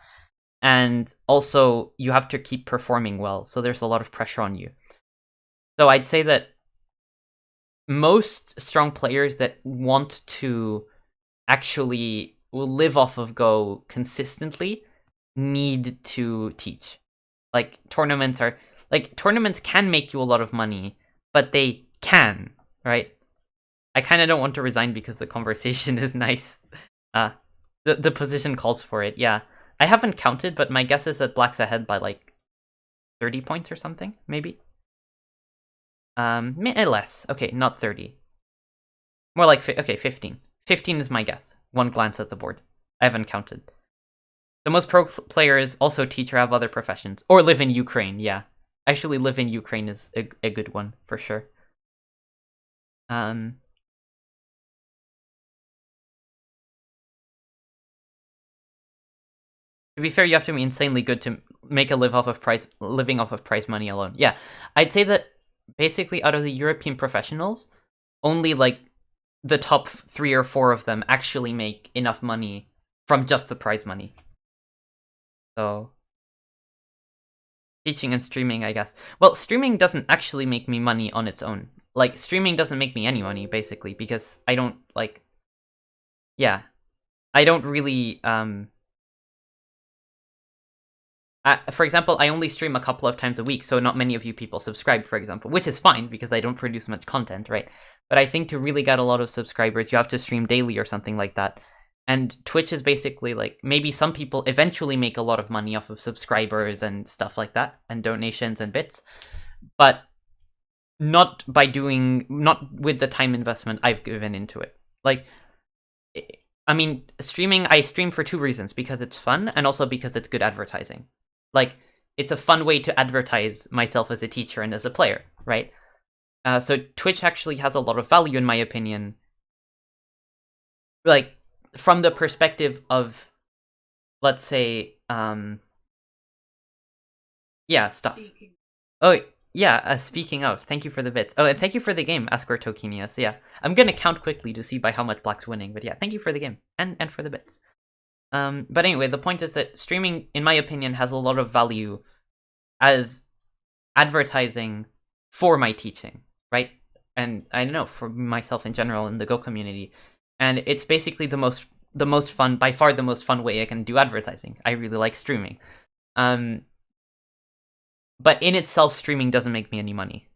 And also, you have to keep performing well, so there's a lot of pressure on you. So I'd say that most strong players that want to actually live off of Go consistently need to teach. Like, tournaments can make you a lot of money, but they can, right? I kind of don't want to resign because the conversation is nice. The position calls for it, yeah. I haven't counted, but my guess is that Black's ahead by, like, 30 points or something, maybe? Less. Okay, not 30. More like, okay, 15. 15 is my guess. One glance at the board. I haven't counted. So most pro players also teach or have other professions. Or live in Ukraine, yeah. Actually, live in Ukraine is a good one, for sure. To be fair, you have to be insanely good to make a living off of prize money alone. Yeah, I'd say that basically out of the European professionals, only like the top 3 or 4 of them actually make enough money from just the prize money. So, teaching and streaming, I guess. Well, streaming doesn't actually make me money on its own. Like, streaming doesn't make me any money, basically, because I don't, like... Yeah. I don't really, for example, I only stream a couple of times a week, so not many of you people subscribe, for example, which is fine, because I don't produce much content, right? But I think to really get a lot of subscribers, you have to stream daily or something like that. And Twitch is basically, like, maybe some people eventually make a lot of money off of subscribers and stuff like that, and donations and bits, but not with the time investment I've given into it. Like, I mean, I stream for 2 reasons, because it's fun, and also because it's good advertising. Like, it's a fun way to advertise myself as a teacher and as a player, right? So Twitch actually has a lot of value, in my opinion, like, from the perspective of, let's say, yeah, stuff. Oh, yeah, speaking of, thank you for the bits. Oh, and thank you for the game, Ascor Tokinius. Yeah, I'm gonna count quickly to see by how much Black's winning, but yeah, thank you for the game, and for the bits. But anyway, the point is that streaming, in my opinion, has a lot of value as advertising for my teaching, right? And I don't know, for myself in general in the Go community. And it's basically the most fun, by far the most fun way I can do advertising. I really like streaming. But in itself, streaming doesn't make me any money.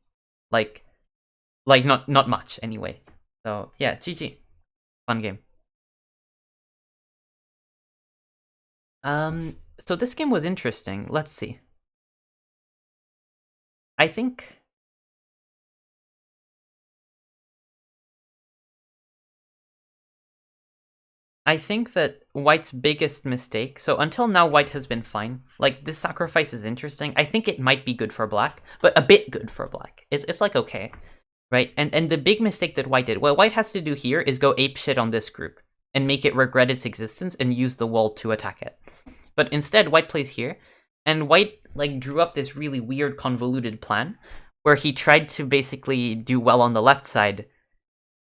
Like not much anyway. So yeah, GG. Fun game. So this game was interesting. Let's see. I think that White's biggest mistake, so until now White has been fine. Like, this sacrifice is interesting. I think it might be good for Black, but a bit good for Black. It's like, okay, right? And the big mistake that White did, what White has to do here is go apeshit on this group and make it regret its existence and use the wall to attack it. But instead, White plays here, and White, like, drew up this really weird, convoluted plan where he tried to basically do well on the left side.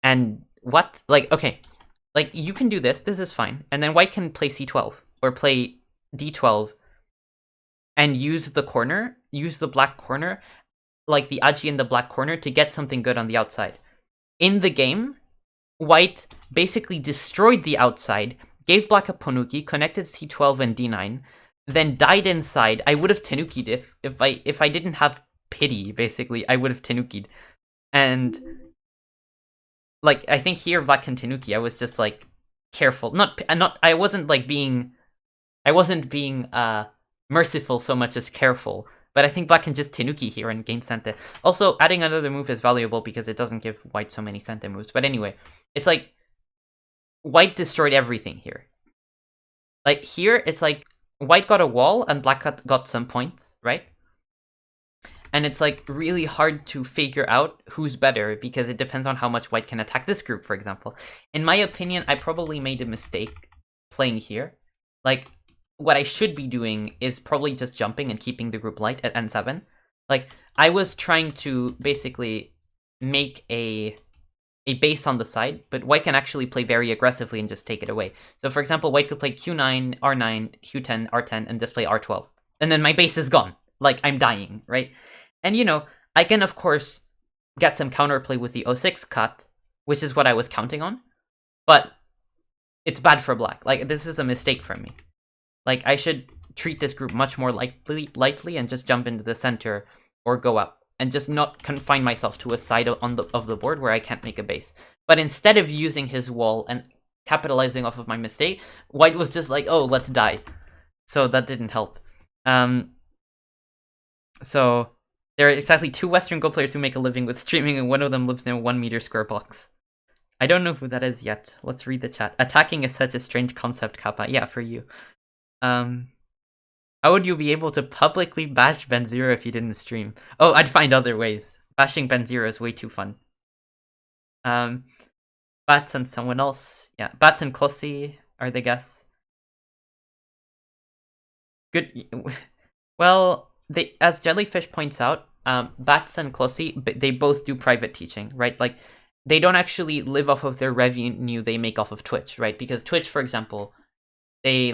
And what? Like, okay, like, you can do this is fine, and then White can play c12, or play d12, and use the black corner, like the Aji in the black corner, to get something good on the outside. In the game, White basically destroyed the outside, gave Black a Ponuki, connected c12 and d9, then died inside. I would have Tenuki'd if I didn't have pity, basically. I would have Tenuki'd. And, like, I think here Black can Tenuki, I was just, like, careful. I wasn't being merciful so much as careful. But I think Black can just Tenuki here and gain Sente. Also, adding another move is valuable because it doesn't give White so many Sente moves. But anyway, it's like, White destroyed everything here. Like, here, it's like, White got a wall and Black got some points, right? And it's, like, really hard to figure out who's better because it depends on how much White can attack this group, for example. In my opinion, I probably made a mistake playing here. Like, what I should be doing is probably just jumping and keeping the group light at N7. Like, I was trying to basically make a base on the side, but White can actually play very aggressively and just take it away. So, for example, White could play Q9, R9, Q10, R10, and display R12. And then my base is gone. Like, I'm dying, right? And, you know, I can, of course, get some counterplay with the 06 cut, which is what I was counting on, but it's bad for black. Like, this is a mistake from me. Like, I should treat this group much more lightly and just jump into the center or go up, and just not confine myself to a side of the board where I can't make a base. But instead of using his wall and capitalizing off of my mistake, white was just like, oh, let's die. So that didn't help. So there are exactly 2 Western Go players who make a living with streaming, and one of them lives in a 1 meter square box. I don't know who that is yet. Let's read the chat. Attacking is such a strange concept, Kappa. Yeah, for you. How would you be able to publicly bash Ben0 if you didn't stream? Oh, I'd find other ways. Bashing Ben0 is way too fun. Bats and someone else. Yeah, Bats and Klossy are the guests. Good. Well, as Jellyfish points out, Bats and Klossy, they both do private teaching, right? Like, they don't actually live off of their revenue they make off of Twitch, right? Because Twitch, for example, they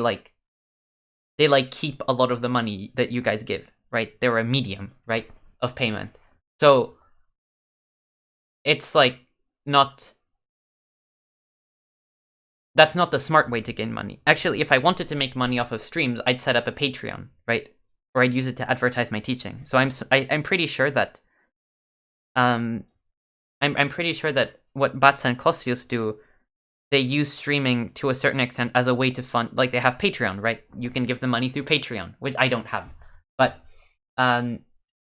keep a lot of the money that you guys give, right? They're a medium, right, of payment. So it's like that's not the smart way to gain money. Actually, if I wanted to make money off of streams, I'd set up a Patreon, right? Or I'd use it to advertise my teaching. So I'm pretty sure that I'm pretty sure that what Bats and Klossius do, they use streaming to a certain extent as a way to fund, like, they have Patreon, right? You can give them money through Patreon, which I don't have. But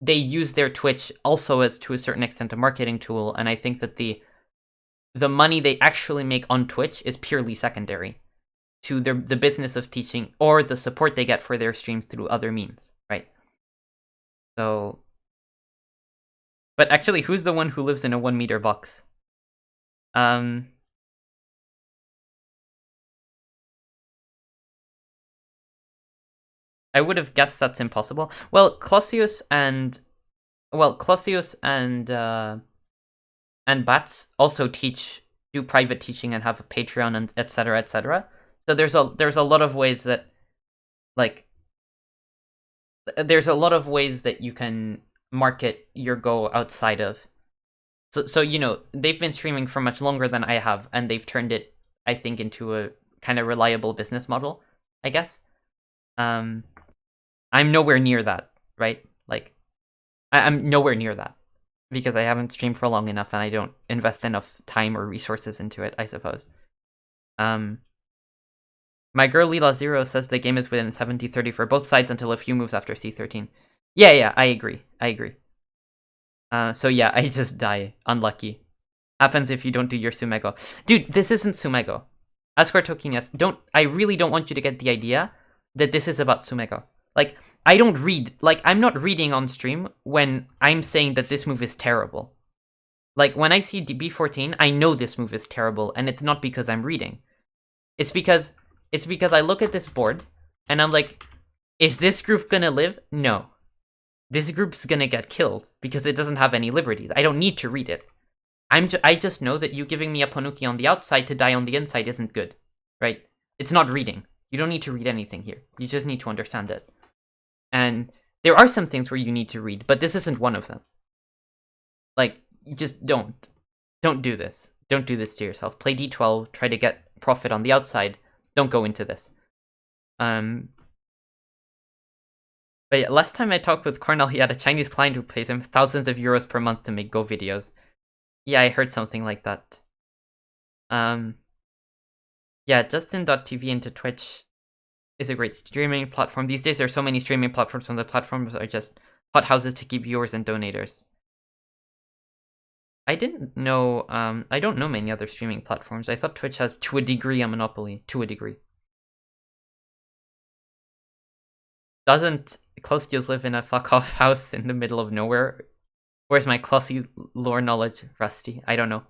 they use their Twitch also as, to a certain extent, a marketing tool, and I think that the money they actually make on Twitch is purely secondary to the business of teaching, or the support they get for their streams through other means, right? So... But actually, who's the one who lives in a 1 meter box? I would have guessed that's impossible. Well, Klossius and Bats also do private teaching and have a Patreon and etc. etc. So there's a lot of ways that, like, there's a lot of ways that you can market your Go outside of. So you know, they've been streaming for much longer than I have, and they've turned it, I think, into a kind of reliable business model, I guess. I'm nowhere near that, right? Like, I'm nowhere near that, because I haven't streamed for long enough, and I don't invest enough time or resources into it, I suppose. My girl Lila0 says the game is within 70-30 for both sides until a few moves after C13. Yeah, I agree. So yeah, I just die. Unlucky. Happens if you don't do your tsumego. Dude, this isn't tsumego. Asquare Tokinas, I really don't want you to get the idea that this is about tsumego. Like, I don't read, like, I'm not reading on stream when I'm saying that this move is terrible. Like, when I see B14, I know this move is terrible, and it's not because I'm reading. It's because I look at this board, and I'm like, is this group gonna live? No. This group's gonna get killed, because it doesn't have any liberties. I don't need to read it. I just know that you giving me a Ponuki on the outside to die on the inside isn't good, right? It's not reading. You don't need to read anything here. You just need to understand it. And there are some things where you need to read, but this isn't one of them. Like, you just don't do this. Don't do this to yourself. Play D12, try to get profit on the outside. Don't go into this. But yeah, last time I talked with Cornell, he had a Chinese client who pays him thousands of euros per month to make Go videos. Yeah, I heard something like that. Yeah, Justin.tv into Twitch is a great streaming platform. These days there are so many streaming platforms, and the platforms are just hothouses to keep viewers and donators. I didn't know, I don't know many other streaming platforms. I thought Twitch has, to a degree, a monopoly. To a degree. Doesn't Klossius live in a fuck-off house in the middle of nowhere? Where's my Klossy lore knowledge, Rusty? I don't know.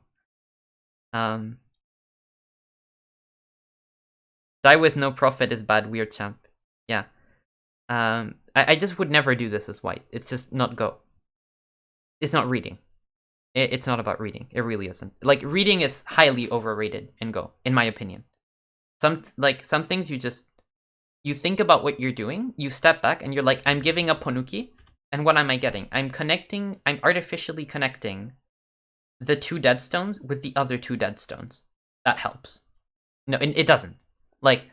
Die with no profit is bad, weird champ. Yeah. I just would never do this as white. It's just not Go. It's not reading. It's not about reading. It really isn't. Like, reading is highly overrated in Go, in my opinion. Some things you think about what you're doing, you step back, and you're like, I'm giving a Ponuki, And what am I getting? I'm artificially connecting the 2 dead stones with the other 2 dead stones. That helps. No, it doesn't. Like,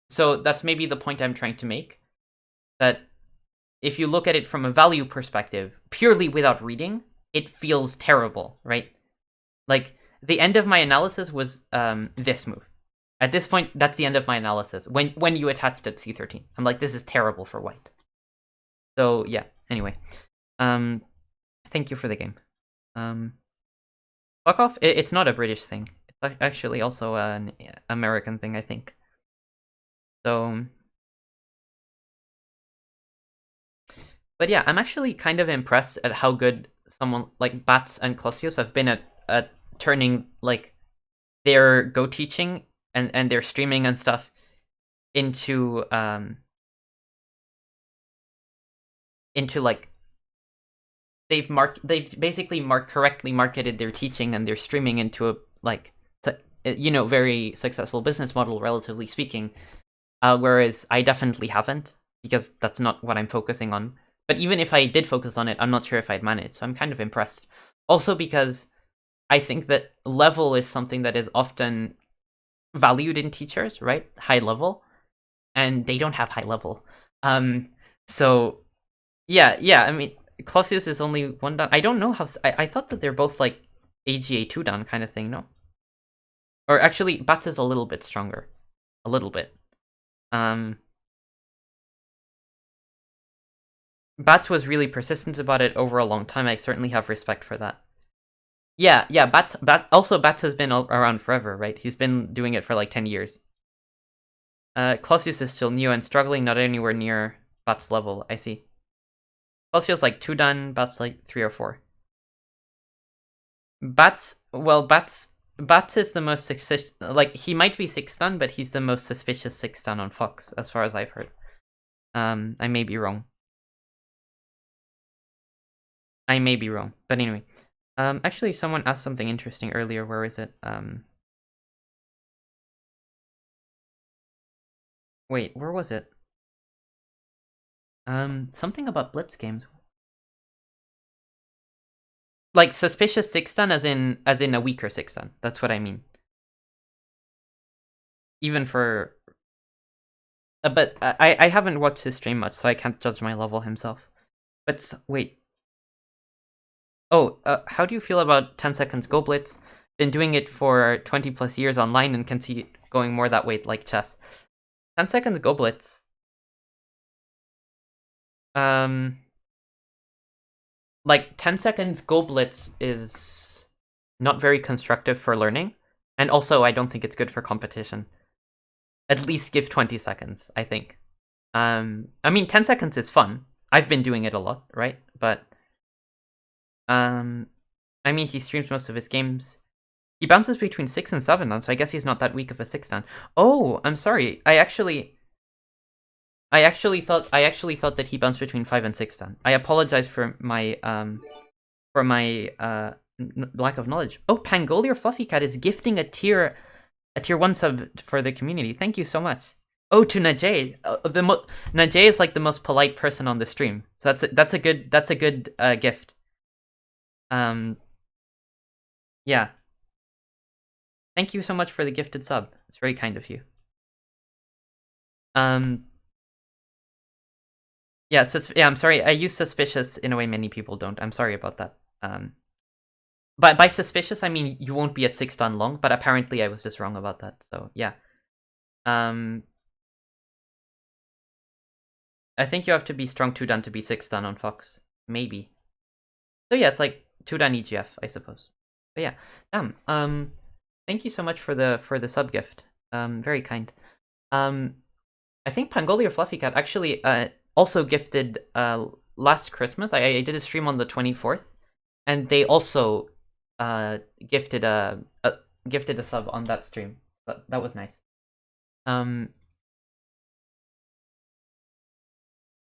so that's maybe the point I'm trying to make. That if you look at it from a value perspective, purely without reading, it feels terrible, right? Like, the end of my analysis was this move. At this point, that's the end of my analysis. When you attached at c13, I'm like, this is terrible for white. So yeah. Anyway, thank you for the game. Fuck off. It's not a British thing. It's actually also an American thing, I think. So, but yeah, I'm actually kind of impressed at how good someone like Bats and Klosius have been at turning like their Go teaching and their streaming and stuff into like they've basically correctly marketed their teaching and their streaming into a like very successful business model, relatively speaking. Whereas I definitely haven't, because that's not what I'm focusing on. But even if I did focus on it, I'm not sure if I'd manage. So I'm kind of impressed. Also because I think that level is something that is often valued in teachers, right? High level, and they don't have high level. So yeah. I mean, Clausius is only 1 down. I don't know how. I thought that they're both like AGA 2 down kind of thing. No, or actually, Bats is a little bit stronger, a little bit. Bats was really persistent about it over a long time. I certainly have respect for that. Yeah. Bats has been around forever, right? He's been doing it for like 10 years. Clausius is still new and struggling, not anywhere near Bats' level. I see. Clausius like 2 done, Bats like 3 or 4. Bats is the most suspicious. Like, he might be 6 done, but he's the most suspicious 6 done on Fox, as far as I've heard. I may be wrong. But anyway. Actually, someone asked something interesting earlier. Where is it? Wait, where was it? Something about Blitz games. Like, suspicious 6 done as in a weaker 6 done. That's what I mean. Even for... but I haven't watched his stream much, so I can't judge my level himself. But, wait. Oh, how do you feel about 10 seconds Go Blitz? Been doing it for 20 plus years online and can see it going more that way, like chess. 10 seconds Go Blitz. Like, 10 seconds Go Blitz is not very constructive for learning. And also, I don't think it's good for competition. At least give 20 seconds, I think. I mean, 10 seconds is fun. I've been doing it a lot, right? But, I mean, he streams most of his games. He bounces between 6 and 7 down, so I guess he's not that weak of a 6 down. Oh, I'm sorry. I actually thought that he bounced between 5 and 6 down. I apologize for my lack of knowledge. Oh, Pangolier Fluffy Cat is gifting a tier 1 sub for the community. Thank you so much. Oh, to Najee. Najee is like the most polite person on the stream. So that's a good gift. Yeah. Thank you so much for the gifted sub. It's very kind of you. Yeah, I'm sorry. I use suspicious in a way many people don't. I'm sorry about that. But by suspicious, I mean you won't be at 6 done long, but apparently I was just wrong about that. So, yeah. I think you have to be strong 2 done to be 6 done on Fox. Maybe. So yeah, it's like 2 done EGF, I suppose. But yeah. Thank you so much for the sub gift. Very kind. I think Pangolier Fluffy Cat actually also gifted last Christmas. I did a stream on the 24th, and they also gifted a sub on that stream. That was nice.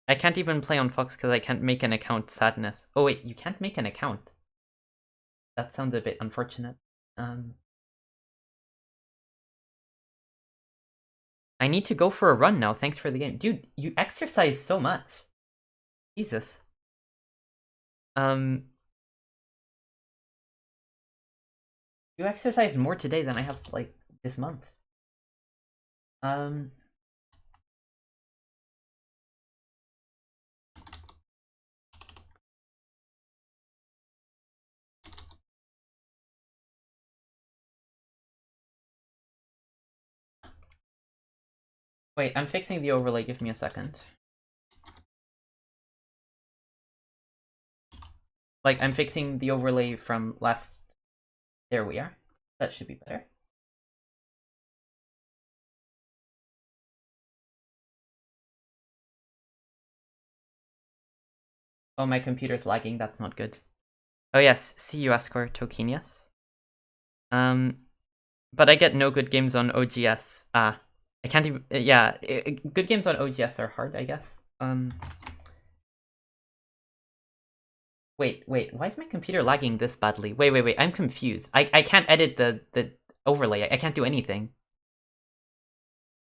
I can't even play on Fox because I can't make an account. Sadness. Oh wait, you can't make an account. That sounds a bit unfortunate. I need to go for a run now. Thanks for the game. Dude, you exercise so much. Jesus. You exercised more today than I have, like, this month. Wait, I'm fixing the overlay, give me a second. Like, I'm fixing the overlay from last... There we are. That should be better. Oh, my computer's lagging, that's not good. Oh yes, see you, Ascor Tokenius. But I get no good games on OGS. I can't even... Yeah, good games on OGS are hard, I guess. Wait, why is my computer lagging this badly? Wait, I'm confused. I can't edit the overlay. I can't do anything.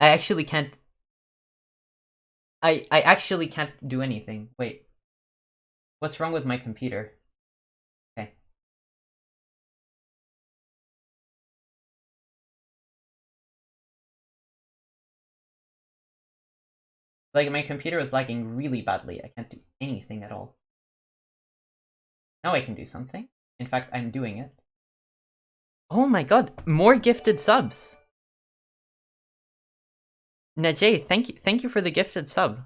I actually can't... I actually can't do anything. Wait. What's wrong with my computer? Okay. Like, my computer is lagging really badly. I can't do anything at all. Now I can do something. In fact, I'm doing it. Oh my god, more gifted subs! Najay, thank you for the gifted sub.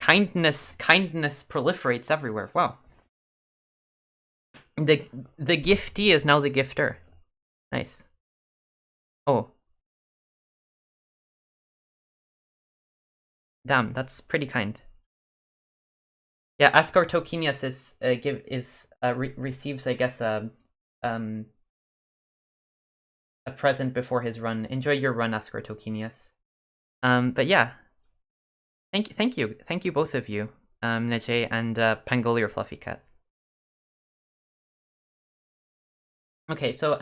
Kindness proliferates everywhere. Wow. The giftee is now the gifter. Nice. Oh. Damn, that's pretty kind. Yeah, Ascar Tokenius receives, I guess, a present before his run. Enjoy your run, Ascar Tokenius. But yeah. Thank you both of you, Najay and Pangolier Fluffy Cat. Okay, so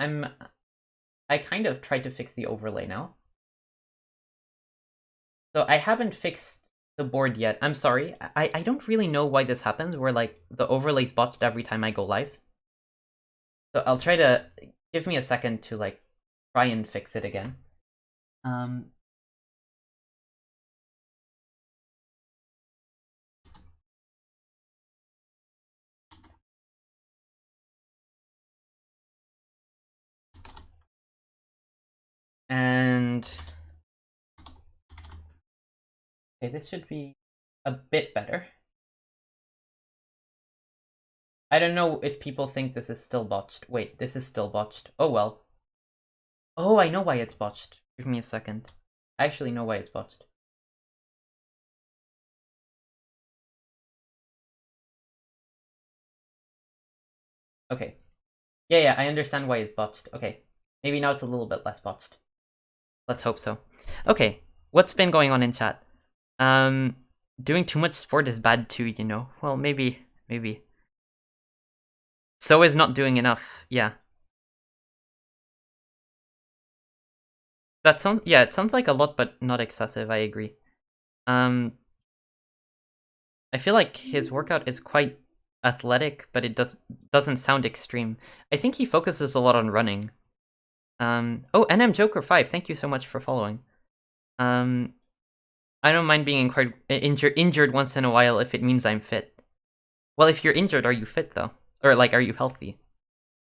I kind of tried to fix the overlay now. So I haven't fixed the board yet. I'm sorry. I don't really know why this happens, where like the overlay's botched every time I go live. So I'll try to... Give me a second to like try and fix it again. And... Okay, this should be a bit better. I don't know if people think this is still botched. Wait, this is still botched. Oh well. Oh, I know why it's botched. Give me a second. I actually know why it's botched. Okay. Yeah, I understand why it's botched. Okay. Maybe now it's a little bit less botched. Let's hope so. Okay. What's been going on in chat? Doing too much sport is bad too, you know. Well, maybe. So is not doing enough. Yeah. That sounds... Yeah, it sounds like a lot, but not excessive. I agree. I feel like his workout is quite athletic, but it doesn't sound extreme. I think he focuses a lot on running. Oh, NM Joker 5, thank you so much for following. I don't mind being injured once in a while if it means I'm fit. Well, if you're injured, are you fit though? Or like, are you healthy?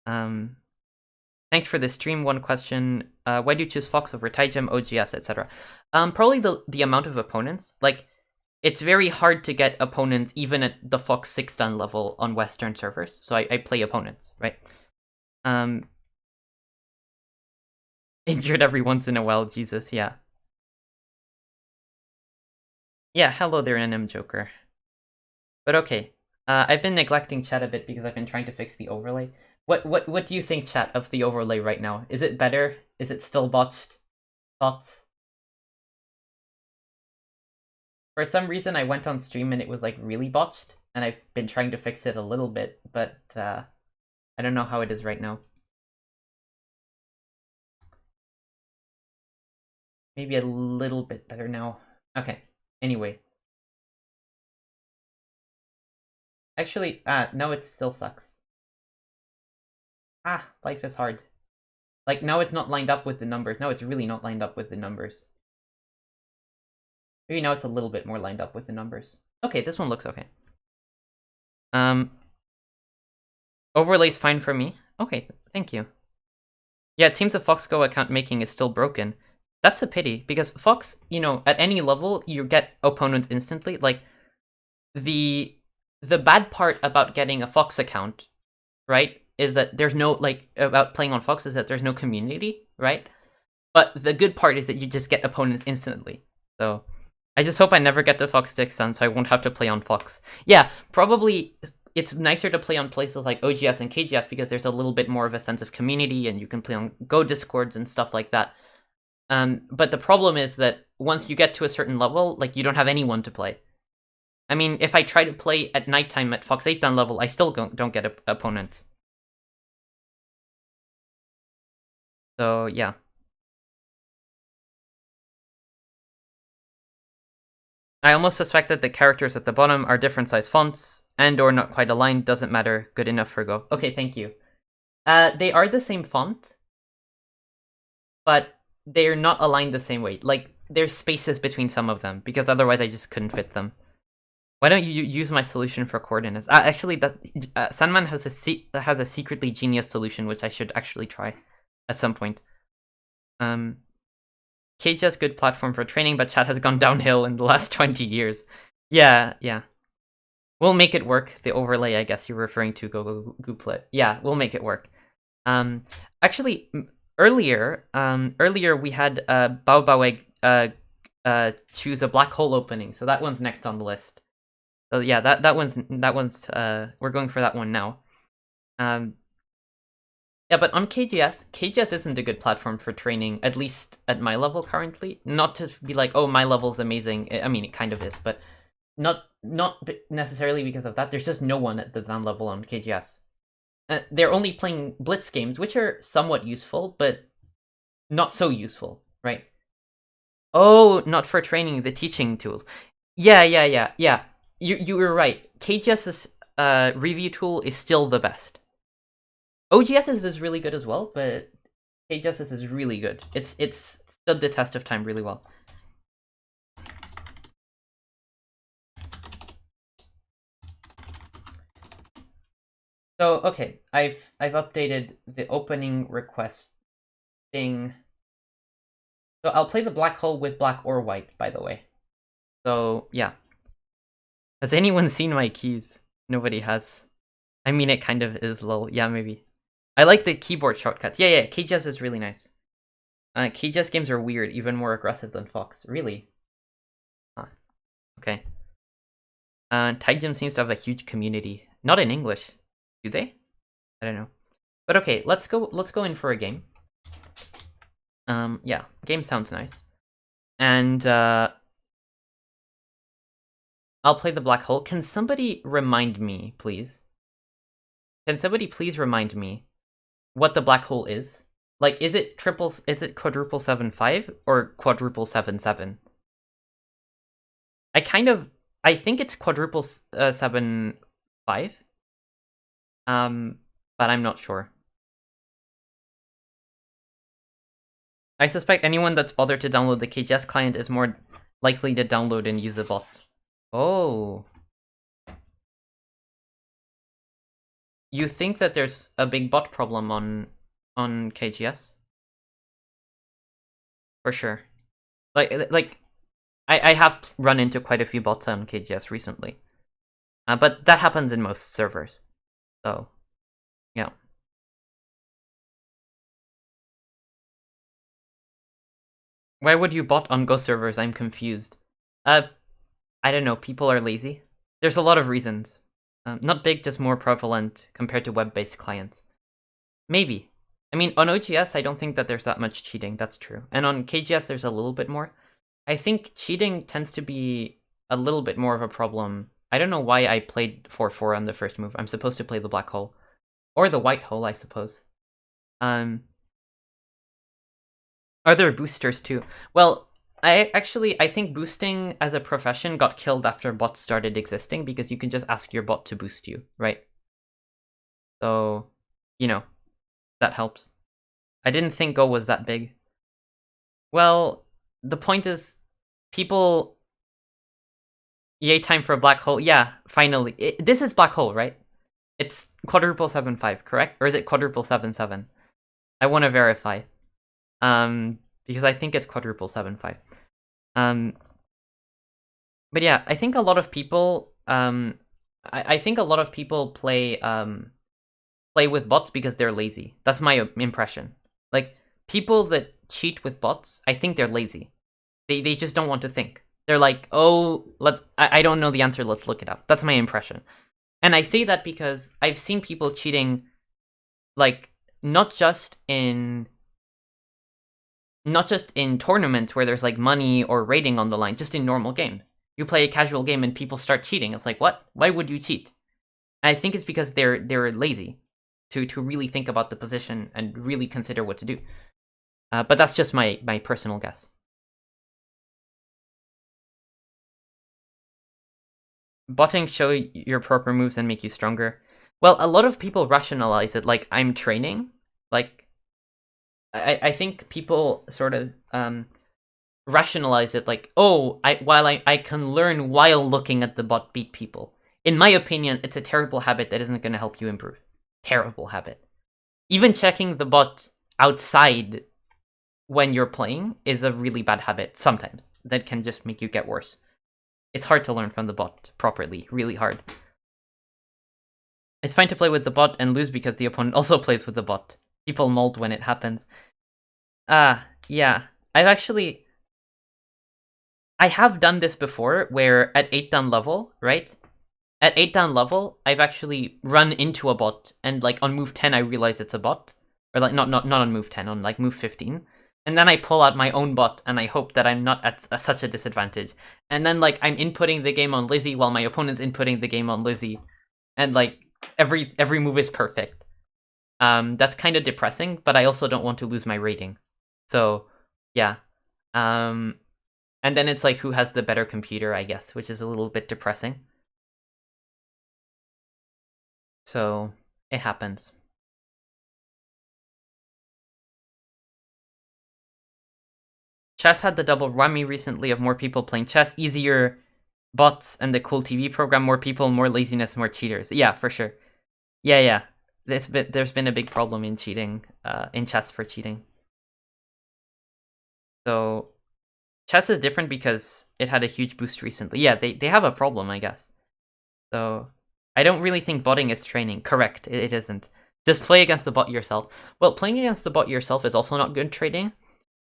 Thanks for the stream. One question: why do you choose Fox over Taijim, OGS, etc.? Probably the amount of opponents. Like, it's very hard to get opponents even at the Fox 6-dan level on Western servers. So I play opponents, right? Injured every once in a while, Jesus, yeah. Yeah, hello there, NM Joker. But okay, I've been neglecting chat a bit because I've been trying to fix the overlay. What do you think, chat, of the overlay right now? Is it better? Is it still botched? Thoughts? For some reason, I went on stream and it was like really botched, and I've been trying to fix it a little bit, but I don't know how it is right now. Maybe a little bit better now. Okay, anyway. Actually, no, it still sucks. Life is hard. Like, no, it's not lined up with the numbers. No, it's really not lined up with the numbers. Maybe now it's a little bit more lined up with the numbers. Okay, this one looks okay. Overlay's fine for me. Okay, thank you. Yeah, it seems the FoxGo account making is still broken. That's a pity, because Fox, you know, at any level, you get opponents instantly. Like, the bad part about getting a Fox account, right, is that there's no, like, about playing on Fox is that there's no community, right? But the good part is that you just get opponents instantly. So, I just hope I never get to Fox 6 then, so I won't have to play on Fox. Yeah, probably it's nicer to play on places like OGS and KGS because there's a little bit more of a sense of community and you can play on Go Discords and stuff like that. But the problem is that once you get to a certain level, like, you don't have anyone to play. I mean, if I try to play at nighttime at Fox 8 dan level, I still don't get an opponent. So, yeah. I almost suspect that the characters at the bottom are different size fonts and or not quite aligned. Doesn't matter. Good enough for Go. Okay, thank you. They are the same font, but they're not aligned the same way. Like, there's spaces between some of them, because otherwise I just couldn't fit them. Why don't you use my solution for coordinates? Actually, that Sandman has a secretly genius solution, which I should actually try at some point. KGS good platform for training, but chat has gone downhill in the last 20 years. Yeah. We'll make it work. The overlay, I guess you're referring to, Gooplet. Yeah, we'll make it work. Actually, earlier we had Bao choose a black hole opening, so that one's next on the list. So yeah, that one's we're going for that one now. Yeah, but on KGS isn't a good platform for training, at least at my level currently. Not to be like, oh, my level's amazing. I mean, it kind of is, but not necessarily because of that. There's just no one at the dan level on KGS. They're only playing Blitz games, which are somewhat useful, but not so useful, right? Oh, not for training, the teaching tools. Yeah. You were right. KGS's review tool is still the best. OGS's is really good as well, but KGS's is really good. It's stood the test of time really well. So okay, I've updated the opening request thing. So I'll play the black hole with black or white, by the way. So yeah. Has anyone seen my keys? Nobody has. I mean, it kind of is lol. Yeah, maybe. I like the keyboard shortcuts. Yeah, KGS is really nice. KGS games are weird, even more aggressive than Fox. Really? Huh. Okay. Taijin seems to have a huge community. Not in English. Do they? I don't know. But okay, let's go in for a game. Yeah, game sounds nice. And I'll play the black hole. Can somebody remind me, please? Can somebody please remind me what the black hole is? Like, is it quadruple 7-5 or quadruple 7-7? I think it's quadruple 7-5. But I'm not sure. I suspect anyone that's bothered to download the KGS client is more likely to download and use a bot. Oh. You think that there's a big bot problem on KGS? For sure. Like I have run into quite a few bots on KGS recently. But that happens in most servers. So, yeah. Why would you bot on Go servers? I'm confused. I don't know, people are lazy. There's a lot of reasons. Not big, just more prevalent compared to web-based clients. Maybe. I mean, on OGS, I don't think that there's that much cheating, that's true. And on KGS, there's a little bit more. I think cheating tends to be a little bit more of a problem. I don't know why I played 4-4 on the first move. I'm supposed to play the black hole. Or the white hole, I suppose. Are there boosters too? Well, I think boosting as a profession got killed after bots started existing, because you can just ask your bot to boost you, right? So, you know, that helps. I didn't think Go was that big. Well, the point is, people... Yay, time for a black hole. Yeah, finally. This is black hole, right? It's quadruple 7.5, correct? Or is it quadruple 7.7? I want to verify. Because I think it's quadruple 7.5. But yeah, I think a lot of people, I think a lot of people play with bots because they're lazy. That's my impression. Like, people that cheat with bots, I think they're lazy. They just don't want to think. They're like, oh, I don't know the answer, let's look it up. That's my impression. And I say that because I've seen people cheating, like, not just in tournaments where there's like money or rating on the line, just in normal games. You play a casual game and people start cheating. It's like, what? Why would you cheat? And I think it's because they're lazy to really think about the position and really consider what to do. But that's just my personal guess. Botting show your proper moves and make you stronger. Well, a lot of people rationalize it like I'm training. Like, I think people sort of rationalize it like, oh, I can learn while looking at the bot beat people. In my opinion, it's a terrible habit that isn't going to help you improve. Terrible habit. Even checking the bot outside when you're playing is a really bad habit sometimes. That can just make you get worse. It's hard to learn from the bot properly, really hard. It's fine to play with the bot and lose because the opponent also plays with the bot. People mold when it happens. Yeah. I have done this before, where at 8 down level, right? At 8 down level, I've actually run into a bot, and like on move 10 I realize it's a bot. Or like, not on move 10, on like move 15. And then I pull out my own bot, and I hope that I'm not at such a disadvantage. And then, like, I'm inputting the game on Lizzie while my opponent's inputting the game on Lizzie. And, like, every move is perfect. That's kind of depressing, but I also don't want to lose my rating. So, yeah. And then it's like, who has the better computer, I guess, which is a little bit depressing. So, it happens. Chess had the double whammy recently of more people playing chess, easier bots, and the cool TV program, more people, more laziness, more cheaters. Yeah, for sure. Yeah. There's been a big problem in cheating, in chess for cheating. So, chess is different because it had a huge boost recently. Yeah, they have a problem, I guess. So, I don't really think botting is training. Correct, it isn't. Just play against the bot yourself. Well, playing against the bot yourself is also not good training.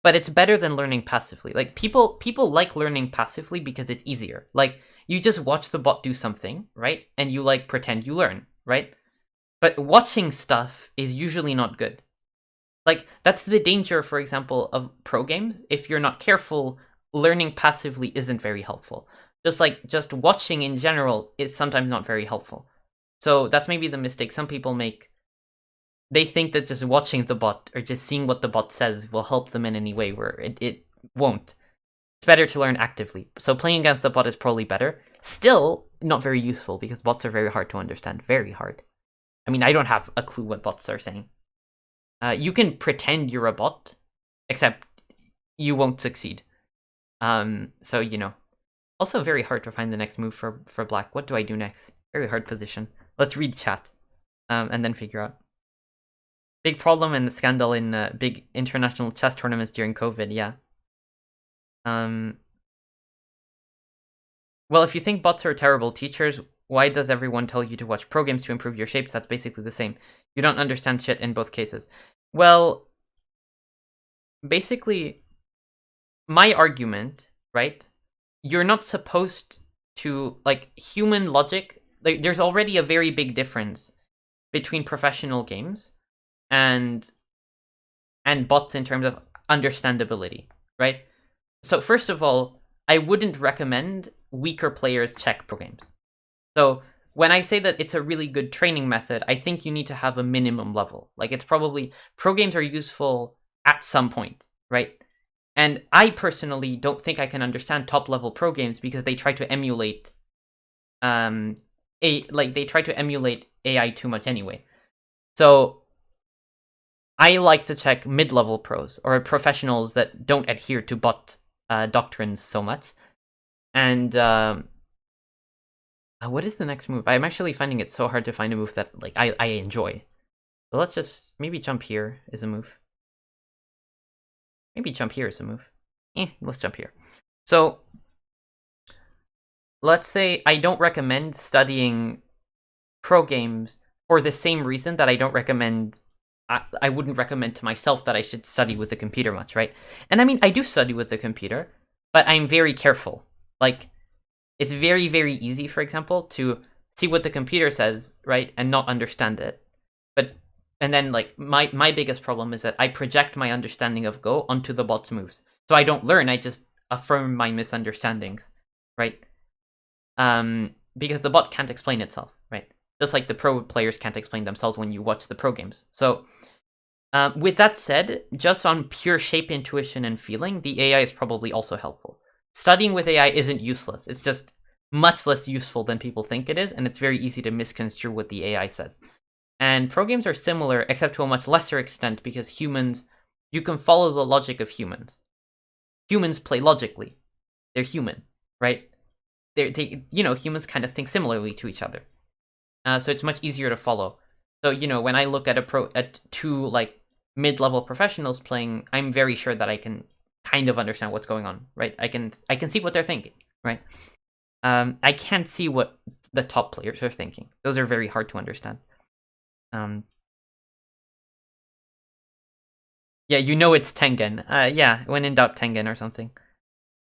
But it's better than learning passively. Like, people like learning passively because it's easier. Like, you just watch the bot do something, right? And you, like, pretend you learn, right? But watching stuff is usually not good. Like, that's the danger, for example, of pro games. If you're not careful, learning passively isn't very helpful. Just watching in general is sometimes not very helpful. So that's maybe the mistake some people make. They think that just watching the bot or just seeing what the bot says will help them in any way, where it won't. It's better to learn actively. So playing against the bot is probably better. Still not very useful because bots are very hard to understand. Very hard. I mean, I don't have a clue what bots are saying. You can pretend you're a bot, except you won't succeed. So, you know. Also very hard to find the next move for black. What do I do next? Very hard position. Let's read chat. And then figure out. Big problem and scandal in big international chess tournaments during COVID, yeah. Well, if you think bots are terrible teachers, why does everyone tell you to watch pro games to improve your shapes? That's basically the same. You don't understand shit in both cases. Well, basically, my argument, right? You're not supposed to, like, human logic. Like, there's already a very big difference between professional games and bots in terms of understandability, right? So first of all, I wouldn't recommend weaker players check pro games. So when I say that it's a really good training method, I think you need to have a minimum level. Like, it's probably, pro games are useful at some point, right? And I personally don't think I can understand top-level pro games because they try to emulate they try to emulate AI too much anyway. So I like to check mid-level pros or professionals that don't adhere to bot doctrines so much. And what is the next move? I'm actually finding it so hard to find a move that like I enjoy. So let's just maybe jump here is a move. Maybe jump here is a move. Let's jump here. So let's say I don't recommend studying pro games for the same reason that I don't recommend. I wouldn't recommend to myself that I should study with the computer much, right? And I mean, I do study with the computer, but I'm very careful. Like, it's very, very easy, for example, to see what the computer says, right, and not understand it. And then, like, my biggest problem is that I project my understanding of Go onto the bot's moves. So I don't learn, I just affirm my misunderstandings, right? Because the bot can't explain itself, right? Just like the pro players can't explain themselves when you watch the pro games. So, with that said, just on pure shape intuition and feeling, the AI is probably also helpful. Studying with AI isn't useless. It's just much less useful than people think it is, and it's very easy to misconstrue what the AI says. And pro games are similar, except to a much lesser extent, because humans, you can follow the logic of humans. Humans play logically. They're human, right? Humans kind of think similarly to each other. So it's much easier to follow. So, when I look at two, like, mid-level professionals playing, I'm very sure that I can kind of understand what's going on, right? I can see what they're thinking, right? I can't see what the top players are thinking. Those are very hard to understand. Yeah, it's Tengen. Yeah, when in doubt, Tengen or something.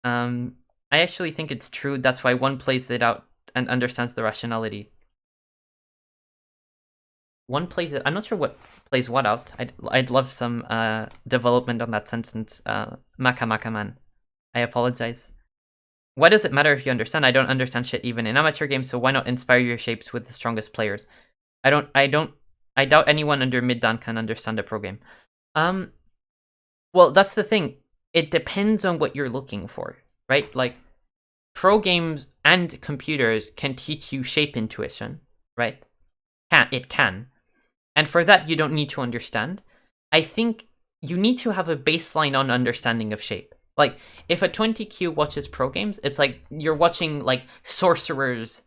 I actually think it's true. That's why one plays it out and understands the rationality. One plays it. I'm not sure what plays what out. I'd love some development on that sentence. Maka man. I apologize. Why does it matter if you understand? I don't understand shit even in amateur games, so why not inspire your shapes with the strongest players? I doubt anyone under mid-dan can understand a pro game. Well, that's the thing. It depends on what you're looking for, right? Like, pro games and computers can teach you shape intuition, right? It can. And for that, you don't need to understand. I think you need to have a baseline on understanding of shape. Like, if a 20Q watches pro games, it's like you're watching, like, sorcerers.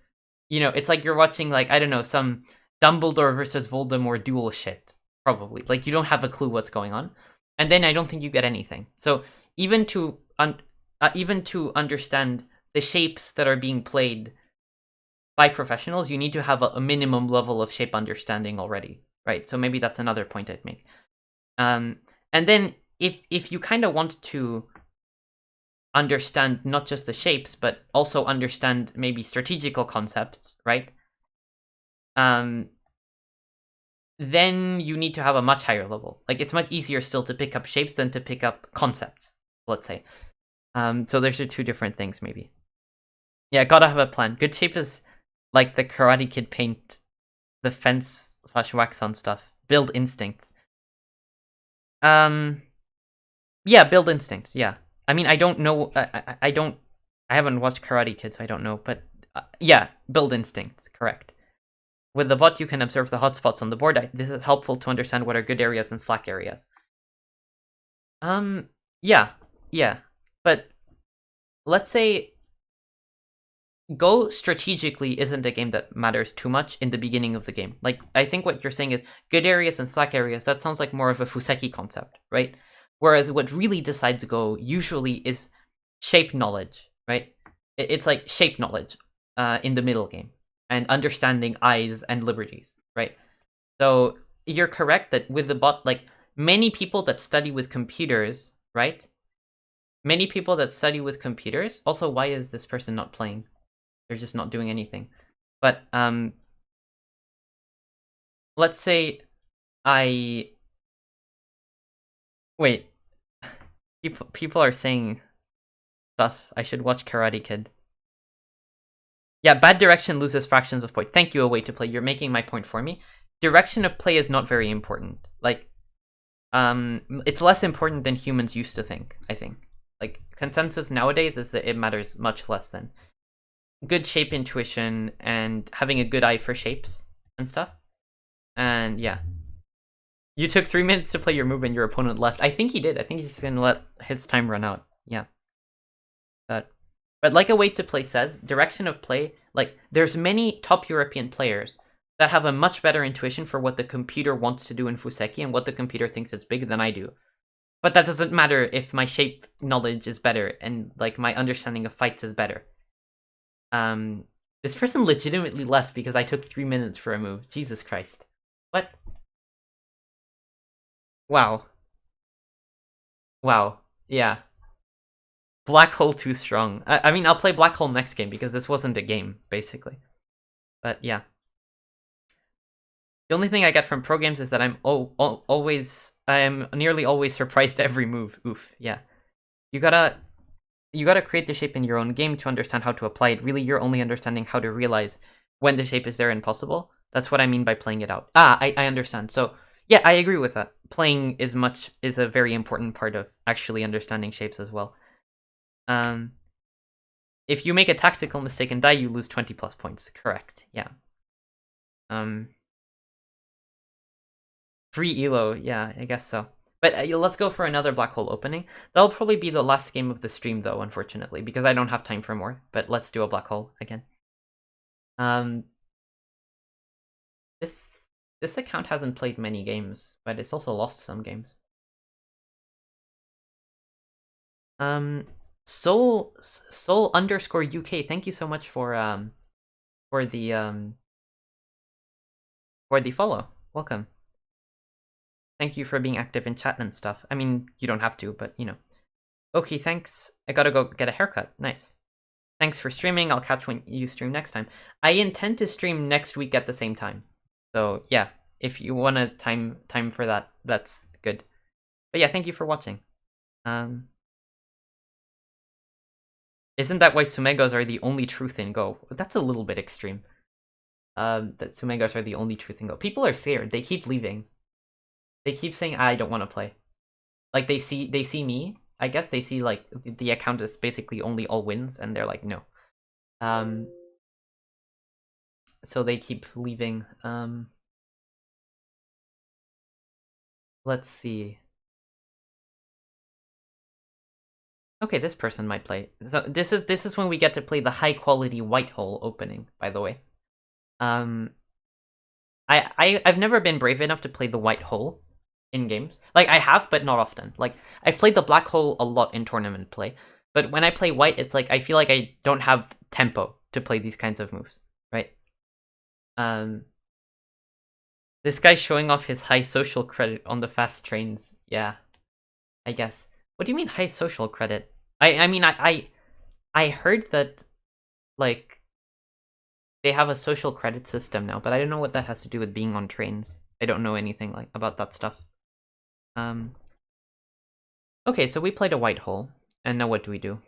It's like you're watching, like, I don't know, some Dumbledore versus Voldemort duel shit, probably. Like, you don't have a clue what's going on. And then I don't think you get anything. So even to understand the shapes that are being played by professionals, you need to have a minimum level of shape understanding already, right? So maybe that's another point I'd make. And then if you kind of want to understand not just the shapes, but also understand maybe strategical concepts, right? Then you need to have a much higher level. Like, it's much easier still to pick up shapes than to pick up concepts, let's say. So there's two different things, maybe. Yeah, gotta have a plan. Good shape is like the Karate Kid paint, the fence / wax on stuff. Build instincts. Yeah, build instincts, yeah. I mean, I don't know, I haven't watched Karate Kid, so I don't know, but yeah, build instincts, correct. With the bot, you can observe the hotspots on the board. This is helpful to understand what are good areas and slack areas. Yeah. But let's say Go strategically isn't a game that matters too much in the beginning of the game. Like, I think what you're saying is good areas and slack areas. That sounds like more of a Fuseki concept, right? Whereas what really decides Go usually is shape knowledge, right? It's like shape knowledge in the middle game. And understanding eyes and liberties, right? So you're correct that with the bot, like, many people that study with computers, right? Many people that study with computers. Also, why is this person not playing? They're just not doing anything. But let's say wait. People are saying stuff. I should watch Karate Kid. Yeah, bad direction loses fractions of point. Thank you, a way to play. You're making my point for me. Direction of play is not very important. Like, it's less important than humans used to think, I think. Like, consensus nowadays is that it matters much less than good shape intuition and having a good eye for shapes and stuff. And yeah. You took 3 minutes to play your move and your opponent left. I think he did. I think he's gonna let his time run out. Yeah. But like a way to play says, direction of play, like, there's many top European players that have a much better intuition for what the computer wants to do in Fuseki and what the computer thinks it's big than I do. But that doesn't matter if my shape knowledge is better and, like, my understanding of fights is better. This person legitimately left because I took 3 minutes for a move. Jesus Christ. What? Wow. Wow. Yeah. Black Hole too strong. I mean, I'll play Black Hole next game because this wasn't a game, basically. But yeah. The only thing I get from pro games is that I'm nearly always surprised every move. Oof, yeah. You gotta create the shape in your own game to understand how to apply it. Really, you're only understanding how to realize when the shape is there and possible. That's what I mean by playing it out. I understand. So yeah, I agree with that. Playing is a very important part of actually understanding shapes as well. If you make a tactical mistake and die, you lose 20 plus points. Correct. Yeah. Free elo. Yeah, I guess so. But let's go for another black hole opening. That'll probably be the last game of the stream, though, unfortunately, because I don't have time for more. But let's do a black hole again. This account hasn't played many games, but it's also lost some games. Soul underscore UK. Thank you so much for the follow. Welcome. Thank you for being active in chat and stuff. I mean, you don't have to, but you know. Okay, thanks. I gotta go get a haircut. Nice. Thanks for streaming. I'll catch when you stream next time. I intend to stream next week at the same time. So yeah, if you want to time for that, that's good. But yeah, thank you for watching. Isn't that why tsumegos are the only truth in Go? That's a little bit extreme. That tsumegos are the only truth in Go. People are scared. They keep leaving. They keep saying, I don't want to play. Like, they see me. I guess they see, like, the account is basically only all wins, and they're like, no. So they keep leaving. Let's see. Okay, this person might play. So this is when we get to play the high quality white hole opening, by the way. I've never been brave enough to play the white hole in games. Like, I have, but not often. Like, I've played the black hole a lot in tournament play, but when I play white, it's like I feel like I don't have tempo to play these kinds of moves, right? This guy's showing off his high social credit on the fast trains. Yeah, I guess. What do you mean high social credit? I mean, I heard that, like, they have a social credit system now, but I don't know what that has to do with being on trains. I don't know anything like about that stuff. Okay, so we played a white hole, and now what do we do?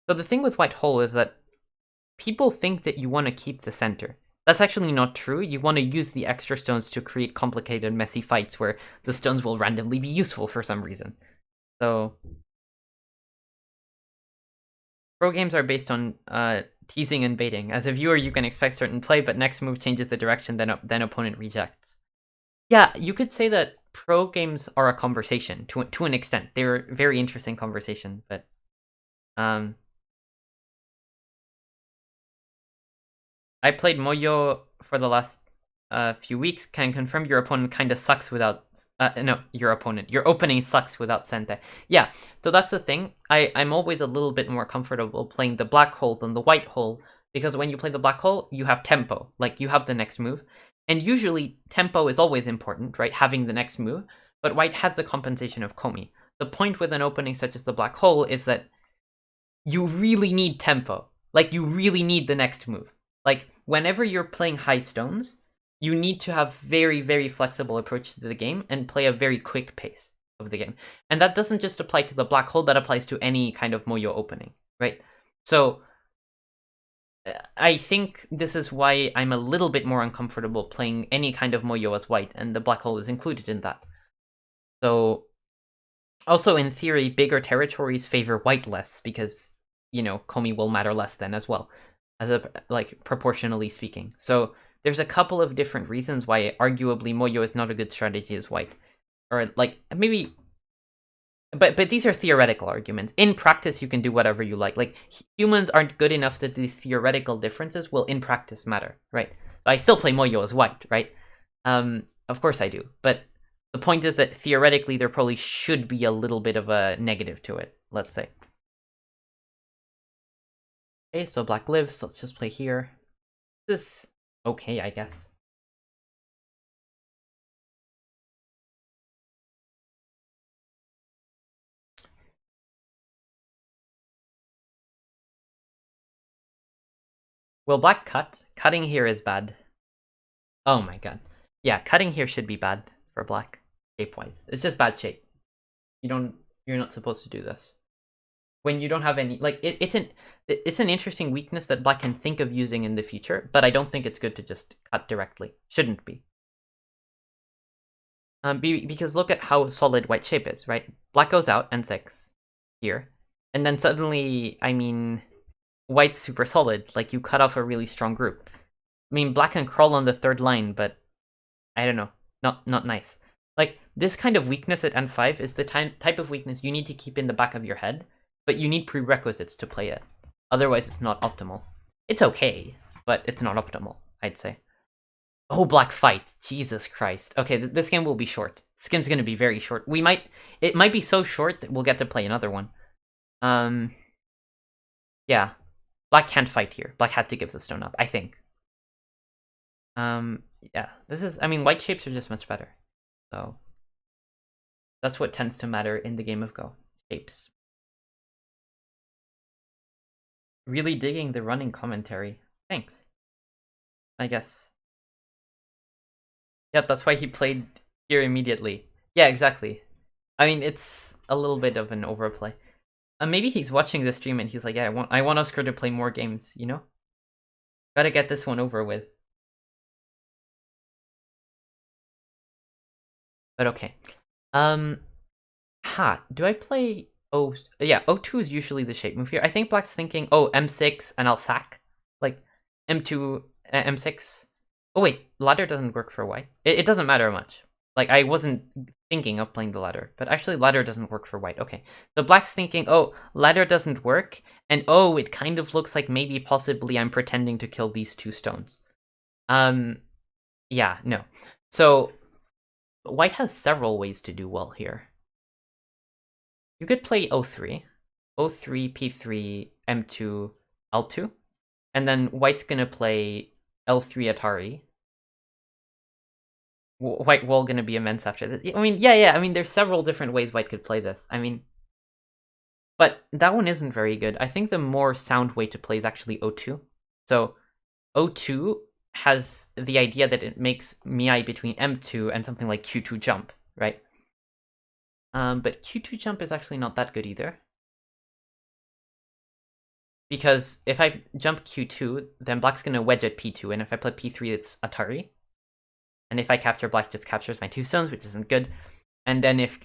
So the thing with white hole is that people think that you want to keep the center. That's actually not true. You want to use the extra stones to create complicated, messy fights where the stones will randomly be useful for some reason. So pro games are based on teasing and baiting. As a viewer, you can expect certain play, but next move changes the direction, then opponent rejects. Yeah, you could say that pro games are a conversation to an extent. They're a very interesting conversation, but I played Moyo for the last few weeks. Can confirm your opponent kind of sucks without your opening sucks without Sente. Yeah, so that's the thing. I'm always a little bit more comfortable playing the black hole than the white hole, because when you play the black hole, you have tempo. Like, you have the next move. And usually, tempo is always important, right? Having the next move. But white has the compensation of Komi. The point with an opening such as the black hole is that you really need tempo. Like, you really need the next move. Like, whenever you're playing high stones, you need to have very, very flexible approach to the game and play a very quick pace of the game. And that doesn't just apply to the black hole, that applies to any kind of Moyo opening, right? So I think this is why I'm a little bit more uncomfortable playing any kind of Moyo as white, and the black hole is included in that. So Also, in theory, bigger territories favor white less because, you know, Komi will matter less then as well, as a, like, proportionally speaking. So there's a couple of different reasons why arguably Moyo is not a good strategy as white. Or, like, maybe... But these are theoretical arguments. In practice, you can do whatever you like. Like, humans aren't good enough that these theoretical differences will, in practice, matter, right? So I still play Moyo as white, right? Of course I do. But the point is that, theoretically, there probably should be a little bit of a negative to it, let's say. Okay, so black lives. Let's just play here. This is okay, I guess. Will black cut? Cutting here is bad. Oh my god. Yeah, cutting here should be bad for black, shape-wise. It's just bad shape. You're not supposed to do this. When you don't have any, like, it's an interesting weakness that black can think of using in the future, but I don't think it's good to just cut directly. Shouldn't be. Because look at how solid white shape is, right? Black goes out, n6, here. And then suddenly, I mean, white's super solid. Like, you cut off a really strong group. I mean, black can crawl on the third line, but I don't know. Not nice. Like, this kind of weakness at n5 is the type of weakness you need to keep in the back of your head, but you need prerequisites to play it. Otherwise, it's not optimal. It's okay, but it's not optimal, I'd say. Oh, black fight. Jesus Christ. Okay, this game will be short. This game's gonna be very short. It might be so short that we'll get to play another one. Yeah. Black can't fight here. Black had to give the stone up, I think. Yeah, this is, I mean, white shapes are just much better. So, that's what tends to matter in the game of Go. Shapes. Really digging the running commentary. Thanks. I guess. Yep, that's why he played here immediately. Yeah, exactly. I mean, it's a little bit of an overplay. Maybe he's watching the stream and he's like, yeah, I want Oscar to play more games, you know? Gotta get this one over with. But okay. Do I play... Oh, yeah, O2 is usually the shape move here. I think black's thinking, oh, M6 and I'll sack. Like, M2, M6. Oh wait, ladder doesn't work for white. It doesn't matter much. Like, I wasn't thinking of playing the ladder, but actually ladder doesn't work for white. Okay, so black's thinking, oh, ladder doesn't work, and oh, it kind of looks like maybe possibly I'm pretending to kill these two stones. Yeah, no. So, white has several ways to do well here. You could play O3, P3, M2, L2, and then white's gonna play L3 Atari. White wall gonna be immense after this. I mean, yeah, I mean, there's several different ways white could play this. I mean, but that one isn't very good. I think the more sound way to play is actually O2. So, O2 has the idea that it makes Miai between M2 and something like Q2 jump, right? But Q2 jump is actually not that good either. Because if I jump Q2, then black's gonna wedge at P2, and if I play P3, it's Atari. And if I capture, black just captures my two stones, which isn't good. And then if,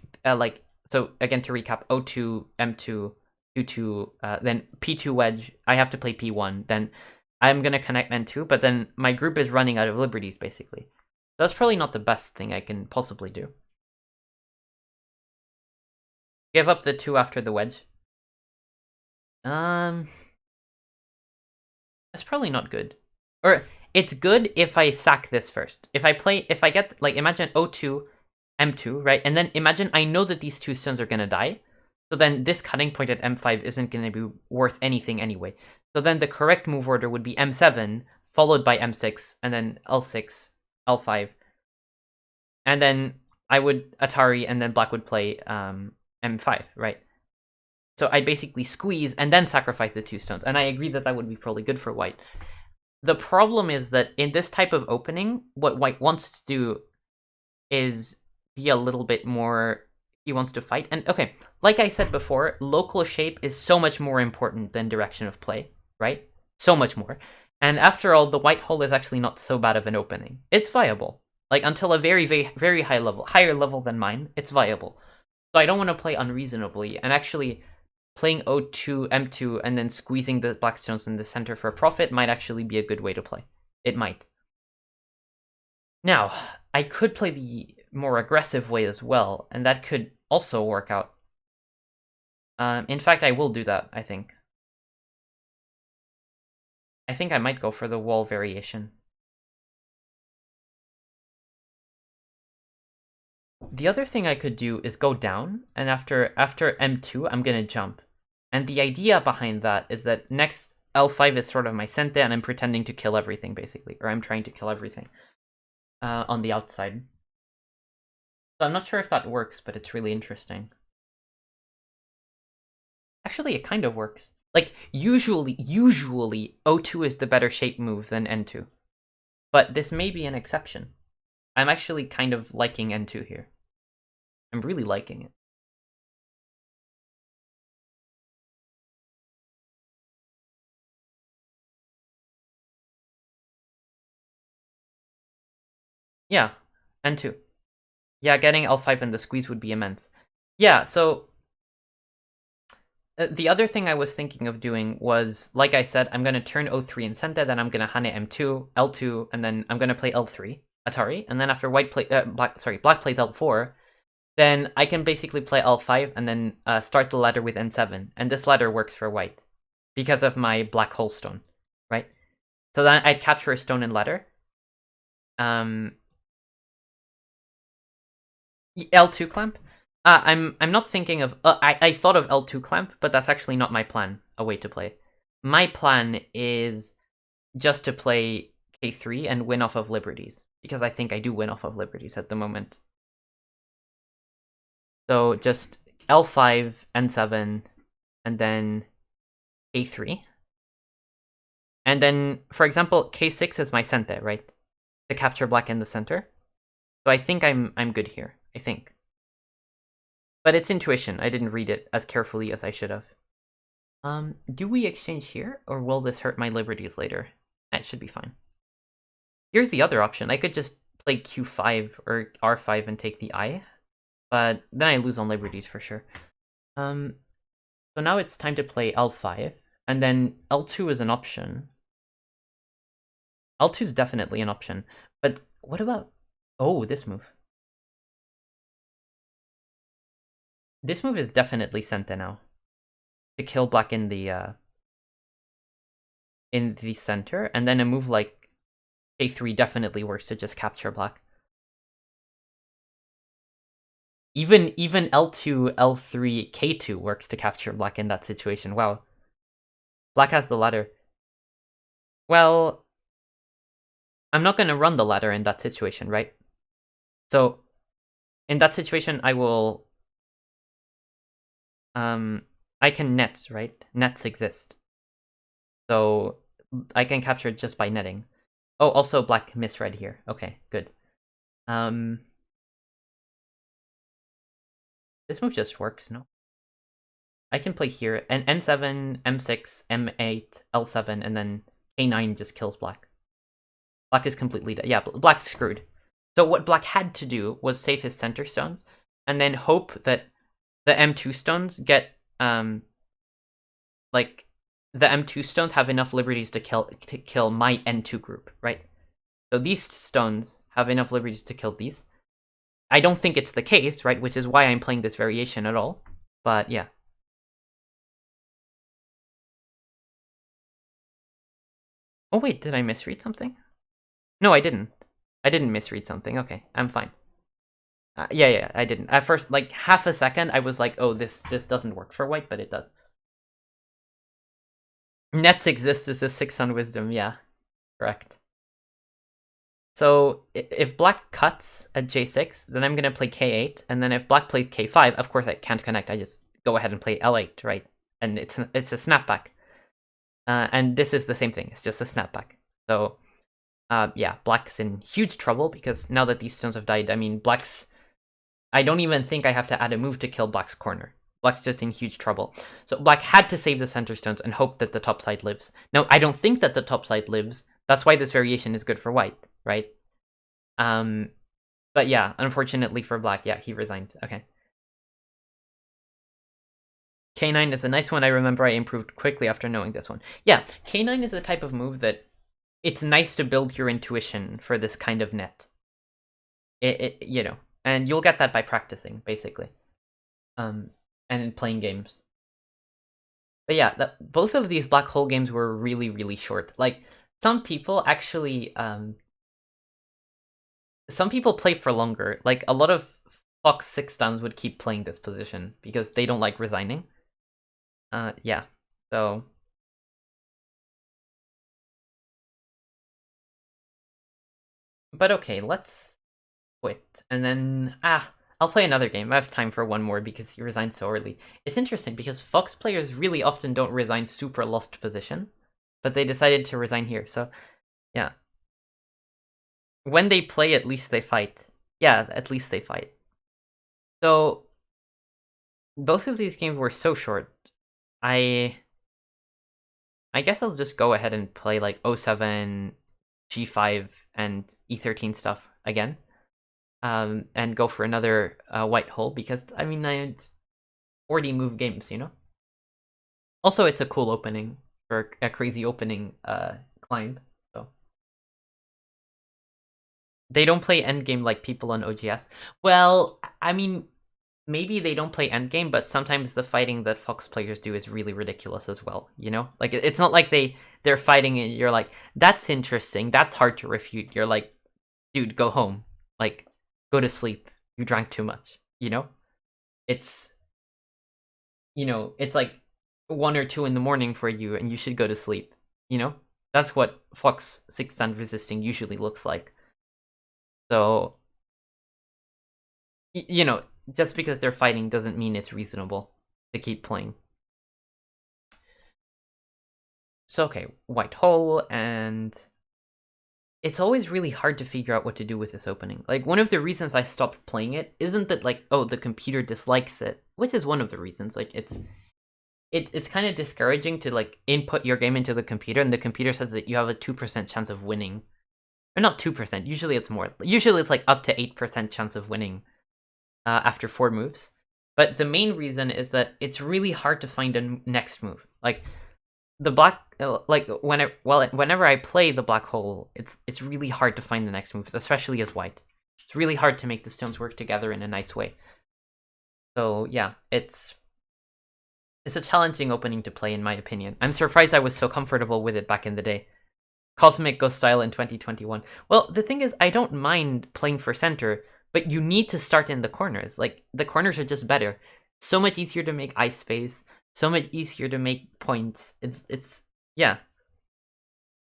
so again to recap, O2, M2, Q2, then P2 wedge, I have to play P1, then I'm gonna connect N2, but then my group is running out of liberties, basically. That's probably not the best thing I can possibly do. Give up the 2 after the wedge. That's probably not good. Or, it's good if I sack this first. If I get, like, imagine O2, M2, right? And then imagine I know that these two stones are gonna die. So then this cutting point at M5 isn't gonna be worth anything anyway. So then the correct move order would be M7, followed by M6, and then L6, L5. And then I would Atari, and then black would play M5, right? So I'd basically squeeze and then sacrifice the two stones. And I agree that that would be probably good for white. The problem is that in this type of opening, what white wants to do is be a little bit more... He wants to fight. And okay, like I said before, local shape is so much more important than direction of play, right? So much more. And after all, the white hole is actually not so bad of an opening. It's viable. Like, until a very, very, very high level, higher level than mine, it's viable. So I don't want to play unreasonably, and actually playing O2, M2, and then squeezing the black stones in the center for a profit might actually be a good way to play. It might. Now, I could play the more aggressive way as well, and that could also work out. In fact, I will do that, I think. I think I might go for the wall variation. The other thing I could do is go down, and after M2, I'm gonna jump. And the idea behind that is that next L5 is sort of my sente, and I'm pretending to kill everything, basically. Or I'm trying to kill everything on the outside. So I'm not sure if that works, but it's really interesting. Actually, it kind of works. Like, usually, O2 is the better shape move than N2. But this may be an exception. I'm actually kind of liking N2 here. I'm really liking it. Yeah, N2. Yeah, getting L5 in the squeeze would be immense. Yeah, so the other thing I was thinking of doing was, like I said, I'm going to turn O3 in center, then I'm going to Hane M2, L2, and then I'm going to play L3, Atari, and then after black plays L4, then I can basically play L5 and then start the ladder with N7, and this ladder works for white because of my black hole stone, right? So then I'd capture a stone and ladder. L2 clamp? I'm not thinking of... I thought of L2 clamp, but that's actually not my plan, a way to play. My plan is just to play K3 and win off of liberties, because I think I do win off of liberties at the moment. So just L5, N7, and then A3. And then, for example, K6 is my sente, right? To capture black in the center. So I think I'm good here, I think. But it's intuition. I didn't read it as carefully as I should have. Do we exchange here, or will this hurt my liberties later? That should be fine. Here's the other option. I could just play Q5 or R5 and take the I, but then I lose on liberties for sure. So now it's time to play L5, and then L2 is an option. L2 is definitely an option, but what about... Oh, this move. This move is definitely Sente now. To kill black in the center, and then a move like K3 definitely works to just capture black. Even L2, L3, K2 works to capture black in that situation. Wow. Black has the ladder. Well, I'm not going to run the ladder in that situation, right? So, in that situation, I will... I can net, right? Nets exist. So, I can capture it just by netting. Oh, also black misread here. Okay, good. This move just works, no? I can play here, and N7, M6, M8, L7, and then K9 just kills black. Black is completely dead. Yeah, black's screwed. So what black had to do was save his center stones, and then hope that the M2 stones get, like, the M2 stones have enough liberties to kill my N2 group, right? So these stones have enough liberties to kill these. I don't think it's the case, right? Which is why I'm playing this variation at all. But yeah. Oh wait, did I misread something? No, I didn't. I didn't misread something. Okay, I'm fine. Yeah, I didn't. At first, like, half a second, I was like, oh, this doesn't work for white, but it does. Nets exist as a 6 on wisdom, yeah. Correct. So, if black cuts at J6, then I'm going to play K8, and then if black plays K5, of course I can't connect, I just go ahead and play L8, right? And it's a snapback. And this is the same thing, it's just a snapback. So, yeah, black's in huge trouble, because now that these stones have died, I mean, black's... I don't even think I have to add a move to kill black's corner. Black's just in huge trouble. So black had to save the center stones and hope that the top side lives. Now, I don't think that the top side lives. That's why this variation is good for white, right? But yeah, unfortunately for black, yeah, he resigned. Okay. K9 is a nice one. I remember I improved quickly after knowing this one. Yeah, K9 is the type of move that it's nice to build your intuition for this kind of net. You know, and you'll get that by practicing, basically. And in playing games. But yeah, both of these black hole games were really, really short. Like, some people actually, some people play for longer. Like, a lot of Fox 6 stands would keep playing this position because they don't like resigning. Yeah, so... But okay, let's quit. And then, I'll play another game. I have time for one more because he resigned so early. It's interesting because Fox players really often don't resign super lost positions, but they decided to resign here, so yeah. When they play, at least they fight. Yeah, at least they fight. So, both of these games were so short. I guess I'll just go ahead and play like 07, G5, and E13 stuff again. And go for another white hole because, I mean, I had 40 move games, you know? Also, it's a cool opening for a crazy opening climb, so. They don't play endgame like people on OGS. Well, I mean, maybe they don't play endgame, but sometimes the fighting that Fox players do is really ridiculous as well, you know? Like, it's not like they're fighting and you're like, that's interesting, that's hard to refute. You're like, dude, go home. Like, go to sleep. You drank too much, you know? It's, you know, it's like 1 or 2 in the morning for you and you should go to sleep, you know? That's what Fox 6 stand resisting usually looks like. So, you know, just because they're fighting doesn't mean it's reasonable to keep playing. So, okay, white hole, and it's always really hard to figure out what to do with this opening. Like, one of the reasons I stopped playing it isn't that, like, oh, the computer dislikes it, which is one of the reasons. Like, it's kind of discouraging to, like, input your game into the computer, and the computer says that you have a 2% chance of winning. Or not 2%, usually it's more. Usually it's, like, up to 8% chance of winning after 4 moves. But the main reason is that it's really hard to find a next move. Like, the black, like, whenever I play the black hole, it's really hard to find the next moves, especially as white. It's really hard to make the stones work together in a nice way. So yeah, it's a challenging opening to play, in my opinion. I'm surprised I was so comfortable with it back in the day. Cosmic Ghost Style in 2021. Well, the thing is, I don't mind playing for center, but you need to start in the corners. Like, the corners are just better. So much easier to make ice space. So much easier to make points. It's yeah.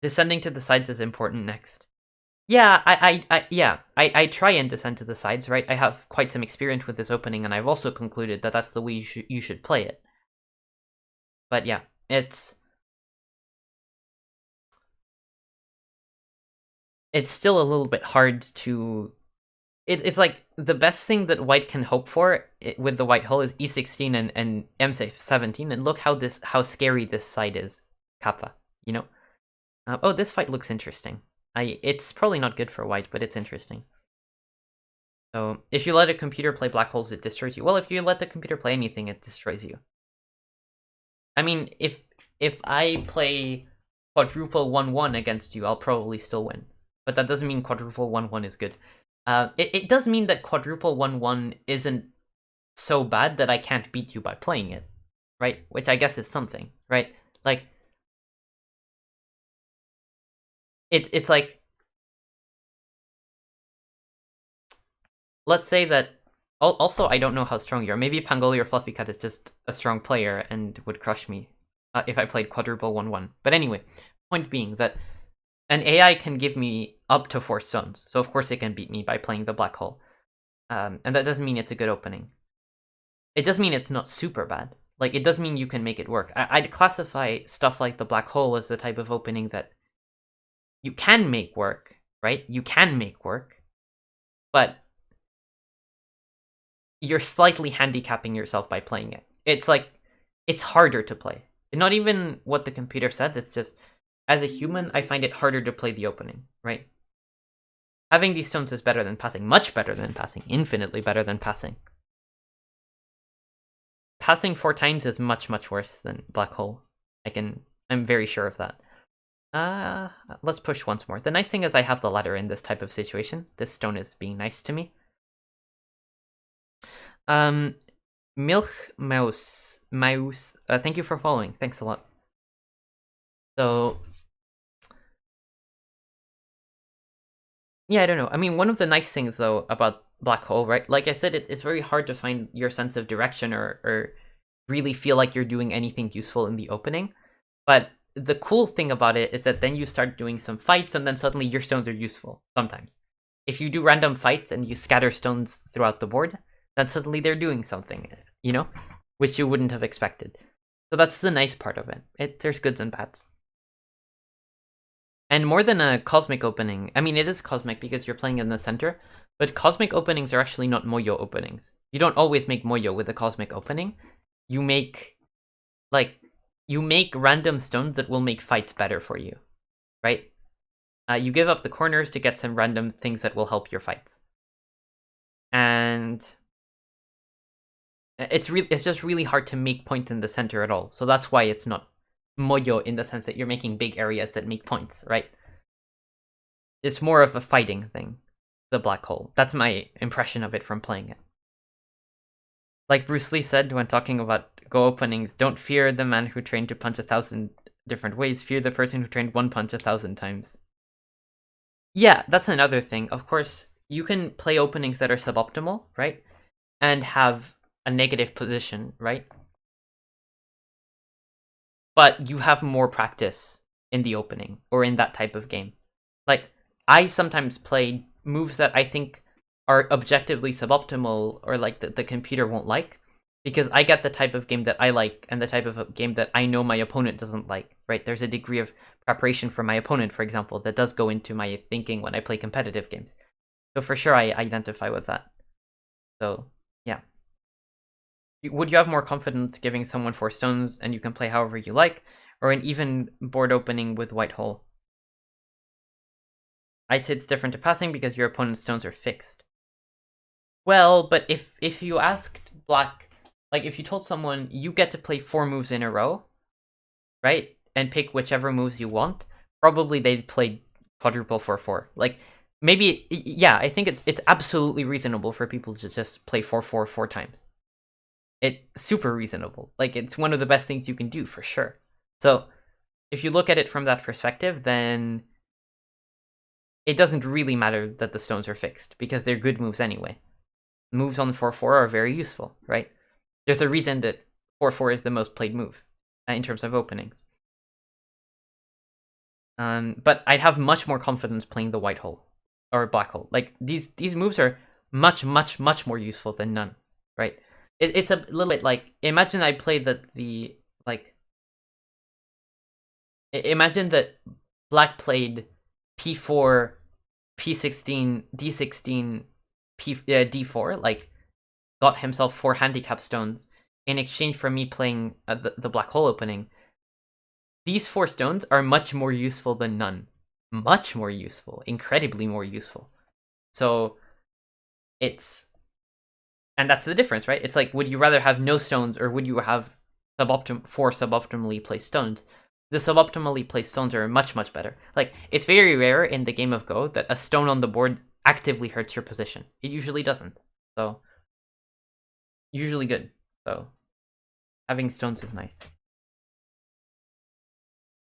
Descending to the sides is important next. Yeah, I try and descend to the sides, right? I have quite some experience with this opening, and I've also concluded that that's the way you should play it. But yeah, it's still a little bit hard to... It's like the best thing that white can hope for with the white hole is E16 and M17, and look how scary this side is, Kappa, you know? Oh, this fight looks interesting. It's probably not good for white, but it's interesting. So, if you let a computer play black holes, it destroys you. Well, if you let the computer play anything, it destroys you. I mean, if I play quadruple 1-1 against you, I'll probably still win. But that doesn't mean quadruple 1-1 is good. It does mean that quadruple 1-1 isn't so bad that I can't beat you by playing it, right? Which I guess is something, right? Like, it's like, let's say that... Also, I don't know how strong you are. Maybe Pangoli or Fluffy Cat is just a strong player and would crush me if I played quadruple 1-1. But anyway, point being that an AI can give me up to 4 stones, so of course it can beat me by playing the black hole. And that doesn't mean it's a good opening. It does mean it's not super bad. Like, it does mean you can make it work. I'd classify stuff like the black hole as the type of opening that you can make work, right? You can make work, but you're slightly handicapping yourself by playing it. It's like, it's harder to play. And not even what the computer says, it's just, as a human, I find it harder to play the opening, right? Having these stones is better than passing, much better than passing, infinitely better than passing. passing 4 times is much, much worse than black hole. I'm very sure of that. Let's push once more. The nice thing is I have the ladder in this type of situation. This stone is being nice to me. Milk Mouse, thank you for following. Thanks a lot. So, yeah, I don't know. I mean, one of the nice things though about black hole, right? Like I said, it's very hard to find your sense of direction or really feel like you're doing anything useful in the opening. But the cool thing about it is that then you start doing some fights and then suddenly your stones are useful sometimes. If you do random fights and you scatter stones throughout the board, then suddenly they're doing something, you know, which you wouldn't have expected. So that's the nice part of it. There's goods and bads. And more than a cosmic opening, I mean, it is cosmic because you're playing in the center, but cosmic openings are actually not moyo openings. You don't always make moyo with a cosmic opening. You make random stones that will make fights better for you, right? You give up the corners to get some random things that will help your fights. And it's just really hard to make points in the center at all. So that's why it's not moyo in the sense that you're making big areas that make points, right? It's more of a fighting thing, the black hole. That's my impression of it from playing it. Like Bruce Lee said when talking about Go openings, don't fear the man who trained to punch 1,000 different ways, fear the person who trained one punch 1,000 times. Yeah, that's another thing. Of course, you can play openings that are suboptimal, right? And have a negative position, right? But you have more practice in the opening or in that type of game. Like, I sometimes play moves that I think are objectively suboptimal or like the computer won't like because I get the type of game that I like and the type of game that I know my opponent doesn't like, right? There's a degree of preparation for my opponent, for example, that does go into my thinking when I play competitive games. So for sure, I identify with that. So, yeah. Would you have more confidence giving someone 4 stones and you can play however you like, or an even board opening with white hole? I'd say it's different to passing because your opponent's stones are fixed. Well, but if you asked black, like if you told someone you get to play 4 moves in a row, right, and pick whichever moves you want, probably they'd play quadruple 4/4. Like maybe, yeah, I think it's absolutely reasonable for people to just play 4/4 4 times. It's super reasonable. Like it's one of the best things you can do for sure. So if you look at it from that perspective, then it doesn't really matter that the stones are fixed because they're good moves anyway. Moves on 4/4 are very useful, right? There's a reason that 4/4 is the most played move in terms of openings. But I'd have much more confidence playing the white hole or black hole. Like these moves are much more useful than none, right? It's a little bit like imagine I played imagine that black played p4, p16, d16, d4, like got himself 4 handicap stones in exchange for me playing the black hole opening. These 4 stones are much more useful than none. Much more useful. Incredibly more useful. So, and that's the difference, right? It's like, would you rather have no stones or would you have 4 suboptimally placed stones? The suboptimally placed stones are much better. Like, it's very rare in the game of Go that a stone on the board actively hurts your position. It usually doesn't. So, usually good. So, having stones is nice.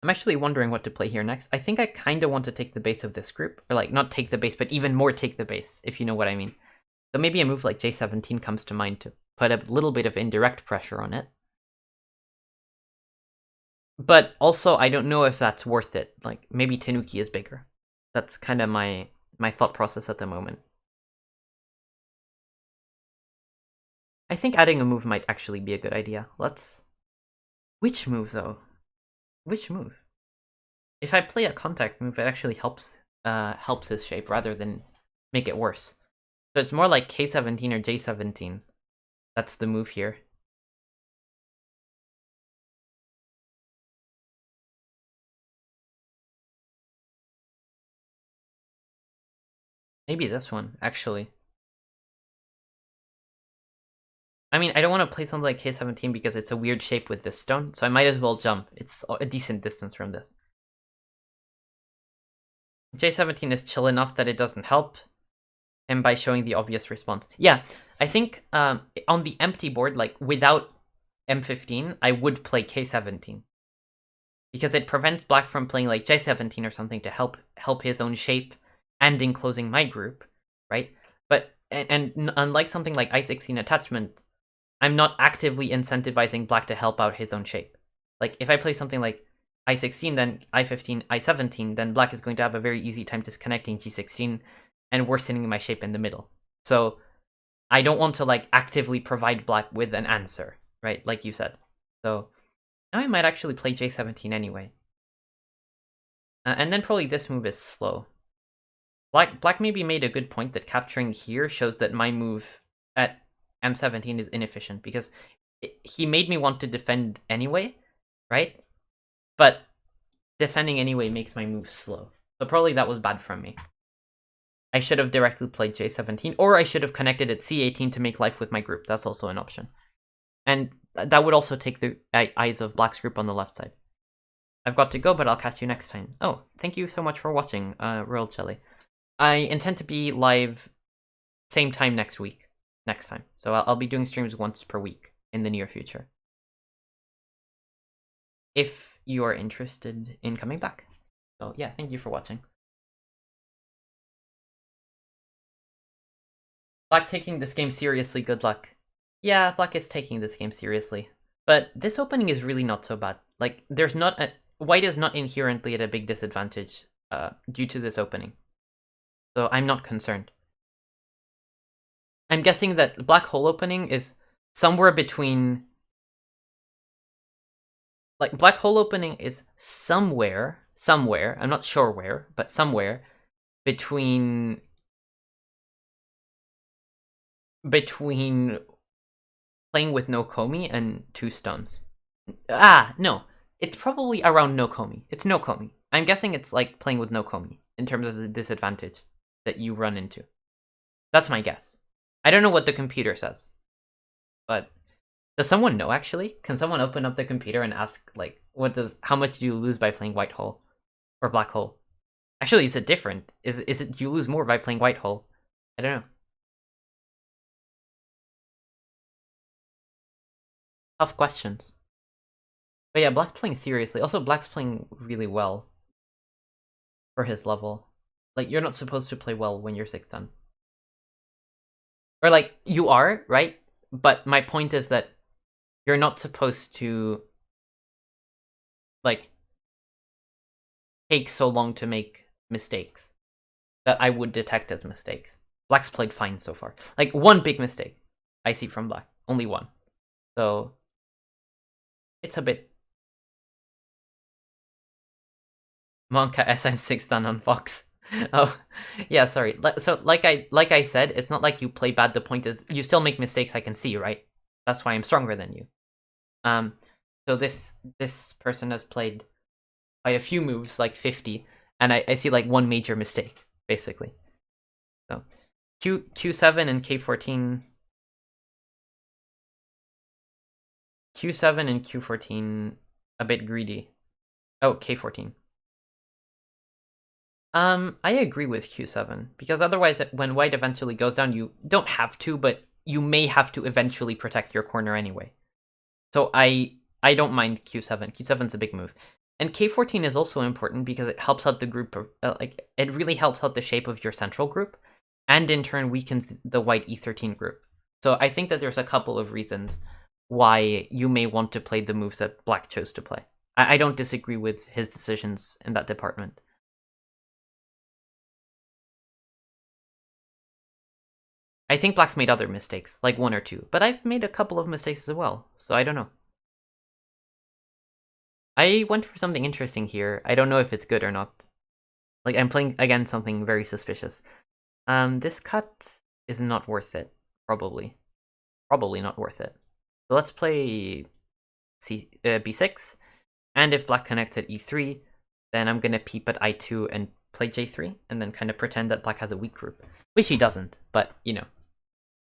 I'm actually wondering what to play here next. I think I kind of want to take the base of this group. Or like, not take the base, but even more take the base, if you know what I mean. So maybe a move like J17 comes to mind to put a little bit of indirect pressure on it. But also, I don't know if that's worth it. Like, maybe Tanuki is bigger. That's kind of my thought process at the moment. I think adding a move might actually be a good idea. Let's... Which move, though? Which move? If I play a contact move, it actually helps his shape rather than make it worse. So it's more like K17 or J17. That's the move here. Maybe this one, actually. I mean, I don't want to play something like K17 because it's a weird shape with this stone, so I might as well jump. It's a decent distance from this. J17 is chill enough that it doesn't help him by showing the obvious response. Yeah, I think on the empty board, like without M15, I would play K17. Because it prevents black from playing like J17 or something to help his own shape and enclosing my group, right? But and unlike something like I16 attachment, I'm not actively incentivizing black to help out his own shape. Like if I play something like I16, then I15, I17, then black is going to have a very easy time disconnecting G16 and worsening my shape in the middle. So I don't want to like actively provide black with an answer, right? Like you said. So now I might actually play J17 anyway. And then probably this move is slow. Black maybe made a good point that capturing here shows that my move at M17 is inefficient, because he made me want to defend anyway, right? But defending anyway makes my move slow. So probably that was bad from me. I should have directly played J17, or I should have connected at C18 to make life with my group. That's also an option. And that would also take the eyes of black's group on the left side. I've got to go, but I'll catch you next time. Oh, thank you so much for watching, Royal Jelly. I intend to be live same time next time. So I'll be doing streams once per week in the near future, if you are interested in coming back. So yeah, thank you for watching. Black taking this game seriously, good luck. Yeah, black is taking this game seriously. But this opening is really not so bad. Like, there's not a... White is not inherently at a big disadvantage due to this opening. So I'm not concerned. I'm guessing that black hole opening is somewhere between... Like, black hole opening is somewhere, I'm not sure where, but somewhere between playing with no Komi and 2 stones. No. It's probably around no Komi. It's no Komi. I'm guessing it's like playing with no Komi in terms of the disadvantage that you run into. That's my guess. I don't know what the computer says. But does someone know, actually? Can someone open up the computer and ask, like, how much do you lose by playing white hole? Or black hole? Actually, is it different? Is it do you lose more by playing white hole? I don't know. Tough questions. But yeah, black's playing seriously. Also, black's playing really well for his level. Like, you're not supposed to play well when you're 6'10". Or, like, you are, right? But my point is that you're not supposed to, like, take so long to make mistakes that I would detect as mistakes. Black's played fine so far. Like, one big mistake I see from black. Only one. So, it's a bit... Monka SM6 done on Fox. Oh, yeah, sorry. So, like I said, it's not like you play bad. The point is, you still make mistakes, I can see, right? That's why I'm stronger than you. So this person has played quite a few moves, like 50, and I see like one major mistake, basically. So Q7 and K14. Q7 and Q14 a bit greedy. Oh, K14. I agree with Q7, because otherwise when white eventually goes down, you don't have to, but you may have to eventually protect your corner anyway. So I don't mind Q7. Q7's a big move. And K14 is also important because it helps out the group, like, it really helps out the shape of your central group, and in turn weakens the white E13 group. So I think that there's a couple of reasons why you may want to play the moves that black chose to play. I don't disagree with his decisions in that department. I think black's made other mistakes, like 1 or 2, but I've made a couple of mistakes as well, so I don't know. I went for something interesting here. I don't know if it's good or not. Like, I'm playing, again, something very suspicious. This cut is not worth it, probably. Probably not worth it. So let's play B6, and if black connects at E3, then I'm gonna peep at I2 and play J3, and then kind of pretend that black has a weak group. Which he doesn't, but, you know.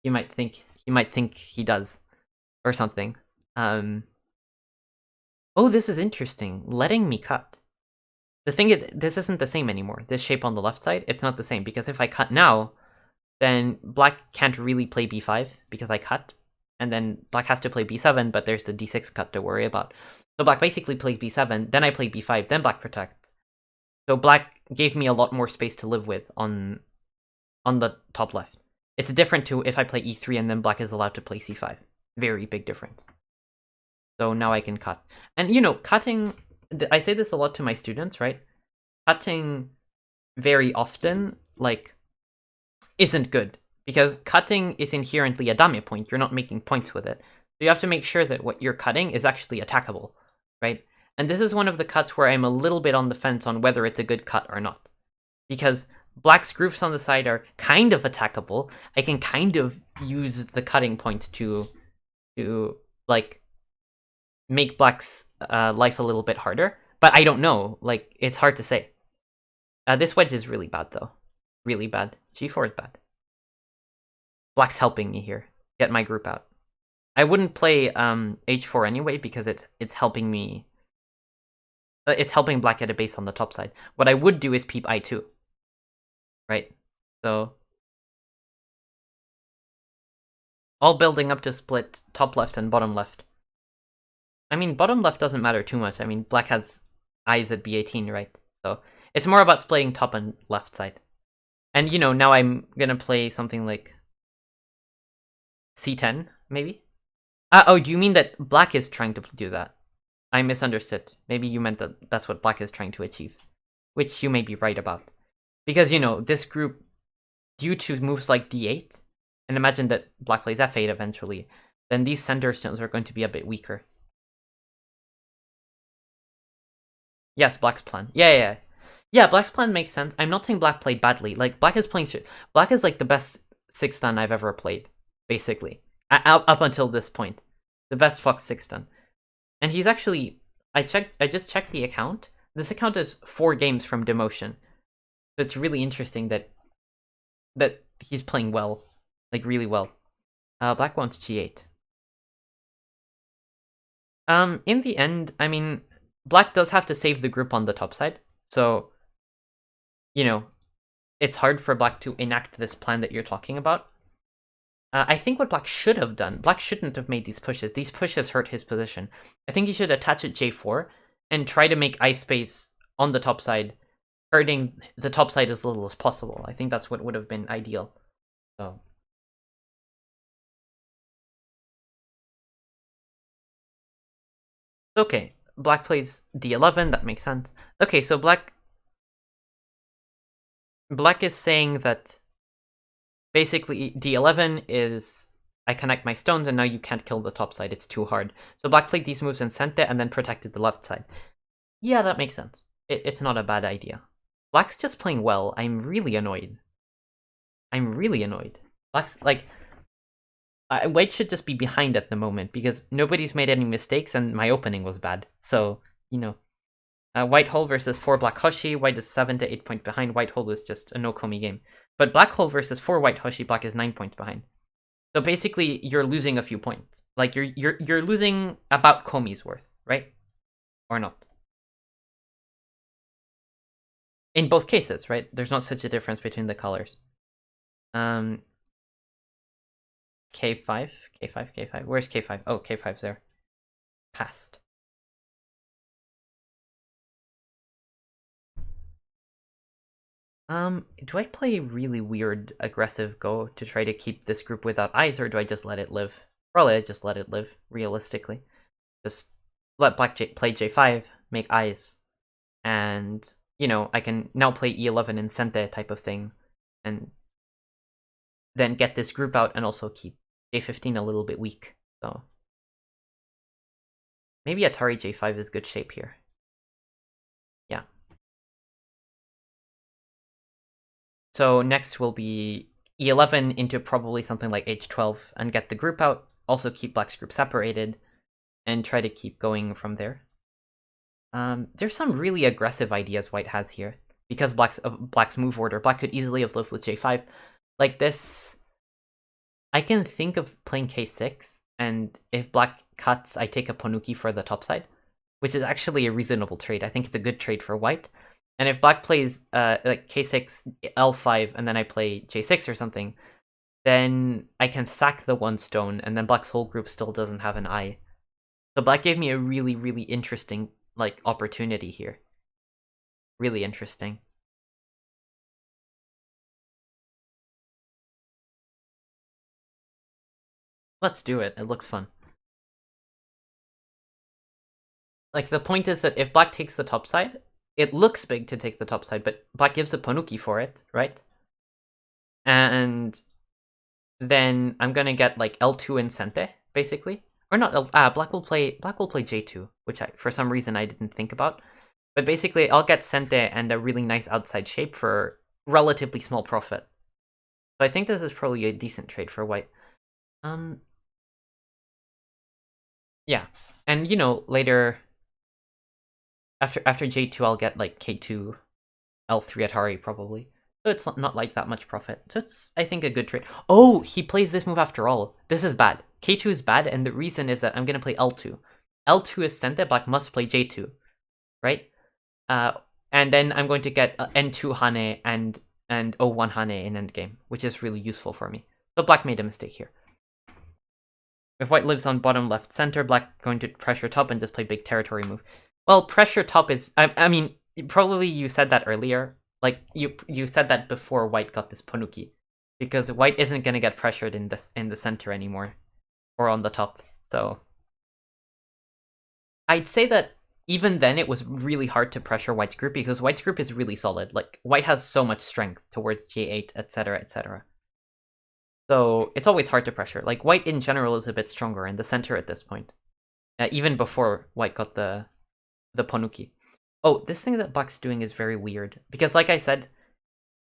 He might think he does. or something. Oh, this is interesting. Letting me cut. The thing is, this isn't the same anymore. This shape on the left side, it's not the same, because if I cut now, then black can't really play b5 because I cut, and then black has to play b7, but there's the d6 cut to worry about. So black basically plays b7, then I play b5, then black protects. So black gave me a lot more space to live with on the top left. It's different to if I play e3 and then black is allowed to play c5. Very big difference. So now I can cut. And, you know, cutting... I say this a lot to my students, right? Cutting very often, like, isn't good. Because cutting is inherently a dame point. You're not making points with it. So you have to make sure that what you're cutting is actually attackable, right? And this is one of the cuts where I'm a little bit on the fence on whether it's a good cut or not. Because black's groups on the side are kind of attackable. I can kind of use the cutting point to like, make black's life a little bit harder. But I don't know. Like, it's hard to say. This wedge is really bad, though. Really bad. G4 is bad. Black's helping me here. Get my group out. I wouldn't play H4 anyway, because it's helping me... it's helping black get a base on the top side. What I would do is peep I2. Right? So... all building up to split top left and bottom left. I mean, bottom left doesn't matter too much. I mean, black has eyes at b18, right? So it's more about playing top and left side. And, you know, now I'm gonna play something like c10, maybe? Oh, do you mean that black is trying to do that? I misunderstood. Maybe you meant that that's what black is trying to achieve. Which you may be right about. Because, you know, this group, due to moves like d8, and imagine that black plays f8 eventually, then these center stones are going to be a bit weaker. Yes, black's plan. Yeah, black's plan makes sense. I'm not saying black played badly. Like, black is like the best 6-stun I've ever played, basically. Up until this point. The best Fox 6-stun. And he's actually... I just checked the account. This account is 4 games from demotion. So it's really interesting that he's playing well. Like, really well. Black wants g8. In the end, I mean... black does have to save the group on the top side, so, you know, it's hard for black to enact this plan that you're talking about. I think what black should have done, black shouldn't have made these pushes. These pushes hurt his position. I think he should attach at j4 and try to make ice space on the top side, hurting the top side as little as possible. I think that's what would have been ideal. So... okay. Black plays d11, that makes sense. Okay, so black is saying that basically d11 is I connect my stones and now you can't kill the top side, it's too hard. So black played these moves and sent it and then protected the left side. Yeah, that makes sense. It's not a bad idea. Black's just playing well. I'm really annoyed. Black's like... white should just be behind at the moment, because nobody's made any mistakes and my opening was bad. So, you know. White hole versus 4 black Hoshi, white is 7 to 8 points behind, white hole is just a no-komi game. But black hole versus 4 white Hoshi, black is 9 points behind. So basically, you're losing a few points. Like, you're losing about komi's worth, right? Or not? In both cases, right? There's not such a difference between the colors. K5. Where's K5? Oh, K5's there. Passed. Do I play really weird aggressive go to try to keep this group without eyes, or do I just let it live? Probably I just let it live, realistically. Just let black play J5, make eyes, and, you know, I can now play E11 and Sente type of thing, and then get this group out and also keep J15 a little bit weak, so... maybe Atari J5 is good shape here. Yeah. So next will be E11 into probably something like H12 and get the group out, also keep black's group separated, and try to keep going from there. There's some really aggressive ideas white has here, because black's move order. Black could easily have lived with J5. Like this... I can think of playing K6 and if black cuts, I take a Ponuki for the top side, which is actually a reasonable trade. I think it's a good trade for white. And if black plays like k6, l5, and then I play j6 or something, then I can sack the one stone, and then black's whole group still doesn't have an eye. So black gave me a really, really interesting like opportunity here. Really interesting. Let's do it. It looks fun. Like, the point is that if black takes the top side, it looks big to take the top side, but black gives a Ponuki for it, right? And then I'm gonna get like L2 and Sente, basically. Or not, black will play J2, which for some reason I didn't think about. But basically, I'll get Sente and a really nice outside shape for relatively small profit. So I think this is probably a decent trade for white. Yeah. And, you know, later, after J2, I'll get, like, K2, L3 Atari, probably. So it's not like that much profit. So it's, I think, a good trade. Oh, he plays this move after all. This is bad. K2 is bad, and the reason is that I'm going to play L2. L2 is Sente, black must play J2, right? And then I'm going to get N2 Hane and O1 Hane in endgame, which is really useful for me. So black made a mistake here. If white lives on bottom left center, black going to pressure top and just play big territory move. Well, pressure top is... I mean, probably you said that earlier. Like, you said that before white got this Ponuki. Because white isn't going to get pressured in the center anymore. Or on the top. So I'd say that even then it was really hard to pressure white's group, because white's group is really solid. Like, white has so much strength towards J8, etc., etc. So it's always hard to pressure. Like, white in general is a bit stronger in the center at this point. Even before white got the Ponuki. Oh, this thing that black's doing is very weird. Because like I said,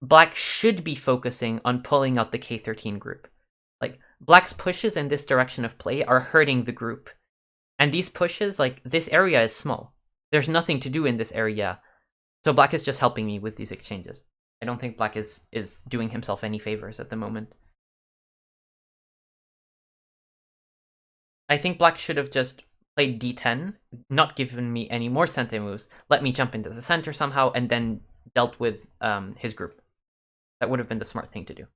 black should be focusing on pulling out the K13 group. Like, black's pushes in this direction of play are hurting the group. And these pushes, like, this area is small. There's nothing to do in this area. So black is just helping me with these exchanges. I don't think black is doing himself any favors at the moment. I think black should have just played d10, not given me any more Sente moves, let me jump into the center somehow, and then dealt with his group. That would have been the smart thing to do.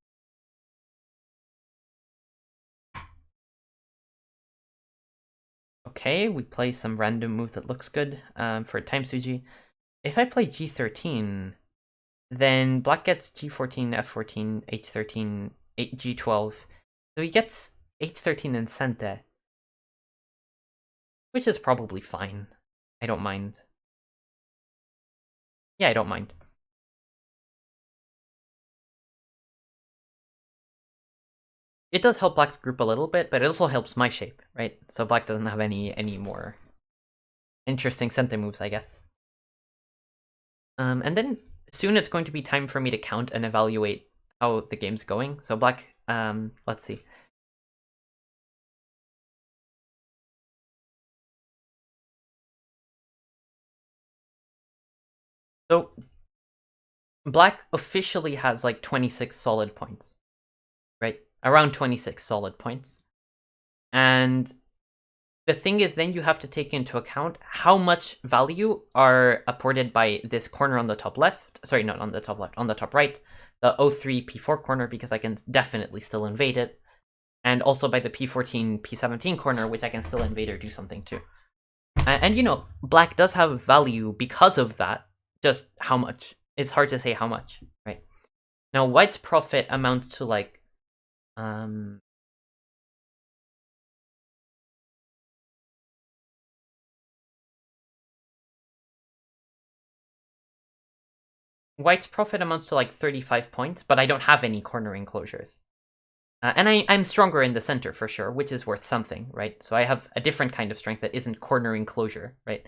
Okay, we play some random move that looks good for time Suji. If I play g13, then black gets g14, f14, h13, g12. So he gets h13 and Sente, which is probably fine. I don't mind. Yeah, I don't mind. It does help black's group a little bit, but it also helps my shape, right? So black doesn't have any more interesting Sente moves, I guess. And then soon it's going to be time for me to count and evaluate how the game's going. So black, let's see. So black officially has like 26 solid points, right? Around 26 solid points. And the thing is, then you have to take into account how much value are apported by this corner on the top left. Sorry, not on the top left, on the top right. The O3, P4 corner, because I can definitely still invade it. And also by the P14, P17 corner, which I can still invade or do something to. And you know, black does have value because of that. Just how much? It's hard to say how much, right? Now, white's profit amounts to like... White's profit amounts to like 35 points, but I don't have any corner enclosures. And I'm stronger in the center for sure, which is worth something, right? So I have a different kind of strength that isn't corner enclosure, right?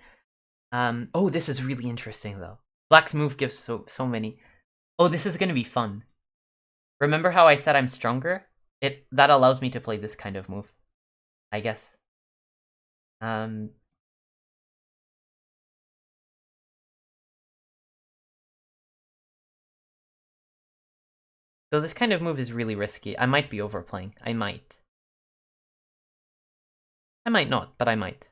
Oh, this is really interesting though. Black's move gives so many. Oh, this is gonna be fun. Remember how I said I'm stronger? That allows me to play this kind of move, I guess. So this kind of move is really risky. I might be overplaying. I might. I might not, but I might.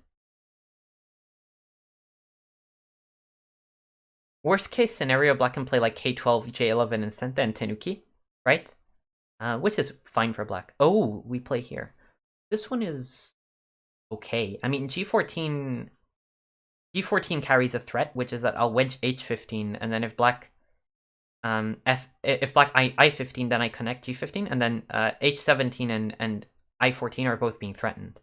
Worst case scenario, black can play like k12, j11, and Senta and Tenuki, right? Which is fine for black. Oh, we play here. This one is okay. I mean, g14 carries a threat, which is that I'll wedge h15, and then if black if black I15, then I connect g15, and then h17 and I14 are both being threatened.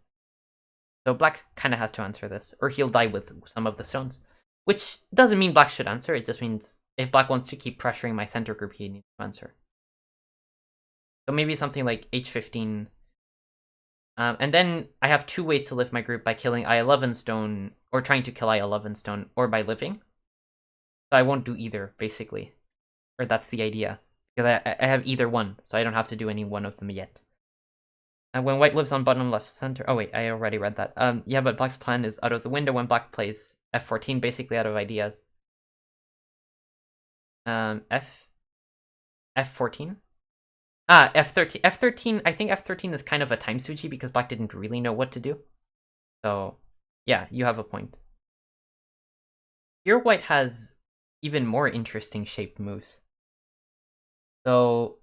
So black kind of has to answer this, or he'll die with some of the stones. Which doesn't mean black should answer, it just means if black wants to keep pressuring my center group, he needs to answer. So maybe something like h15. And then I have two ways to lift my group, by killing I11 stone, or trying to kill I11 stone, or by living. So I won't do either, basically. Or that's the idea. Because I have either one, so I don't have to do any one of them yet. And when white lives on bottom left center... Oh wait, I already read that. Yeah, but black's plan is out of the window when black plays f14, basically out of ideas. F14? F13. F13, I think F13 is kind of a time suji because black didn't really know what to do. So, yeah, you have a point. Here white has even more interesting shaped moves. So,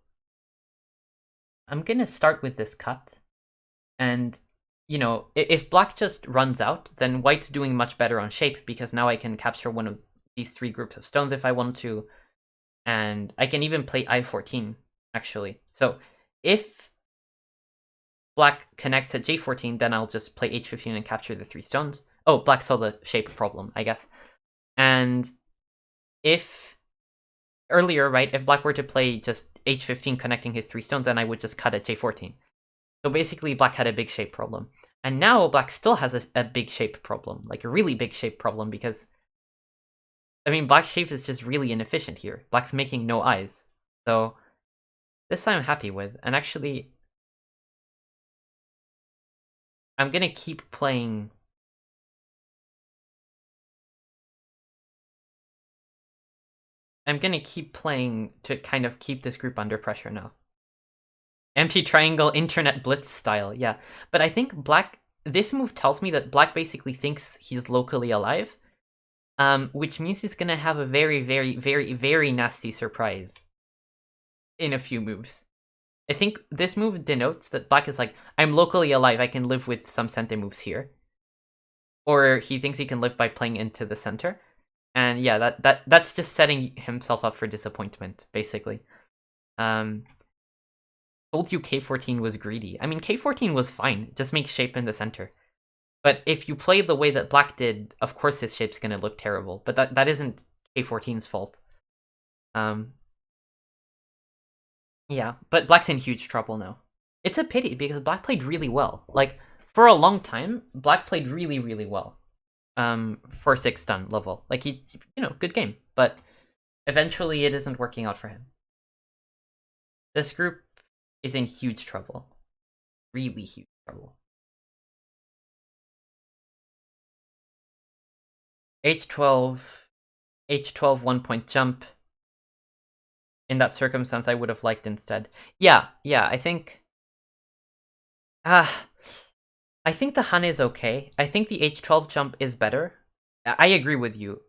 I'm gonna start with this cut. And, you know, if black just runs out, then white's doing much better on shape, because now I can capture one of these three groups of stones if I want to. And I can even play I14, actually. So, if black connects at j14, then I'll just play h15 and capture the three stones. Oh, black saw the shape problem, I guess. And if... Earlier, right, if black were to play just h15 connecting his three stones, then I would just cut at j14. So basically, black had a big shape problem. And now black still has a big shape problem, like a really big shape problem, because... I mean, black's shape is just really inefficient here. Black's making no eyes. So, this I'm happy with. And actually, I'm gonna keep playing... I'm gonna keep playing to kind of keep this group under pressure now. Empty triangle, internet blitz style, yeah. But I think black... This move tells me that black basically thinks he's locally alive. Which means he's gonna have a very, very, very, very nasty surprise in a few moves. I think this move denotes that black is like, I'm locally alive, I can live with some center moves here. Or he thinks he can live by playing into the center. And yeah, that's just setting himself up for disappointment, basically. Told you k14 was greedy. I mean, k14 was fine, just make shape in the center. But if you play the way that black did, of course his shape's gonna look terrible. But that isn't k14's fault. Yeah, but black's in huge trouble now. It's a pity, because black played really well. Like, for a long time, black played really, really well. For 6 stun level. Like, you know, good game. But eventually it isn't working out for him. This group is in huge trouble. Really huge trouble. H12, 1-point jump. In that circumstance, I would have liked instead. Yeah, I think... I think the Han is okay. I think the H12 jump is better. I agree with you.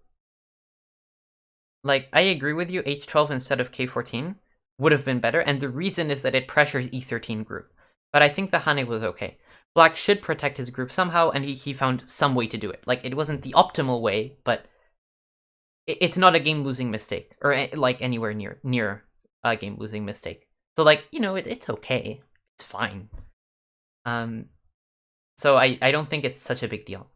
Like, I agree with you, H12 instead of K14 would have been better, and the reason is that it pressures E13 group. But I think the Hane was okay. Black should protect his group somehow, and he found some way to do it. Like, it wasn't the optimal way, but it's not a game-losing mistake, or like anywhere near a game-losing mistake. So, like, you know, it's okay. It's fine. So I don't think it's such a big deal.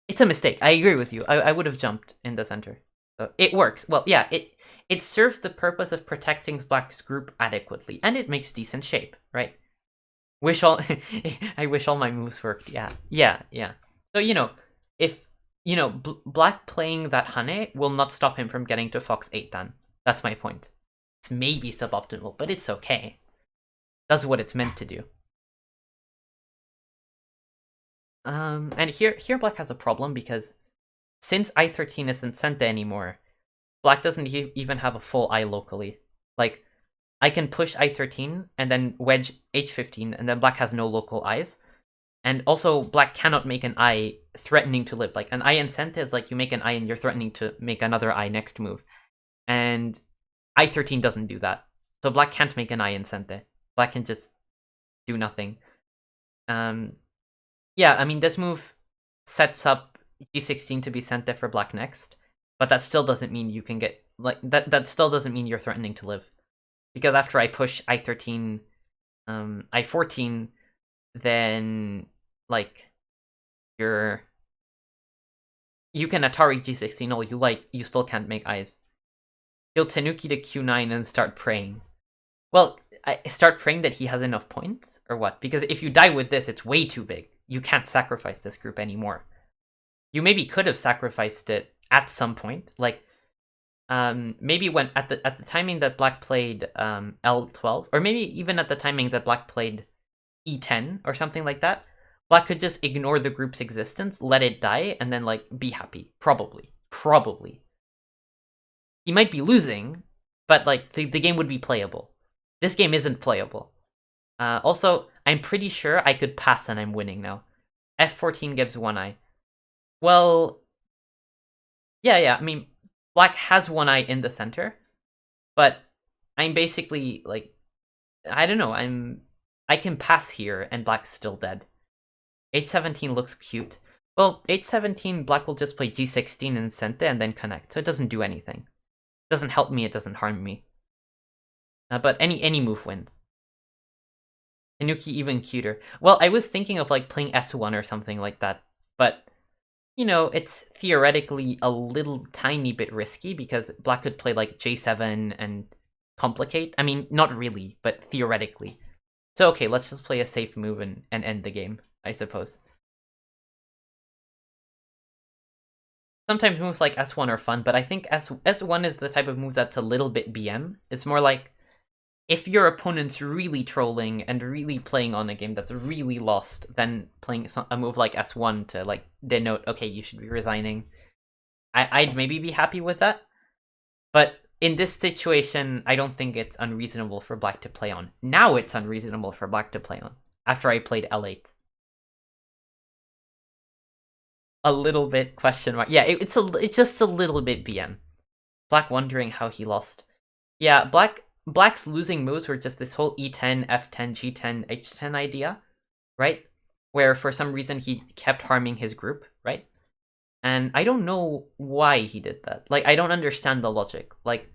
It's a mistake. I agree with you. I would have jumped in the center. So it works. Well, yeah, it serves the purpose of protecting black's group adequately, and it makes decent shape, right? I wish all my moves worked. Yeah. So, you know, if, you know, black playing that Hane will not stop him from getting to Fox 8 Dan. That's my point. It's maybe suboptimal, but it's okay. That's what it's meant to do. And here black has a problem, because since I13 isn't Senta anymore, black doesn't even have a full I locally. Like, I can push I13 and then wedge H15, and then black has no local eyes. And also, black cannot make an eye threatening to live. Like, an eye in Sente is like you make an eye and you're threatening to make another eye next move. And I13 doesn't do that. So black can't make an eye in Sente. Black can just do nothing. Yeah, I mean, this move sets up G16 to be Sente for black next. But that still doesn't mean you can get... Like, that still doesn't mean you're threatening to live. Because after I push I13, I14, then, like, you can Atari G16 all you like, you still can't make eyes. He'll Tenuki to Q9 and start praying. Well, I start praying that he has enough points, or what? Because if you die with this, it's way too big. You can't sacrifice this group anymore. You maybe could have sacrificed it at some point, like, maybe when at the timing that black played L12, or maybe even at the timing that black played E10 or something like that, black could just ignore the group's existence, let it die, and then, like, be happy. Probably. He might be losing, but, like, the game would be playable. This game isn't playable. Also, I'm pretty sure I could pass and I'm winning now. F14 gives one eye. Well, yeah, I mean, black has one eye in the center, but I'm basically, like, I don't know, I can pass here and black's still dead. H17 looks cute. Well, H17, black will just play G16 and Sente and then connect, so it doesn't do anything. It doesn't help me, it doesn't harm me. But any move wins. Tanuki even cuter. Well, I was thinking of, like, playing S1 or something like that, but, you know, it's theoretically a little tiny bit risky because black could play, like, J7 and complicate. I mean, not really, but theoretically. So, okay, let's just play a safe move and end the game, I suppose. Sometimes moves like S1 are fun, but I think S1 is the type of move that's a little bit BM. It's more like, if your opponent's really trolling and really playing on a game that's really lost, then playing a move like S1 to, like, denote, okay, you should be resigning. I'd maybe be happy with that. But in this situation, I don't think it's unreasonable for black to play on. Now it's unreasonable for black to play on, after I played L8. A little bit, question mark. Yeah, it's just a little bit BM. Black wondering how he lost. Yeah, Black's losing moves were just this whole E10, F10, G10, H10 idea, right? Where for some reason he kept harming his group, right? And I don't know why he did that. Like, I don't understand the logic. Like,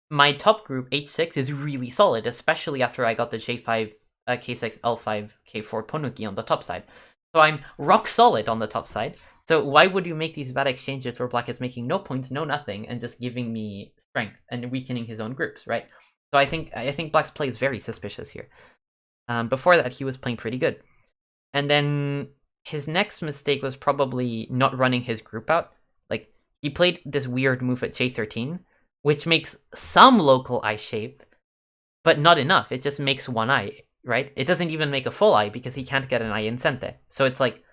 my top group, H6, is really solid, especially after I got the J5, K6, L5, K4 Ponuki on the top side. So I'm rock solid on the top side. So why would you make these bad exchanges where black is making no points, no nothing, and just giving me strength and weakening his own groups, right? So I think black's play is very suspicious here. Before that, he was playing pretty good. And then his next mistake was probably not running his group out. Like, he played this weird move at J13, which makes some local eye shape, but not enough. It just makes one eye, right? It doesn't even make a full eye because he can't get an eye in Sente. So it's like,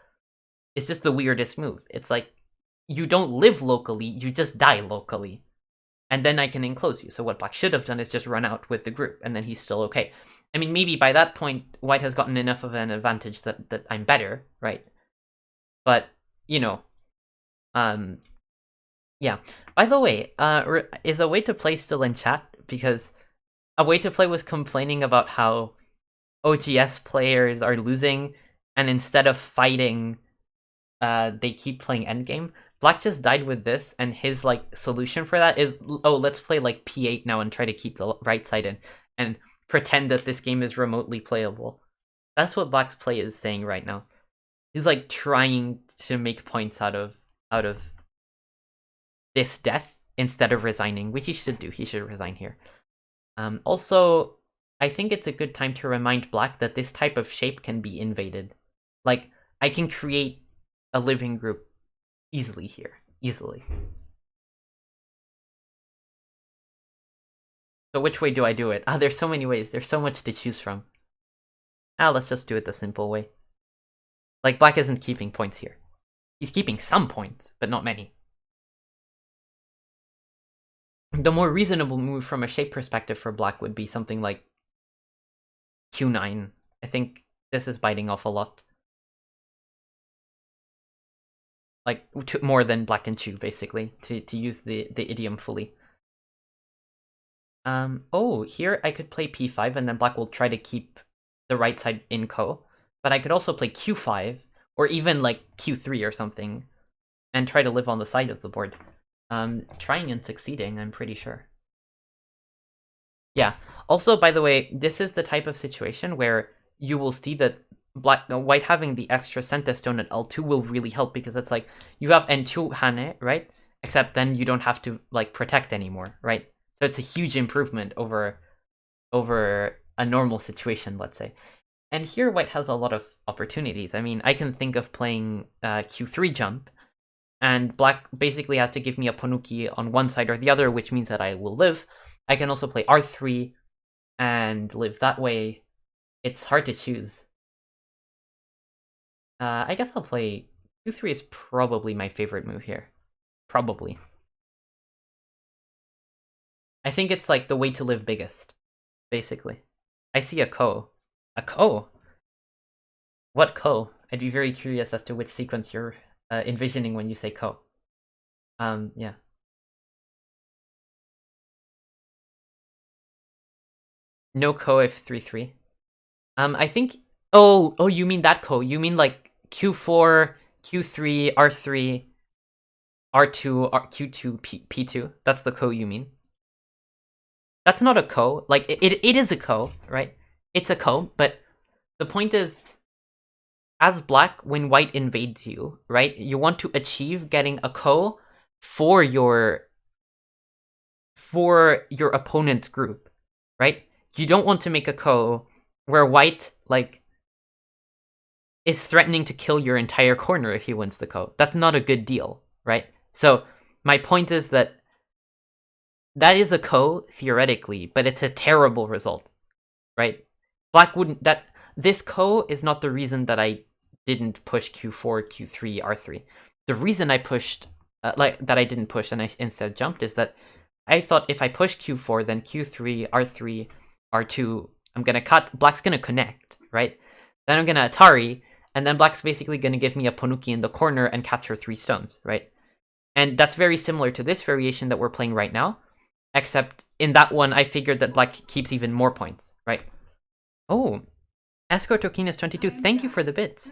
it's just the weirdest move. It's like, you don't live locally, you just die locally. And then I can enclose you. So what black should have done is just run out with the group, and then he's still okay. I mean, maybe by that point, white has gotten enough of an advantage that I'm better, right? But, you know, yeah. By the way, is a way to play still in chat? Because a way to play was complaining about how OGS players are losing, and instead of fighting, they keep playing endgame. Black just died with this, and his, like, solution for that is, oh, let's play, like, P8 now and try to keep the right side in, and pretend that this game is remotely playable. That's what Black's play is saying right now. He's, like, trying to make points out of this death instead of resigning, which he should do. He should resign here. Also, I think it's a good time to remind Black that this type of shape can be invaded. Like, I can create a living group easily here. Easily. So which way do I do it? There's so many ways. There's so much to choose from. Let's just do it the simple way. Like, black isn't keeping points here. He's keeping some points, but not many. The more reasonable move from a shape perspective for black would be something like Q9. I think this is biting off a lot. Like, more than black can chew, basically, to use the idiom fully. Oh, here I could play p5, and then black will try to keep the right side in ko. But I could also play q5, or even, like, q3 or something, and try to live on the side of the board. Trying and succeeding, I'm pretty sure. Yeah. Also, by the way, this is the type of situation where you will see that white having the extra center stone at L2 will really help, because it's like, you have N2 Hane, right? Except then you don't have to, like, protect anymore, right? So it's a huge improvement over a normal situation, let's say. And here white has a lot of opportunities. I mean, I can think of playing q3 jump, and black basically has to give me a Ponuki on one side or the other, which means that I will live. I can also play r3 and live that way. It's hard to choose. I guess I'll play q3 is probably my favorite move here. Probably. I think it's like the way to live biggest, basically. I see a ko. A ko? What ko? I'd be very curious as to which sequence you're envisioning when you say ko. Yeah. No ko if 3-3. I think... Oh, you mean that ko. You mean like q4, q3, r3, r2, q2, p2. That's the ko you mean. That's not a ko. Like, it is a ko, right? It's a ko, but the point is, as black, when white invades you, right, you want to achieve getting a ko for your opponent's group, right? You don't want to make a ko where white, like, is threatening to kill your entire corner if he wins the ko. That's not a good deal, right? So my point is that is a ko theoretically, but it's a terrible result, right? Black wouldn't... This ko is not the reason that I didn't push q4, q3, r3. The reason I pushed, that I didn't push and I instead jumped, is that I thought if I push q4, then q3, r3, r2, I'm gonna cut, black's gonna connect, right? Then I'm gonna Atari, and then black's basically gonna give me a Ponuki in the corner and capture 3 stones, right? And that's very similar to this variation that we're playing right now, except in that one, I figured that black keeps even more points, right? Oh, Escort Tokinas 22, thank you for the bits.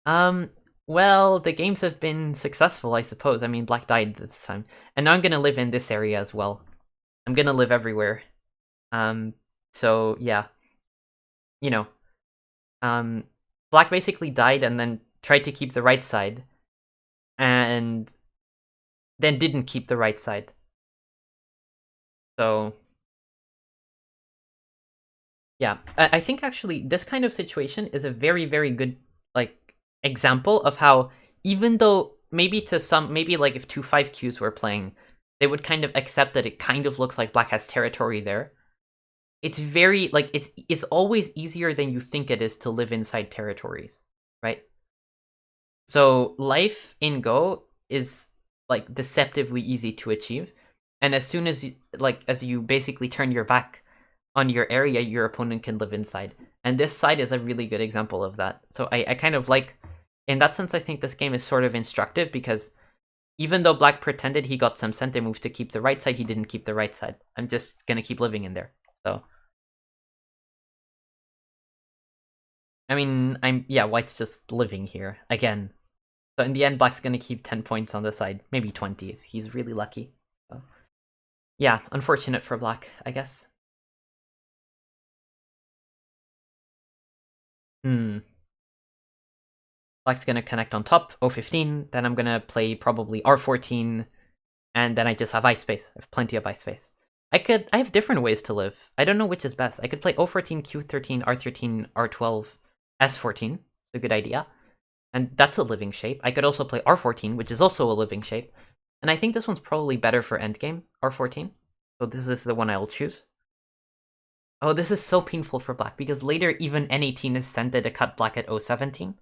Well, the games have been successful, I suppose. I mean, black died this time. And now I'm gonna live in this area as well. I'm gonna live everywhere. So, yeah. You know. Black basically died and then tried to keep the right side. And then didn't keep the right side. So... yeah, I think actually this kind of situation is a very, very good, like, example of how, even though maybe like if 2-5 Qs were playing, they would kind of accept that it kind of looks like black has territory there. It's very, like, it's always easier than you think it is to live inside territories, right? So life in Go is, like, deceptively easy to achieve, and as soon as as you basically turn your back on your area, your opponent can live inside. And this side is a really good example of that. So I kind of like... in that sense, I think this game is sort of instructive, because even though black pretended he got some center move to keep the right side, he didn't keep the right side. I'm just gonna keep living in there. So... I mean, yeah, white's just living here, again. So in the end, black's gonna keep 10 points on the side. Maybe 20 if he's really lucky. So, yeah, unfortunate for black, I guess. Black's gonna connect on top, O15, then I'm gonna play probably R14, and then I just have ice space. I have plenty of ice space. I have different ways to live. I don't know which is best. I could play O14, Q13, R13, R12, S14. It's a good idea. And that's a living shape. I could also play R14, which is also a living shape. And I think this one's probably better for endgame, R14. So this is the one I'll choose. Oh, this is so painful for black, because later even N18 is sent to cut black at O17.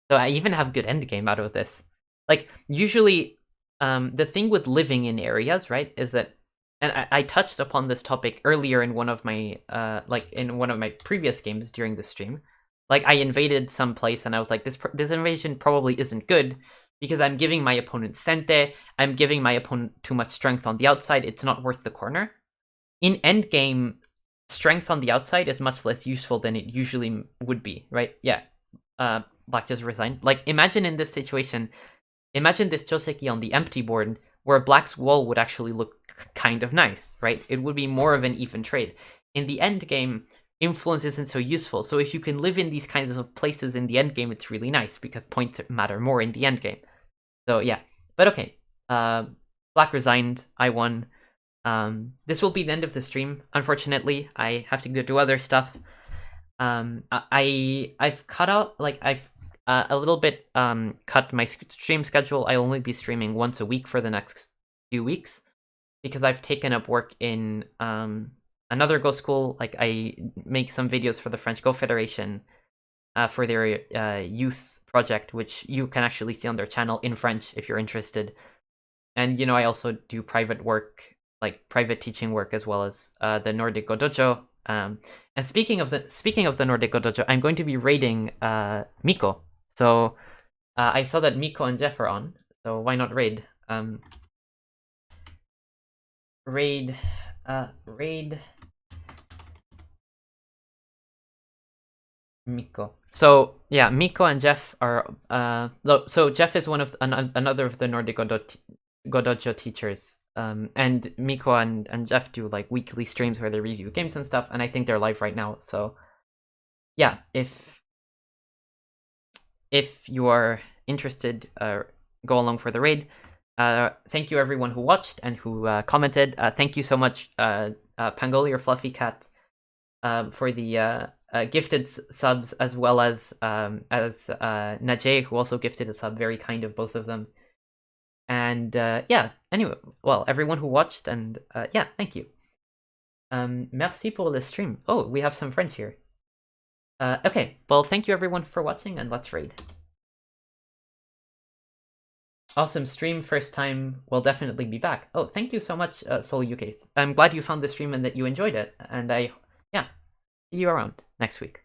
So I even have good endgame out of this. Like, usually, the thing with living in areas, right, is that... and I touched upon this topic earlier in one of my, in one of my previous games during the stream. Like, I invaded some place and I was like, this invasion probably isn't good, because I'm giving my opponent Sente, I'm giving my opponent too much strength on the outside, it's not worth the corner. In endgame, strength on the outside is much less useful than it usually would be, right? Yeah, Black just resigned. Like, imagine in this situation, imagine this Joseki on the empty board, where Black's wall would actually look kind of nice, right? It would be more of an even trade. In the end game, influence isn't so useful, so if you can live in these kinds of places in the end game, it's really nice, because points matter more in the end game. So yeah, but okay. Black resigned, I won. This will be the end of the stream, unfortunately. I have to go do other stuff. I've cut out, like, I've a little bit cut my stream schedule. I'll only be streaming once a week for the next few weeks, because I've taken up work in another Go school. Like, I make some videos for the French Go Federation for their youth project, which you can actually see on their channel in French if you're interested. And, you know, I also do private work, like private teaching work, as well as the Nordic Go Dojo. And speaking of the Nordic Go Dojo, I'm going to be raiding Miko. So I saw that Miko and Jeff are on, so why not raid? Raid Miko. So yeah, Miko and Jeff are so Jeff is one of another of the Nordic Go Dojo teachers. And Miko and Jeff do like weekly streams where they review games and stuff, and I think they're live right now. So yeah, if you are interested, go along for the raid. Thank you everyone who watched and who commented. Thank you so much, Pangoli or Fluffy Cat, for the gifted subs, as well as Najee, who also gifted a sub. Very kind of both of them. And yeah, anyway, well, everyone who watched, and yeah, thank you. Merci pour le stream. Oh, we have some French here. Okay, well, thank you everyone for watching, and let's raid. Awesome stream, first time, will definitely be back. Oh, thank you so much, Soul UK. I'm glad you found the stream and that you enjoyed it, and yeah, see you around next week.